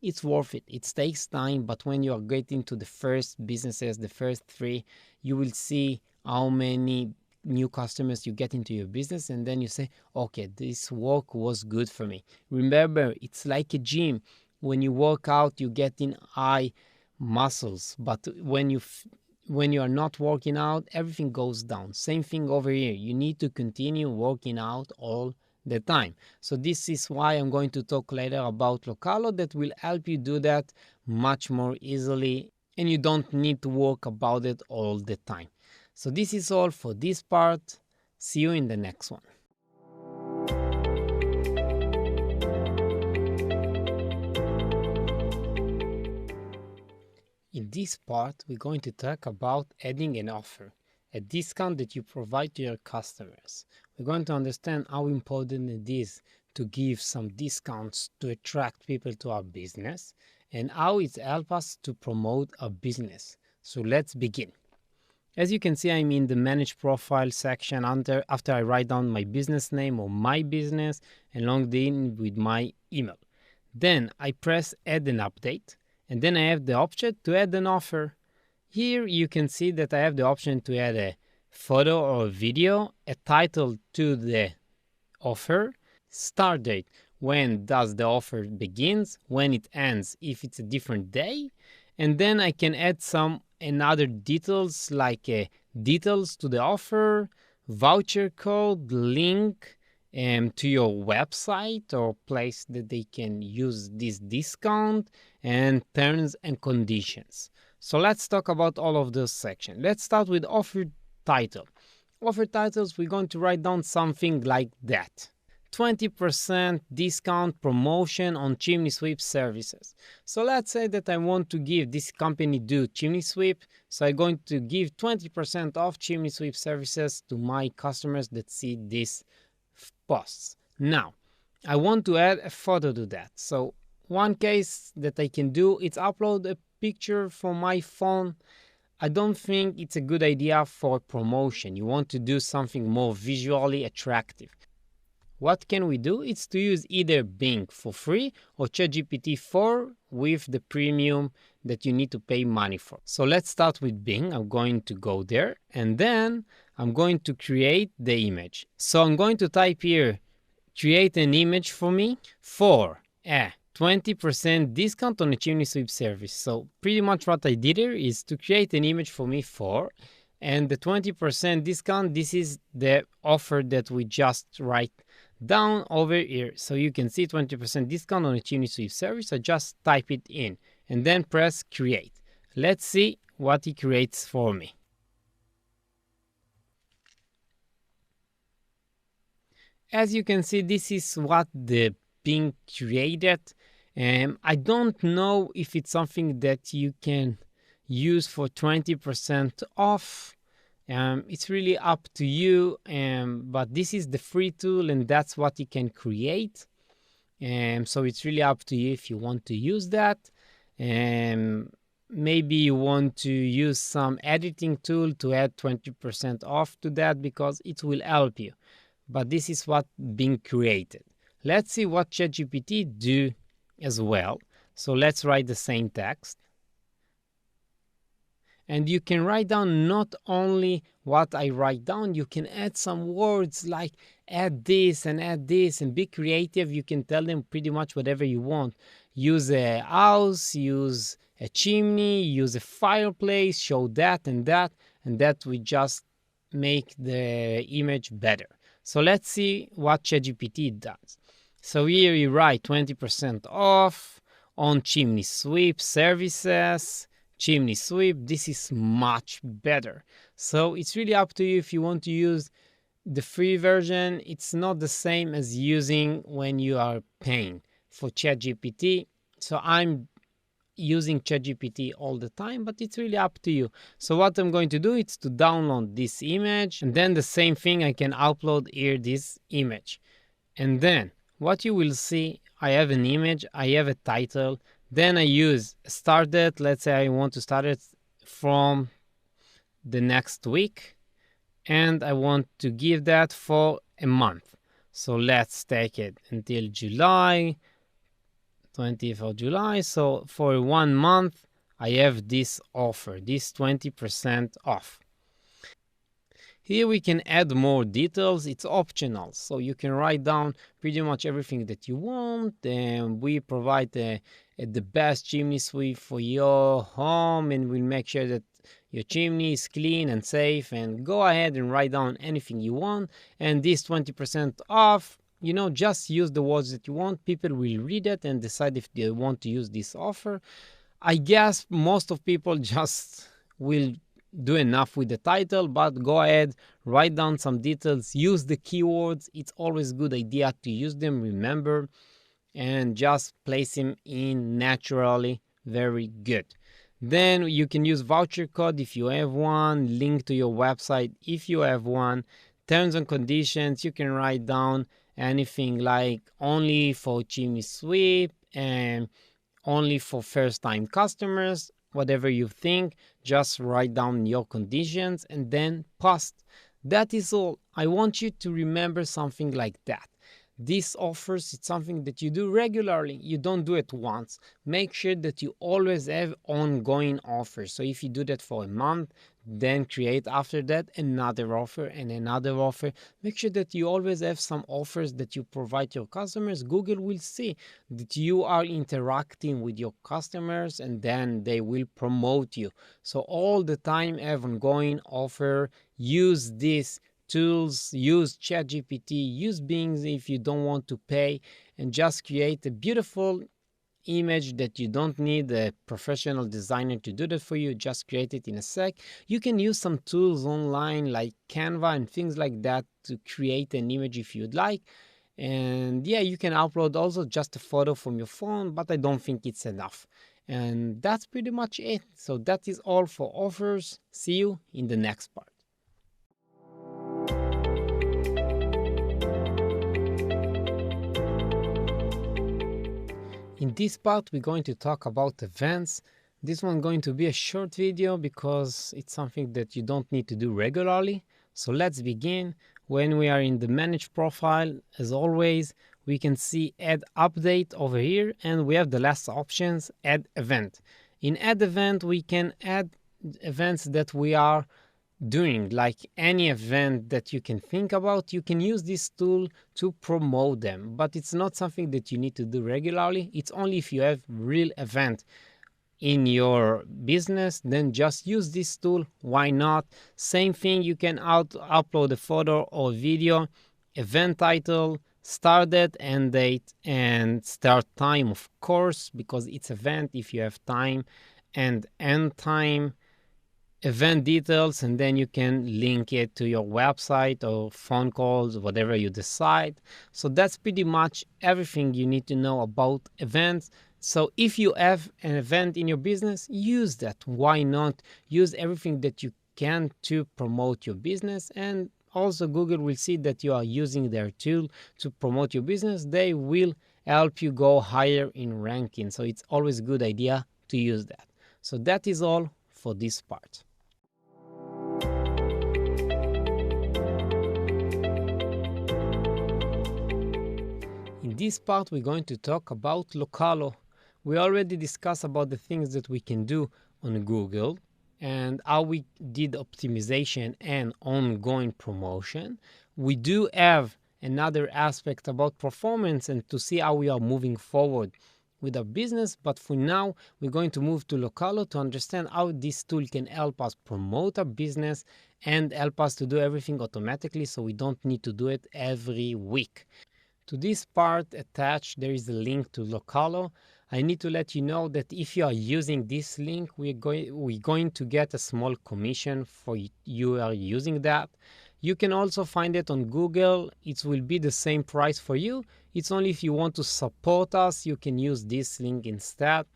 It's worth it. It takes time, but when you are getting to the first businesses, the first 3, you will see how many new customers you get into your business, and then you say, okay, this work was good for me. Remember, it's like a gym. When you work out, you get in high muscles, but when you are not working out, everything goes down. Same thing over here. You need to continue working out all the time. So this is why I'm going to talk later about Localo that will help you do that much more easily, and you don't need to work about it all the time. So this is all for this part. See you in the next one. In this part, we're going to talk about adding an offer, a discount that you provide to your customers. We're going to understand how important it is to give some discounts to attract people to our business and how it helps us to promote our business. So let's begin. As you can see, I'm in the Manage Profile section after I write down my business name or my business and log in with my email. Then I press Add an Update, and then I have the option to add an offer. Here you can see that I have the option to add a photo or a video, a title to the offer, start date, when does the offer begins, when it ends, if it's a different day, and then I can add some other details like details to the offer, voucher code, link to your website or place that they can use this discount, and terms and conditions. So let's talk about all of those sections. Let's start with offer title. Offer titles, we're going to write down something like that. 20% discount promotion on chimney sweep services. So let's say that I want to give this company do chimney sweep. So I'm going to give 20% off chimney sweep services to my customers that see these posts. Now, I want to add a photo to that. So one case that I can do is upload a picture from my phone. I don't think it's a good idea for promotion. You want to do something more visually attractive. What can we do? It's to use either Bing for free or ChatGPT 4 with the premium that you need to pay money for. So let's start with Bing. I'm going to go there and then I'm going to create the image. So I'm going to type here, create an image for me for a 20% discount on a chimney sweep service. So pretty much what I did here is to create an image for me for, and the 20% discount, this is the offer that we just write down over here. So you can see 20% discount on a chimney sweep service. I just type it in and then press create. Let's see what it creates for me. As you can see, this is what the Bing created. I don't know if it's something that you can use for 20% off. It's really up to you, but this is the free tool and that's what you can create. So it's really up to you if you want to use that. Maybe you want to use some editing tool to add 20% off to that because it will help you. But this is what Bing created. Let's see what ChatGPT do as well. So let's write the same text. And you can write down not only what I write down, you can add some words like add this and be creative. You can tell them pretty much whatever you want. Use a house, use a chimney, use a fireplace, show that, and that will just make the image better. So let's see what ChatGPT does. So here you write 20% off on chimney sweep services, chimney sweep. This is much better. So it's really up to you if you want to use the free version. It's not the same as using when you are paying for ChatGPT. So I'm using ChatGPT all the time, but it's really up to you. So what I'm going to do is to download this image, and then the same thing, I can upload here this image. And then what you will see, I have an image, I have a title, then I use start date. Let's say I want to start it from the next week, and I want to give that for a month. So let's take it until July, 20th of July. So for 1 month, I have this offer, this 20% off. Here we can add more details. It's optional, so you can write down pretty much everything that you want. And we provide the best chimney sweep for your home, and we'll make sure that your chimney is clean and safe. And go ahead and write down anything you want. And this 20% off, just use the words that you want. People will read it and decide if they want to use this offer. I guess most of people just will do enough with the title, but go ahead, write down some details, use the keywords. It's always a good idea to use them, remember, and just place them in naturally. Very good. Then you can use voucher code if you have one, link to your website if you have one, terms and conditions. You can write down anything like only for chimney sweep and only for first-time customers. Whatever you think, just write down your conditions and then post. That is all. I want you to remember something like that. These offers, it's something that you do regularly. You don't do it once. Make sure that you always have ongoing offers. So if you do that for a month, then create after that another offer and another offer. Make sure that you always have some offers that you provide your customers. Google will see that you are interacting with your customers, and then they will promote you. So all the time have ongoing offer. Use this tools, use ChatGPT, use Bing if you don't want to pay, and just create a beautiful image that you don't need a professional designer to do that for you. Just create it in a sec. You can use some tools online like Canva and things like that to create an image if you'd like. And yeah, you can upload also just a photo from your phone, but I don't think it's enough. And that's pretty much it. So that is all for offers. See you in the next part. In this part, we're going to talk about events. This one going to be a short video because it's something that you don't need to do regularly. So let's begin. When we are in the manage profile, as always, we can see add update over here, and we have the last options, add event. In add event, we can add events that we are doing, like any event that you can think about. You can use this tool to promote them, but it's not something that you need to do regularly. It's only if you have real event in your business, then just use this tool. Why not? Same thing, you can upload a photo or video, event title, start date, end date, and start time, of course, because it's event if you have time, and end time, event details, and then you can link it to your website or phone calls, whatever you decide. So that's pretty much everything you need to know about events. So if you have an event in your business, use that. Why not? Use everything that you can to promote your business. And also Google will see that you are using their tool to promote your business. They will help you go higher in ranking. So it's always a good idea to use that. So that is all for this part. In this part, we're going to talk about Localo. We already discussed about the things that we can do on Google and how we did optimization and ongoing promotion. We do have another aspect about performance and to see how we are moving forward with our business. But for now, we're going to move to Localo to understand how this tool can help us promote our business and help us to do everything automatically so we don't need to do it every week. To this part attached, there is a link to Localo. I need to let you know that if you are using this link, we're going to get a small commission for you are using that. You can also find it on Google. It will be the same price for you. It's only if you want to support us, you can use this link instead.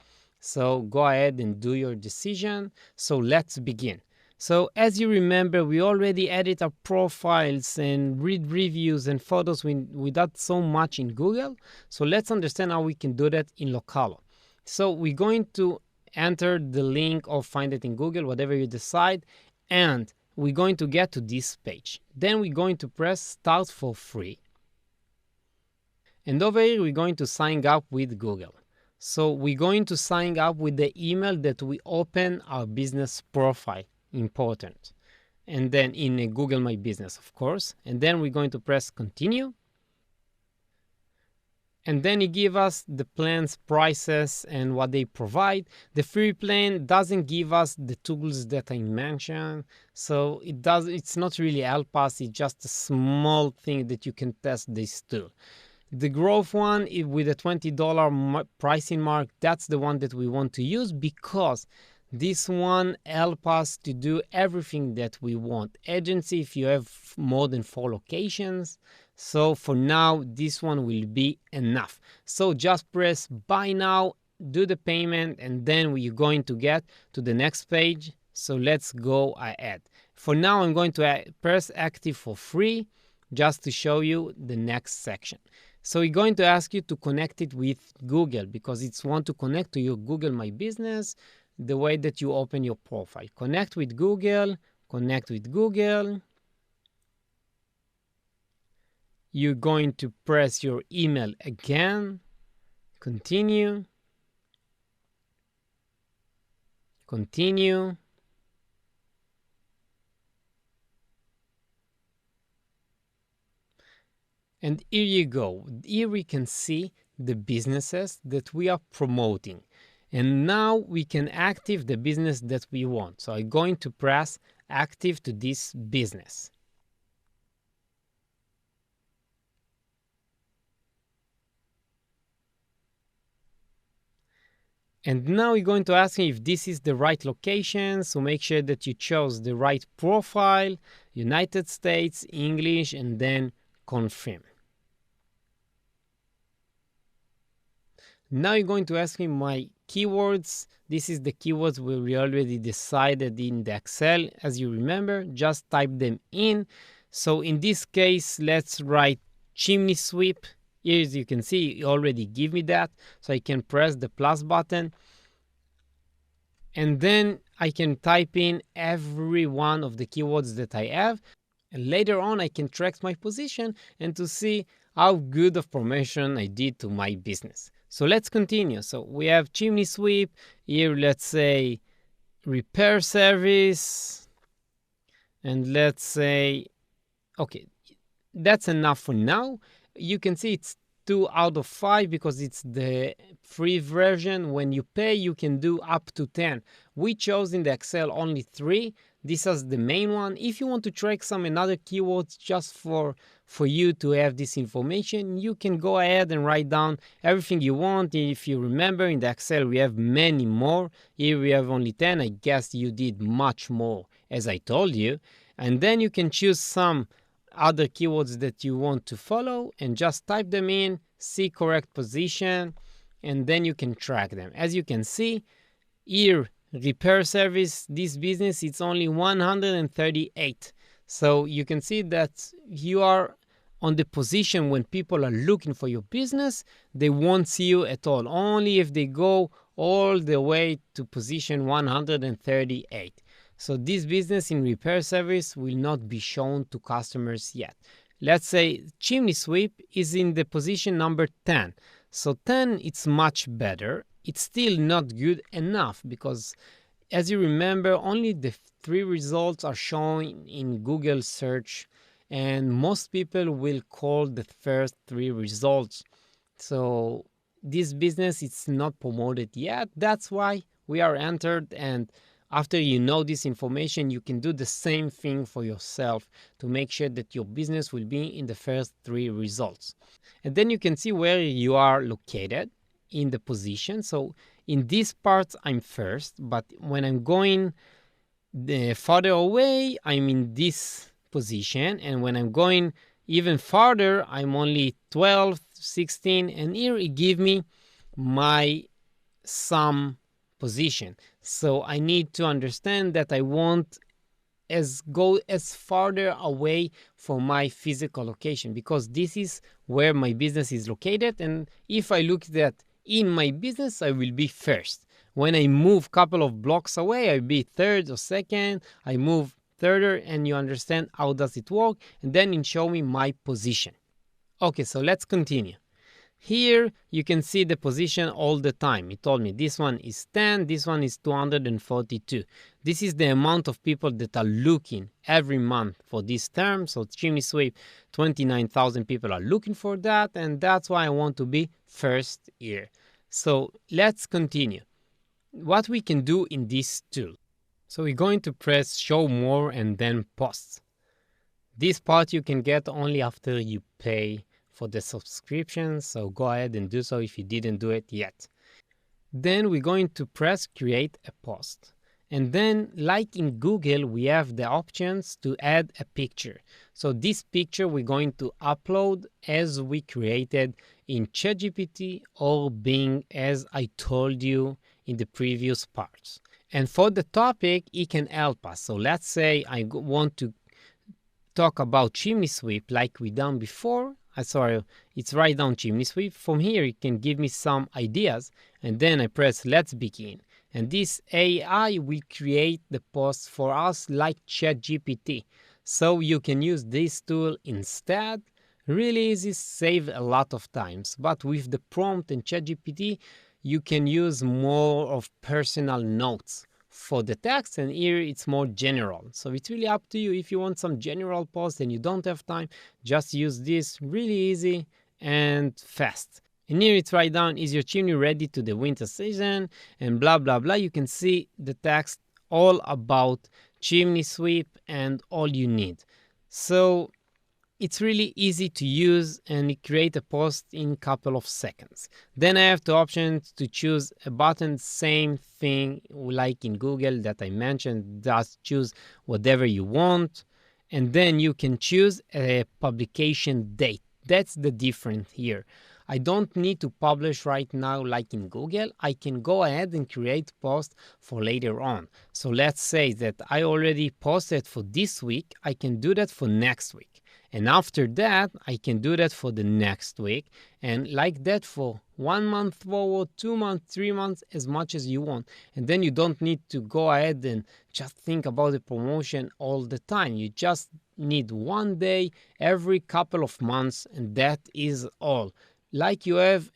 So go ahead and do your decision. So let's begin. So as you remember, we already edit our profiles and read reviews and photos without so much in Google. So let's understand how we can do that in Localo. So we're going to enter the link or find it in Google, whatever you decide, and we're going to get to this page. Then we're going to press Start for Free. And over here, we're going to sign up with Google. So we're going to sign up with the email that we open our business profile. Important. And then in a Google My Business, of course. And then we're going to press Continue. And then it gives us the plan's prices and what they provide. The free plan doesn't give us the tools that I mentioned. So it's not really help us. It's just a small thing that you can test this tool. The growth one with a $20 pricing mark, that's the one that we want to use because this one helps us to do everything that we want. Agency, if you have more than 4 locations. So for now, this one will be enough. So just press buy now, do the payment, and then we're going to get to the next page. So let's go ahead. For now, I'm going to press active for free just to show you the next section. So we're going to ask you to connect it with Google because it's want to connect to your Google My Business the way that you open your profile. Connect with Google, connect with Google. You're going to press your email again, continue, continue. And here you go. Here we can see the businesses that we are promoting. And now we can active the business that we want. So I'm going to press active to this business. And now we're going to ask you if this is the right location. So make sure that you chose the right profile, United States, English, and then confirm. Now you're going to ask me my keywords. This is the keywords we already decided in the Excel. As you remember, just type them in. So in this case, let's write chimney sweep. Here, as you can see, it already give me that. So I can press the plus button. And then I can type in every one of the keywords that I have. And later on, I can track my position and to see how good of promotion I did to my business. So let's continue. So we have chimney sweep. Here, let's say repair service. And let's say, okay, that's enough for now. You can see it's 2 out of 5 because it's the free version. When you pay, you can do up to 10. We chose in the Excel only 3. This is the main one. If you want to track some another keywords just for you to have this information, you can go ahead and write down everything you want. If you remember, in the Excel, we have many more. Here we have only 10. I guess you did much more, as I told you. And then you can choose some other keywords that you want to follow and just type them in, see correct position, and then you can track them. As you can see here, repair service, this business, it's only 138. So you can see that you are on the position when people are looking for your business, they won't see you at all. Only if they go all the way to position 138. So this business in repair service will not be shown to customers yet. Let's say chimney sweep is in the position number 10. So 10, it's much better. it's still not good enough, because as you remember, only the 3 results are shown in Google search, and most people will call the first 3 results. So this business is not promoted yet. That's why we are entered, and after you know this information, you can do the same thing for yourself to make sure that your business will be in the first 3 results. And then you can see where you are located in the position. So in this part, I'm first, but when I'm going farther away, I'm in this position. And when I'm going even farther, I'm only 12, 16, and here it gives me my sum position. So I need to understand that I want go as farther away from my physical location, because this is where my business is located. And if I look at in my business, I will be first. When I move a couple of blocks away, I'll be third or second. I move third, and you understand how does it work, and then it show me my position. Okay, so let's continue. Here you can see the position all the time. It told me this one is 10, this one is 242. This is the amount of people that are looking every month for this term. So chimney sweep, 29,000 people are looking for that, and that's why I want to be first here. So let's continue. What we can do in this tool. So we're going to press show more and then posts. This part you can get only after you pay for the subscription, so go ahead and do so if you didn't do it yet. Then we're going to press create a post. And then, like in Google, we have the options to add a picture. So this picture we're going to upload as we created in ChatGPT or Bing, as I told you in the previous parts. And for the topic, it can help us. So let's say I want to talk about chimney sweep like we done before. Sorry, it's right down chimney sweep. From here, it can give me some ideas, and then I press let's begin. And this AI will create the post for us like ChatGPT. So you can use this tool instead. Really easy, save a lot of times. But with the prompt and ChatGPT, you can use more of personal notes for the text, and here it's more general. So it's really up to you. If you want some general post and you don't have time, just use this. Really easy and fast. And here it's right down, is your chimney ready to the winter season, and blah blah blah. You can see the text all about chimney sweep and all you need. So it's really easy to use, and it create a post in a couple of seconds. Then I have the option to choose a button, same thing like in Google that I mentioned, just choose whatever you want. And then you can choose a publication date. That's the difference here. I don't need to publish right now like in Google. I can go ahead and create posts for later on. So let's say that I already posted for this week. I can do that for next week. And after that, I can do that for the next week. And like that for 1 month forward, 2 months, 3 months, as much as you want. And then you don't need to go ahead and just think about the promotion all the time. You just need 1 day every couple of months, and that is all. Like you have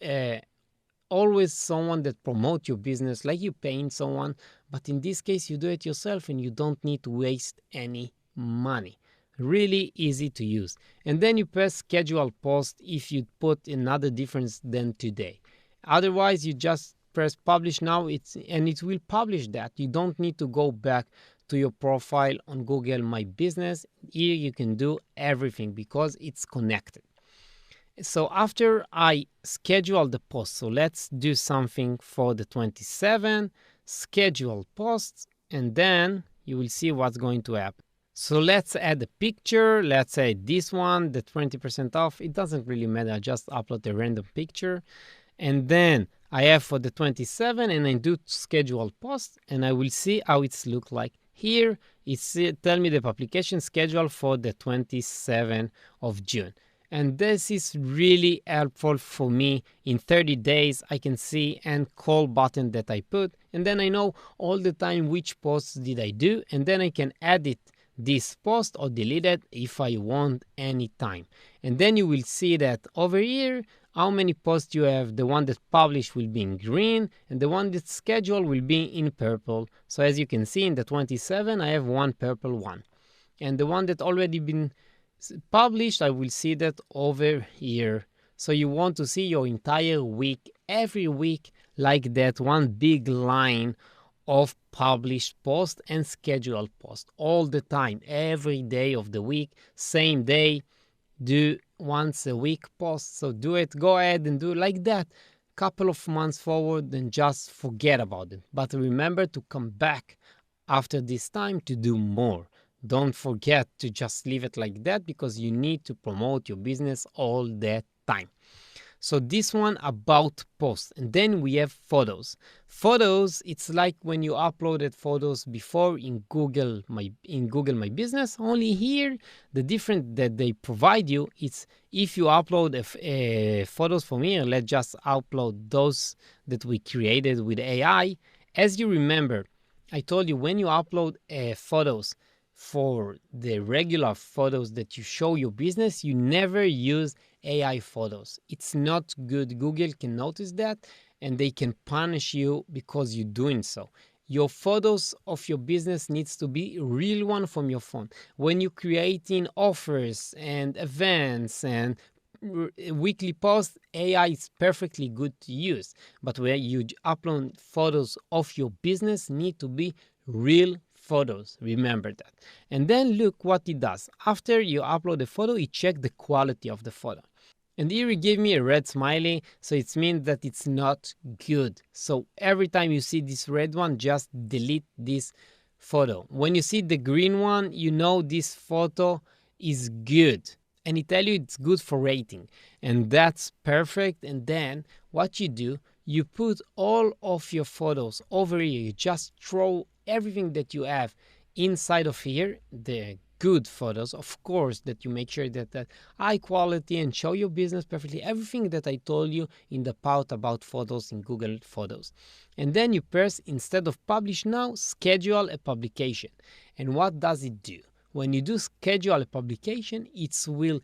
always someone that promotes your business, like you paying someone, but in this case you do it yourself and you don't need to waste any money. Really easy to use. And then you press schedule post if you put another difference than today. Otherwise you just press publish now, and it will publish that. You don't need to go back to your profile on Google My Business. Here you can do everything because it's connected. So after I schedule the post, so let's do something for the 27, schedule posts, and then you will see what's going to happen. So let's add a picture. Let's say this one, the 20% off. It doesn't really matter. I just upload a random picture. And then I have for the 27, and I do schedule post, and I will see how it's look like. Here, it's tell me the publication schedule for the 27th of June. And this is really helpful for me. In 30 days, I can see and call button that I put, and then I know all the time which posts did I do, and then I can edit this post or delete it if I want anytime. And then you will see that over here, how many posts you have. The one that published will be in green and the one that's scheduled will be in purple. So as you can see in the 27, I have one purple one. And the one that already been published, I will see that over here. So you want to see your entire week, every week, like that, one big line of published post and scheduled post all the time, every day of the week, same day, do once a week post. So do it, go ahead and do it like that, couple of months forward, and just forget about it. But remember to come back after this time to do more. Don't forget to just leave it like that, because you need to promote your business all the time. So this one about posts. And then we have photos. Photos, it's like when you uploaded photos before in Google My Business. Only here, the difference that they provide you is if you upload photos from here, let's just upload those that we created with AI. As you remember, I told you when you upload photos for the regular photos that you show your business, you never use AI photos. It's not good. Google can notice that and they can punish you because you're doing so. Your photos of your business needs to be a real one from your phone. When you're creating offers and events and weekly posts, AI is perfectly good to use. But when you upload photos of your business, need to be real photos. Remember that. And then look what it does. After you upload a photo, it checks the quality of the photo. And here it gave me a red smiley, so it means that it's not good. So every time you see this red one, just delete this photo. When you see the green one, you know this photo is good. And it tells you it's good for rating. And that's perfect. And then what you do, you put all of your photos over here. You just throw everything that you have inside of here, the good photos, of course, that you make sure that high quality and show your business perfectly, everything that I told you in the part about photos in Google Photos. And then you press, instead of publish now, schedule a publication. And what does it do? When you do schedule a publication, it will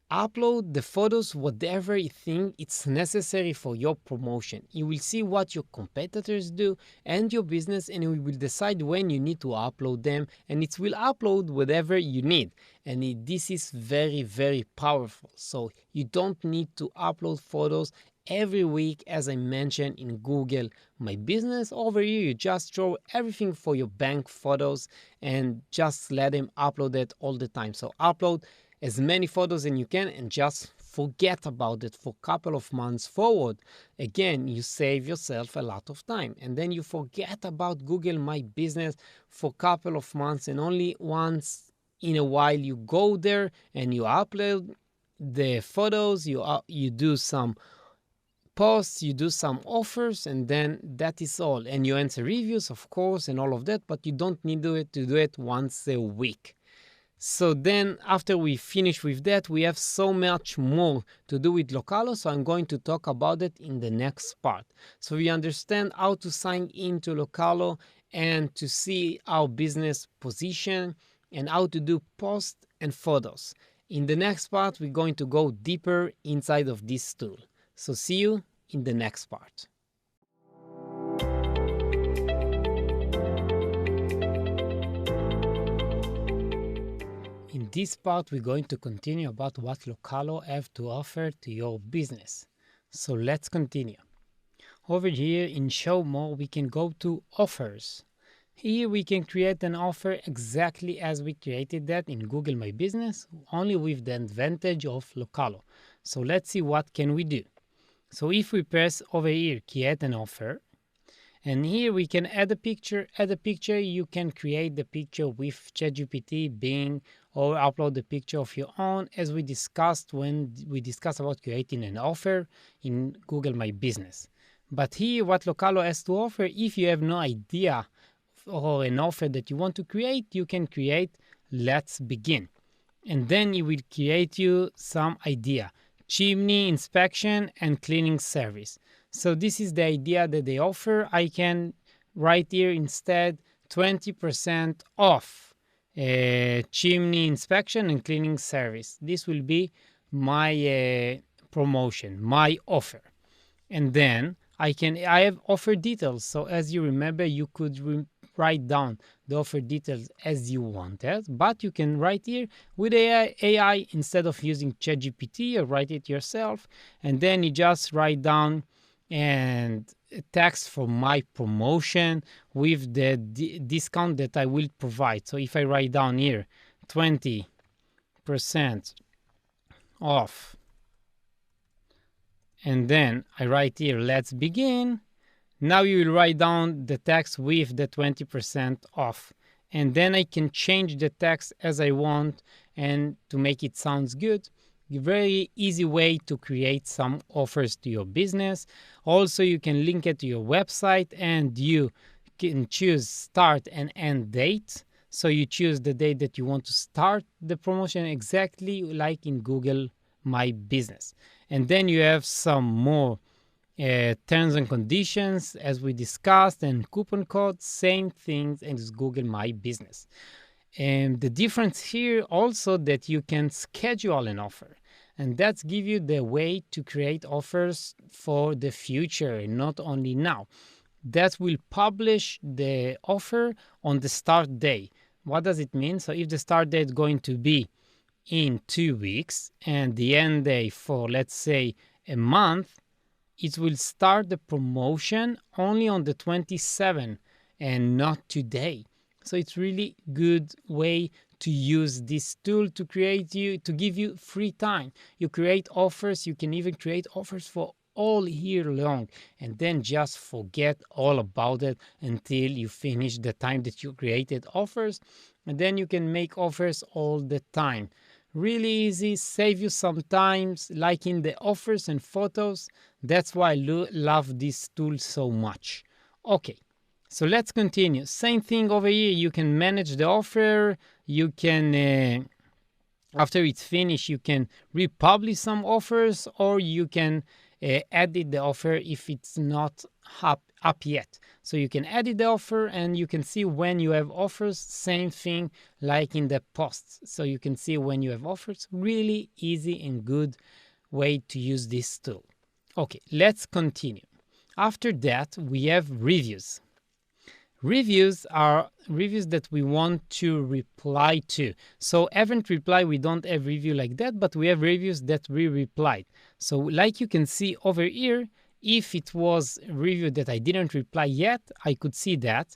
upload the photos, whatever you think it's necessary for your promotion. You will see what your competitors do and your business, and we will decide when you need to upload them, and it will upload whatever you need. And this is very, very powerful. So you don't need to upload photos every week, as I mentioned in Google My Business. Over here, you just throw everything for your bank photos and just let them upload it all the time. So upload as many photos as you can and just forget about it for a couple of months forward. Again, you save yourself a lot of time. And then you forget about Google My Business for a couple of months, and only once in a while you go there and you upload the photos, you do some posts, you do some offers, and then that is all. And you answer reviews, of course, and all of that, but you don't need to do it once a week. So then after we finish with that, we have so much more to do with Localo, so I'm going to talk about it in the next part. So we understand how to sign into Localo and to see our business position and how to do posts and photos. In the next part, we're going to go deeper inside of this tool. So see you in the next part. In this part, we're going to continue about what Localo have to offer to your business. So let's continue. Over here in Show More, we can go to Offers. Here we can create an offer exactly as we created that in Google My Business, only with the advantage of Localo. So let's see what can we do. So if we press over here, create an offer, and here we can add a picture. Add a picture, you can create the picture with ChatGPT, Bing, or upload the picture of your own, as we discussed when we discussed about creating an offer in Google My Business. But here, what Localo has to offer, if you have no idea or an offer that you want to create, you can create Let's Begin. And then it will create you some idea. Chimney inspection and cleaning service. So this is the idea that they offer. I can write here instead 20% off chimney inspection and cleaning service. This will be my promotion, my offer. And then I have offer details. So as you remember, you could write down the offer details as you wanted, but you can write here with AI instead of using ChatGPT, or write it yourself. And then you just write down and text for my promotion with the discount that I will provide. So if I write down here 20% off, and then I write here, let's begin. Now you will write down the text with the 20% off. And then I can change the text as I want and to make it sounds good. A very easy way to create some offers to your business. Also, you can link it to your website, and you can choose start and end date. So you choose the date that you want to start the promotion, exactly like in Google My Business. And then you have some more terms and conditions as we discussed, and coupon codes, same things as Google My Business. And the difference here also that you can schedule an offer, and that's give you the way to create offers for the future and not only now. That will publish the offer on the start day. What does it mean? So if the start date is going to be in 2 weeks and the end day for, let's say, a month, it will start the promotion only on the 27th and not today. So it's really good way to use this tool to give you free time. You create offers. You can even create offers for all year long, and then just forget all about it until you finish the time that you created offers, and then you can make offers all the time. Really easy, save you some time, like in the offers and photos. That's why I love this tool so much. Okay, so let's continue. Same thing over here. You can manage the offer. You can, after it's finished, you can republish some offers, or you can edit the offer if it's not up yet. So you can edit the offer, and you can see when you have offers. Same thing like in the posts. So you can see when you have offers. Really easy and good way to use this tool. Okay, let's continue. After that, we have reviews. Reviews are reviews that we want to reply to. So haven't reply, we don't have review like that, but we have reviews that we replied. So like you can see over here, if it was a review that I didn't reply yet, I could see that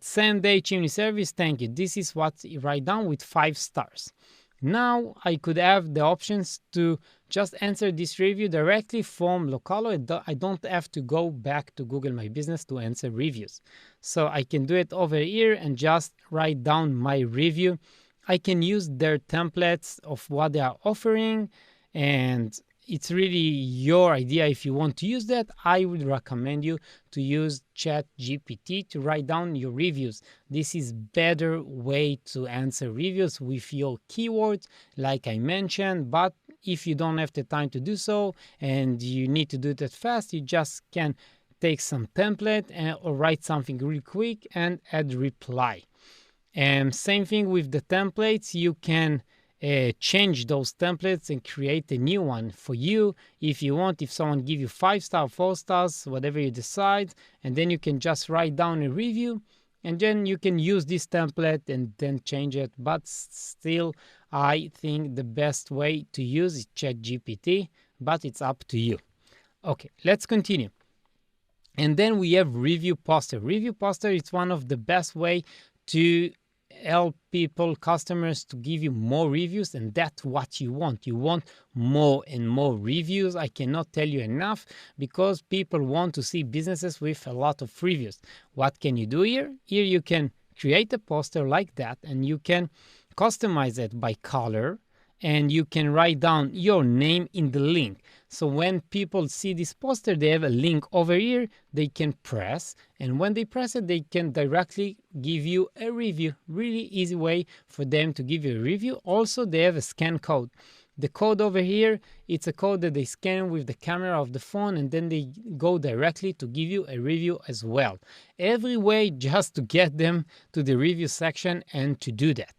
same day chimney service, thank you. This is what I write down with 5 stars. Now I could have the options to just answer this review directly from Localo. I don't have to go back to Google My Business to answer reviews. So I can do it over here and just write down my review. I can use their templates of what they are offering, and it's really your idea if you want to use that. I would recommend you to use ChatGPT to write down your reviews. This is better way to answer reviews with your keywords, like I mentioned. But if you don't have the time to do so and you need to do that fast, you just can take some template or write something really quick and add reply. And same thing with the templates. You can change those templates and create a new one for you if you want. If someone give you 5 stars, 4 stars, whatever you decide, and then you can just write down a review, and then you can use this template and then change it. But still, I think the best way to use is ChatGPT, but it's up to you. Okay, let's continue. And then we have review poster. Review poster is one of the best way to help people, customers, to give you more reviews, and that's what you want. You want more and more reviews. I cannot tell you enough, because people want to see businesses with a lot of reviews. What can you do here? Here you can create a poster like that, and you can customize it by color, and you can write down your name in the link. So when people see this poster, they have a link over here they can press, and when they press it, they can directly give you a review. Really easy way for them to give you a review. Also, they have a scan code. The code over here, it's a code that they scan with the camera of the phone, and then they go directly to give you a review as well. Every way just to get them to the review section and to do that.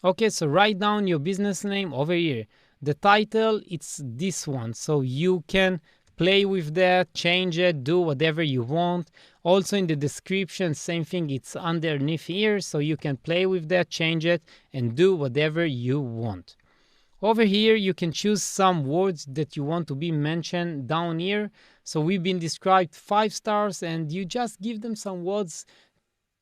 Okay, so write down your business name over here. The title, it's this one. So you can play with that, change it, do whatever you want. Also in the description, same thing, it's underneath here. So you can play with that, change it, and do whatever you want. Over here, you can choose some words that you want to be mentioned down here. So we've been described 5 stars, and you just give them some words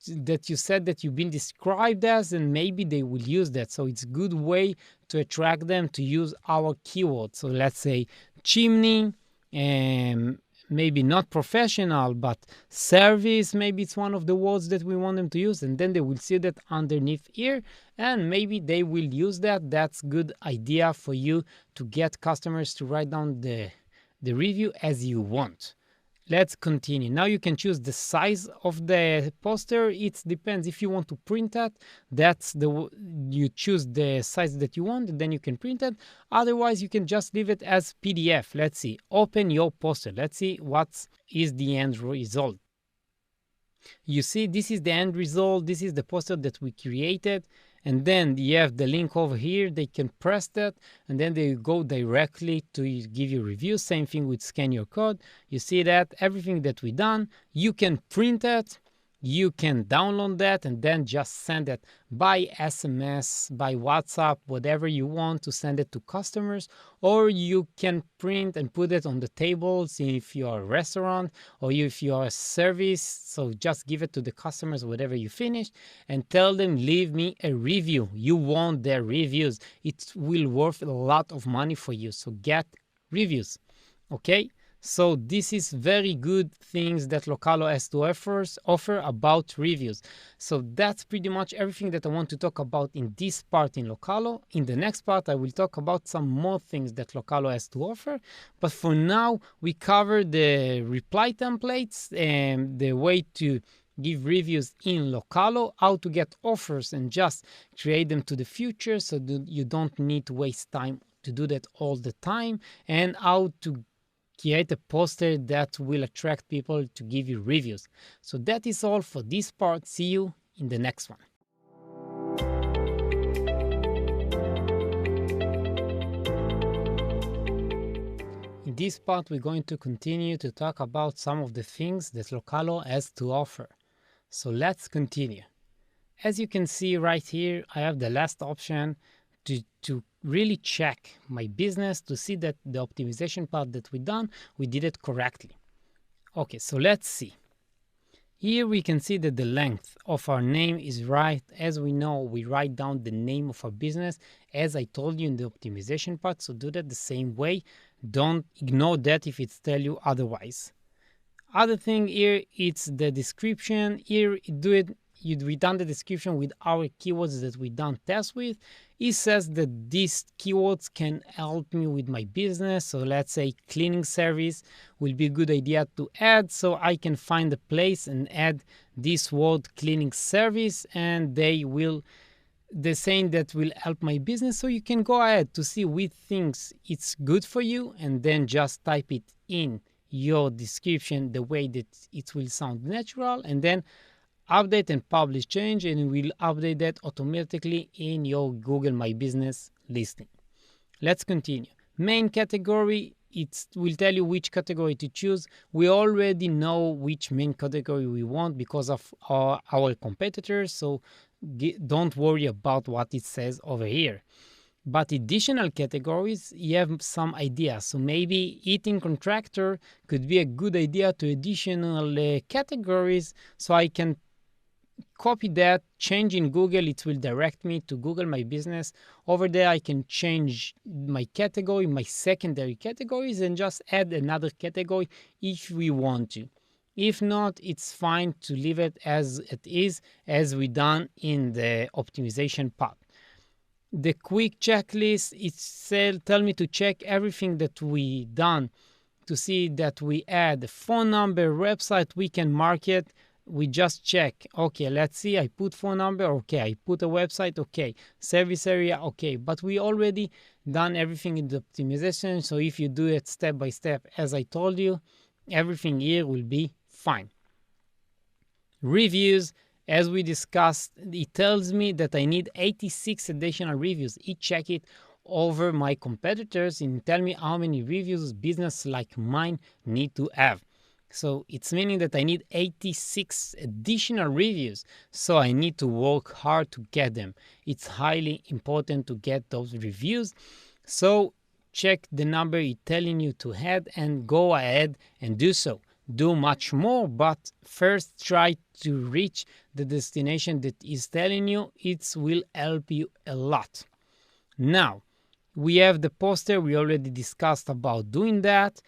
that you said that you've been described as, and maybe they will use that. So it's a good way to attract them to use our keywords. So let's say chimney, and maybe not professional, but service, maybe it's one of the words that we want them to use, and then they will see that underneath here, and maybe they will use that. That's good idea for you to get customers to write down the review as you want. Let's continue. Now you can choose the size of the poster. It depends if you want to print that. You choose the size that you want, and then you can print it. Otherwise, you can just leave it as PDF. Let's see. Open your poster. Let's see what is the end result. You see, this is the end result. This is the poster that we created. And then you have the link over here. They can press that, and then they go directly to give you reviews. Same thing with scan your code. You see that everything that we done, you can print it, you can download that, and then just send it by SMS, by WhatsApp, whatever you want to send it to customers. Or you can print and put it on the tables if you are a restaurant, or if you are a service. So just give it to the customers whatever you finish, and tell them, leave me a review. You want their reviews. It will worth a lot of money for you. So get reviews. Okay. So this is very good things that Localo has to offer about reviews. So that's pretty much everything that I want to talk about in this part in Localo. In the next part, I will talk about some more things that Localo has to offer. But for now, we covered the reply templates and the way to give reviews in Localo, how to get offers and just create them to the future so that you don't need to waste time to do that all the time, and how to create a poster that will attract people to give you reviews. So that is all for this part. See you in the next one. In this part, we're going to continue to talk about some of the things that Localo has to offer. So let's continue. As you can see right here, I have the last option to really check my business to see that the optimization part that we did it correctly. Okay, so let's see. Here we can see that the length of our name is right. As we know, we write down the name of our business as I told you in the optimization part. So do that the same way. Don't ignore that if it's tell you otherwise. Other thing here, it's the description. Here, we done the description with our keywords that we done tests with. It says that these keywords can help me with my business. So let's say cleaning service will be a good idea to add. So I can find a place and add this word cleaning service, and they're saying that will help my business. So you can go ahead to see which things it's good for you, and then just type it in your description the way that it will sound natural, and then update and publish change, and it will update that automatically in your Google My Business listing. Let's continue. Main category, it will tell you which category to choose. We already know which main category we want because of our competitors, so don't worry about what it says over here. But additional categories, you have some ideas. So maybe eating contractor could be a good idea to additional categories. So I can copy that, change in Google, it will direct me to Google My Business. Over there, I can change my category, my secondary categories, and just add another category if we want to. If not, it's fine to leave it as it is, as we done in the optimization part. The quick checklist, it tell me to check everything that we done to see that we add a phone number, website, we can mark it. We just check. Okay, let's see. I put phone number. Okay, I put a website. Okay, service area. Okay, but we already done everything in the optimization. So if you do it step by step, as I told you, everything here will be fine. Reviews As we discussed, it tells me that I need 86 additional reviews. It check it over my competitors and tell me how many reviews business like mine need to have. So it's meaning that I need 86 additional reviews. So I need to work hard to get them. It's highly important to get those reviews. So check the number it's telling you to head and go ahead and do so. Do much more, but first try to reach the destination that is telling you. It will help you a lot. Now, we have the poster. We already discussed about doing that.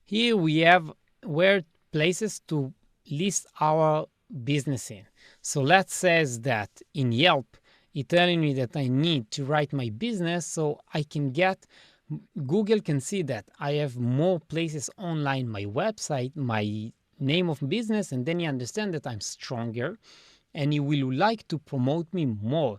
Here we have where places to list our business in. So let's say that in Yelp, it's telling me that I need to write my business so I can get, Google can see that I have more places online, my website, my name of business, and then you understand that I'm stronger and you will like to promote me more.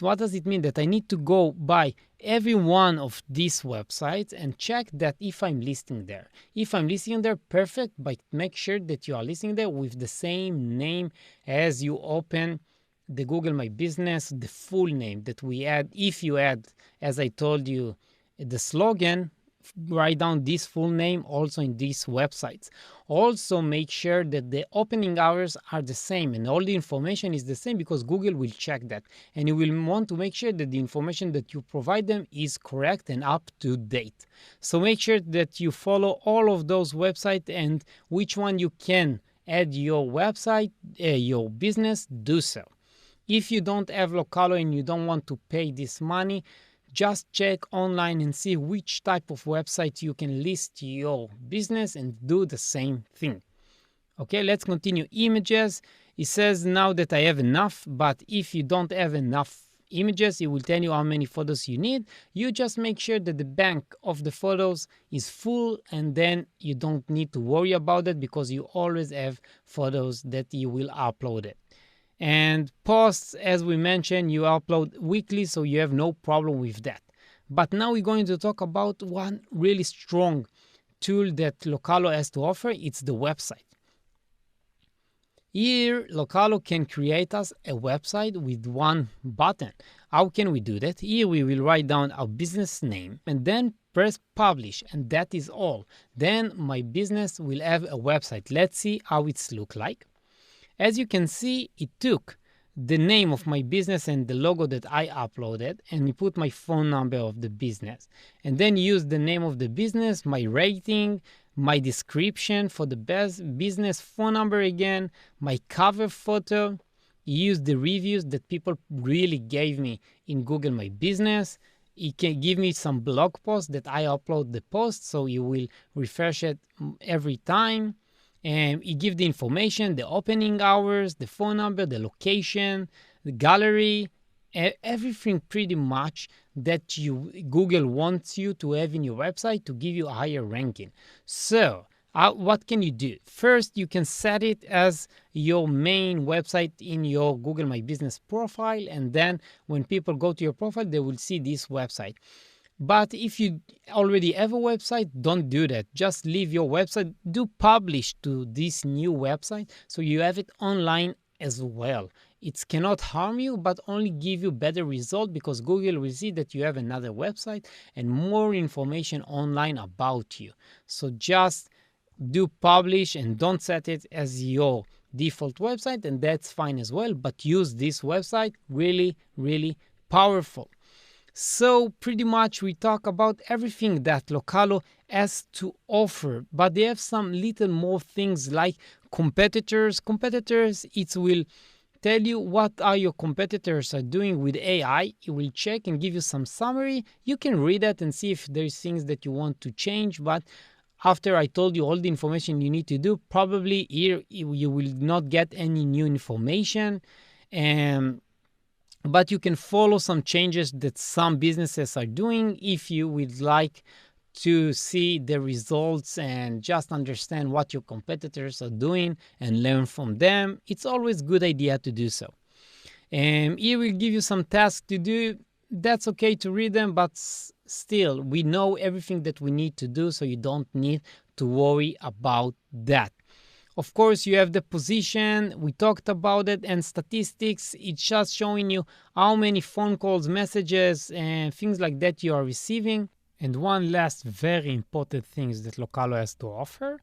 What does it mean? That I need to go by every one of these websites and check that if I'm listing there. If I'm listing there, perfect, but make sure that you are listing there with the same name as you open the Google My Business, the full name that we add. If you add, as I told you, the slogan, write down this full name also in these websites. Also make sure that the opening hours are the same and all the information is the same, because Google will check that and you will want to make sure that the information that you provide them is correct and up to date. So make sure that you follow all of those websites, and which one you can add your website, your business, do so. If you don't have Localo and you don't want to pay this money, just check online and see which type of website you can list your business and do the same thing. Okay, let's continue. Images. It says now that I have enough, but if you don't have enough images, it will tell you how many photos you need. You just make sure that the bank of the photos is full, and then you don't need to worry about it because you always have photos that you will upload it. And posts, as we mentioned, you upload weekly, so you have no problem with that. But now we're going to talk about one really strong tool that Localo has to offer. It's the website. Here, Localo can create us a website with one button. How can we do that? Here we will write down our business name and then press publish, and that is all. Then my business will have a website. Let's see how it's look like. As you can see, it took the name of my business and the logo that I uploaded, and you put my phone number of the business, and then use the name of the business, my rating, my description for the best business phone number again, my cover photo, use the reviews that people really gave me in Google My Business. It can give me some blog posts that I upload the post, so you will refresh it every time. And it gives the information, the opening hours, the phone number, the location, the gallery, everything pretty much that Google wants you to have in your website to give you a higher ranking. So what can you do? First, you can set it as your main website in your Google My Business profile, and then when people go to your profile, they will see this website. But if you already have a website, don't do that. Just leave your website, do publish to this new website so you have it online as well. It cannot harm you, but only give you better result, because Google will see that you have another website and more information online about you. So just do publish and don't set it as your default website, and that's fine as well. But use this website, really, really powerful. So pretty much we talk about everything that Localo has to offer, but they have some little more things like competitors. Competitors, it will tell you what are your competitors are doing with AI. It will check and give you some summary. You can read it and see if there's things that you want to change, but after I told you all the information you need to do, probably here you will not get any new information. But you can follow some changes that some businesses are doing if you would like to see the results and just understand what your competitors are doing and learn from them. It's always a good idea to do so. And here will give you some tasks to do. That's okay to read them, but still, we know everything that we need to do, so you don't need to worry about that. Of course, you have the position, we talked about it, and statistics. It's just showing you how many phone calls, messages, and things like that you are receiving. And one last very important thing that Localo has to offer.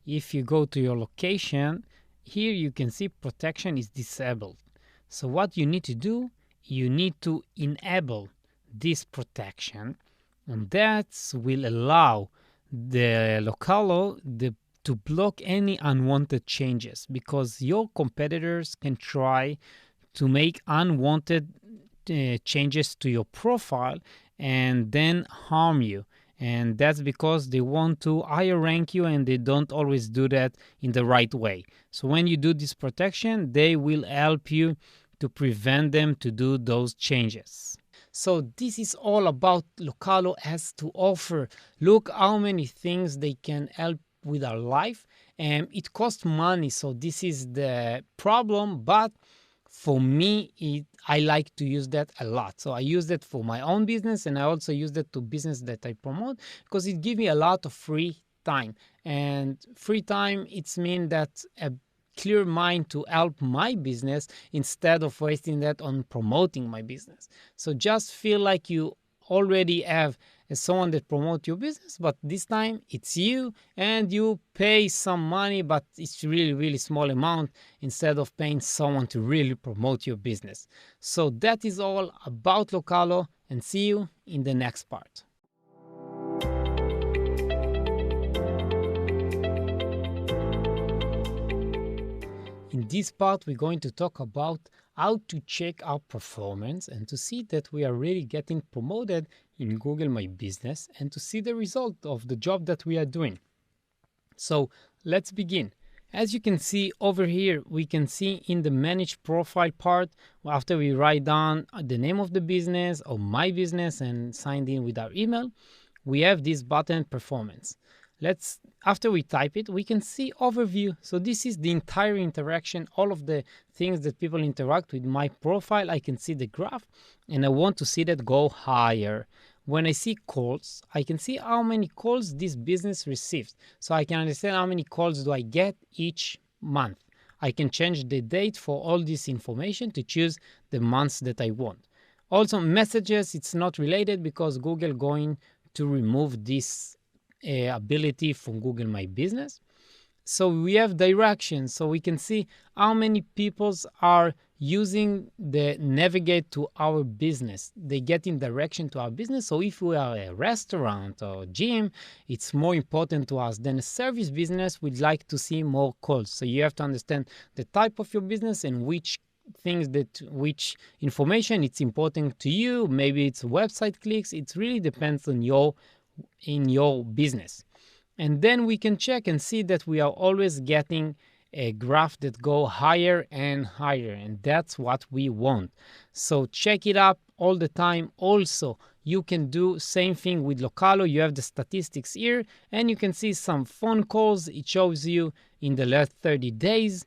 If you go to your location, here you can see protection is disabled. So what you need to do, you need to enable this protection, and that will allow the Localo to block any unwanted changes, because your competitors can try to make unwanted changes to your profile and then harm you. And that's because they want to higher rank you, and they don't always do that in the right way. So when you do this protection, they will help you to prevent them to do those changes. So this is all about Localo has to offer. Look how many things they can help with our life, and it costs money. So this is the problem, but for me, I like to use that a lot. So I use that for my own business, and I also use that to business that I promote, because it gives me a lot of free time. And free time, it's mean that a clear mind to help my business instead of wasting that on promoting my business. So just feel like you already have someone that promote your business, but this time it's you, and you pay some money, but it's really small amount, instead of paying someone to really promote your business. So that is all about Localo, and see you in the next part. In this part, we're going to talk about how to check our performance and to see that we are really getting promoted in Google My Business, and to see the result of the job that we are doing. So let's begin. As you can see over here, we can see in the manage profile part, after we write down the name of the business or my business and signed in with our email, we have this button performance. After we type it, we can see overview. So this is the entire interaction, all of the things that people interact with my profile. I can see the graph, and I want to see that go higher. When I see calls, I can see how many calls this business receives. So I can understand how many calls do I get each month. I can change the date for all this information to choose the months that I want. Also messages, it's not related because Google going to remove this ability from Google My Business. So we have directions, so we can see how many people are using the navigate to our business. They get in direction to our business. So if we are a restaurant or gym, it's more important to us than a service business. We'd like to see more calls. So you have to understand the type of your business and which information it's important to you. Maybe it's website clicks. It really depends on your business. And then we can check and see that we are always getting a graph that go higher and higher, and that's what we want. So check it up all the time. Also, you can do same thing with Localo. You have the statistics here, and you can see some phone calls. It shows you in the last 30 days.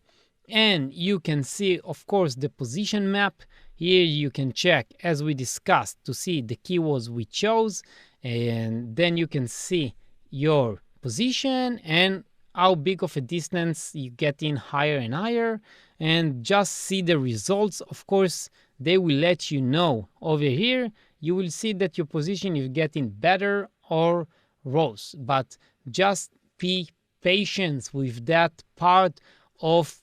And you can see, of course, the position map. Here you can check, as we discussed, to see the keywords we chose. And then you can see your position and how big of a distance you get in higher and higher, and just see the results. Of course, they will let you know over here. You will see that your position is getting better or worse, but just be patient with that part of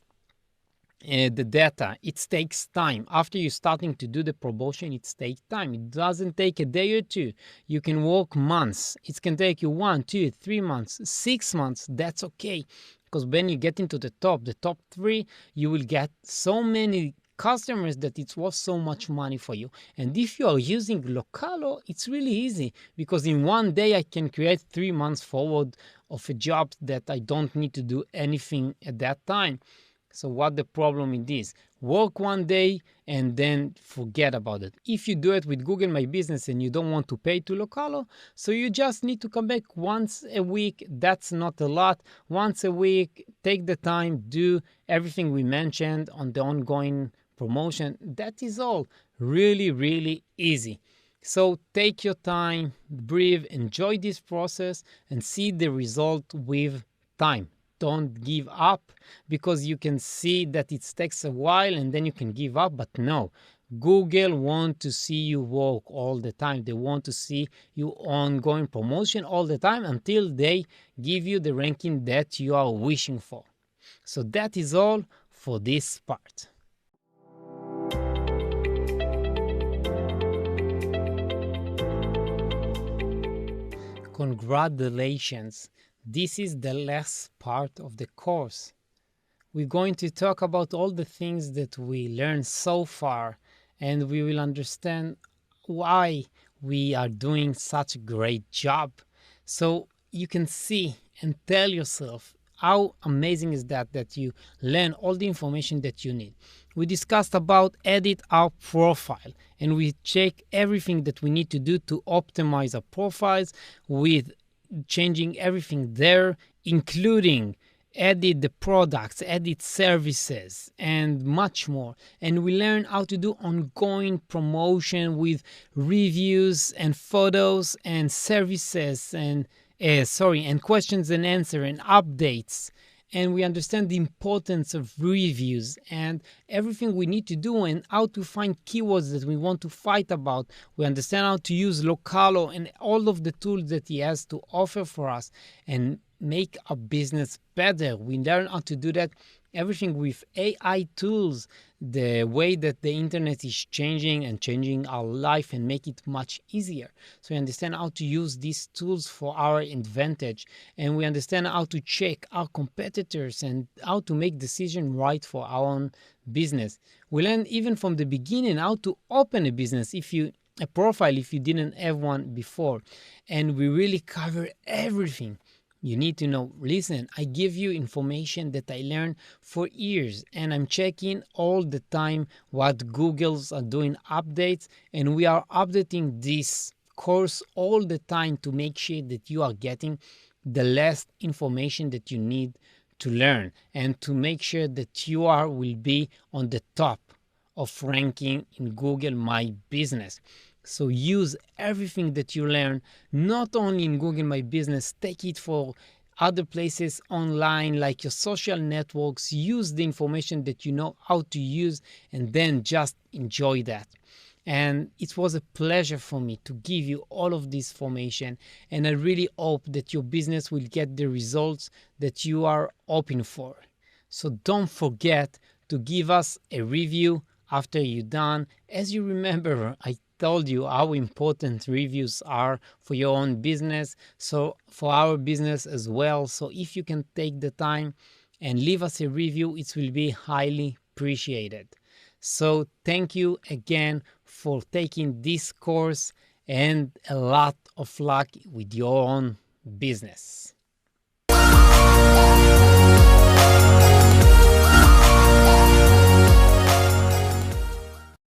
the data. It takes time. After you're starting to do the promotion, it takes time. It doesn't take a day or two. You can work months. It can take you 1, 2, 3 months, 6 months. That's okay, because when you get into the top 3, you will get so many customers that it's worth so much money for you. And if you are using Localo, it's really easy, because in one day I can create 3 months forward of a job that I don't need to do anything at that time. So what the problem it is? Work one day and then forget about it. If you do it with Google My Business and you don't want to pay to Localo, so you just need to come back once a week. That's not a lot. Once a week, take the time, do everything we mentioned on the ongoing promotion. That is all. Really easy. So take your time, breathe, enjoy this process, and see the result with time. don't give up, because you can see that it takes a while and then you can give up. But no, Google want to see you work all the time. They want to see you ongoing promotion all the time until they give you the ranking that you are wishing for. So that is all for this part. Congratulations! This is the last part of the course. We're going to talk about all the things that we learned so far, and we will understand why we are doing such a great job. So you can see and tell yourself how amazing is that you learn all the information that you need. We discussed about edit our profile, and we check everything that we need to do to optimize our profiles with changing everything there, including edit the products, edit services, and much more. And we learn how to do ongoing promotion with reviews and photos and services and questions and answer and updates. And we understand the importance of reviews and everything we need to do and how to find keywords that we want to fight about. We understand how to use Localo and all of the tools that he has to offer for us and make our business better. We learn how to do that, everything with AI tools, the way that the internet is changing and changing our life and make it much easier. So we understand how to use these tools for our advantage, and we understand how to check our competitors and how to make decisions right for our own business. We learn even from the beginning how to open a business, a profile if you didn't have one before. And we really cover everything you need to know. Listen, I give you information that I learned for years, and I'm checking all the time what Google's are doing updates, and we are updating this course all the time to make sure that you are getting the last information that you need to learn and to make sure that will be on the top of ranking in Google My Business. So use everything that you learn, not only in Google My Business, take it for other places online like your social networks. Use the information that you know how to use and then just enjoy that. And it was a pleasure for me to give you all of this information, and I really hope that your business will get the results that you are hoping for. So don't forget to give us a review after you're done. As you remember, I told you how important reviews are for your own business, so for our business as well. So if you can take the time and leave us a review, it will be highly appreciated. So thank you again for taking this course, and a lot of luck with your own business.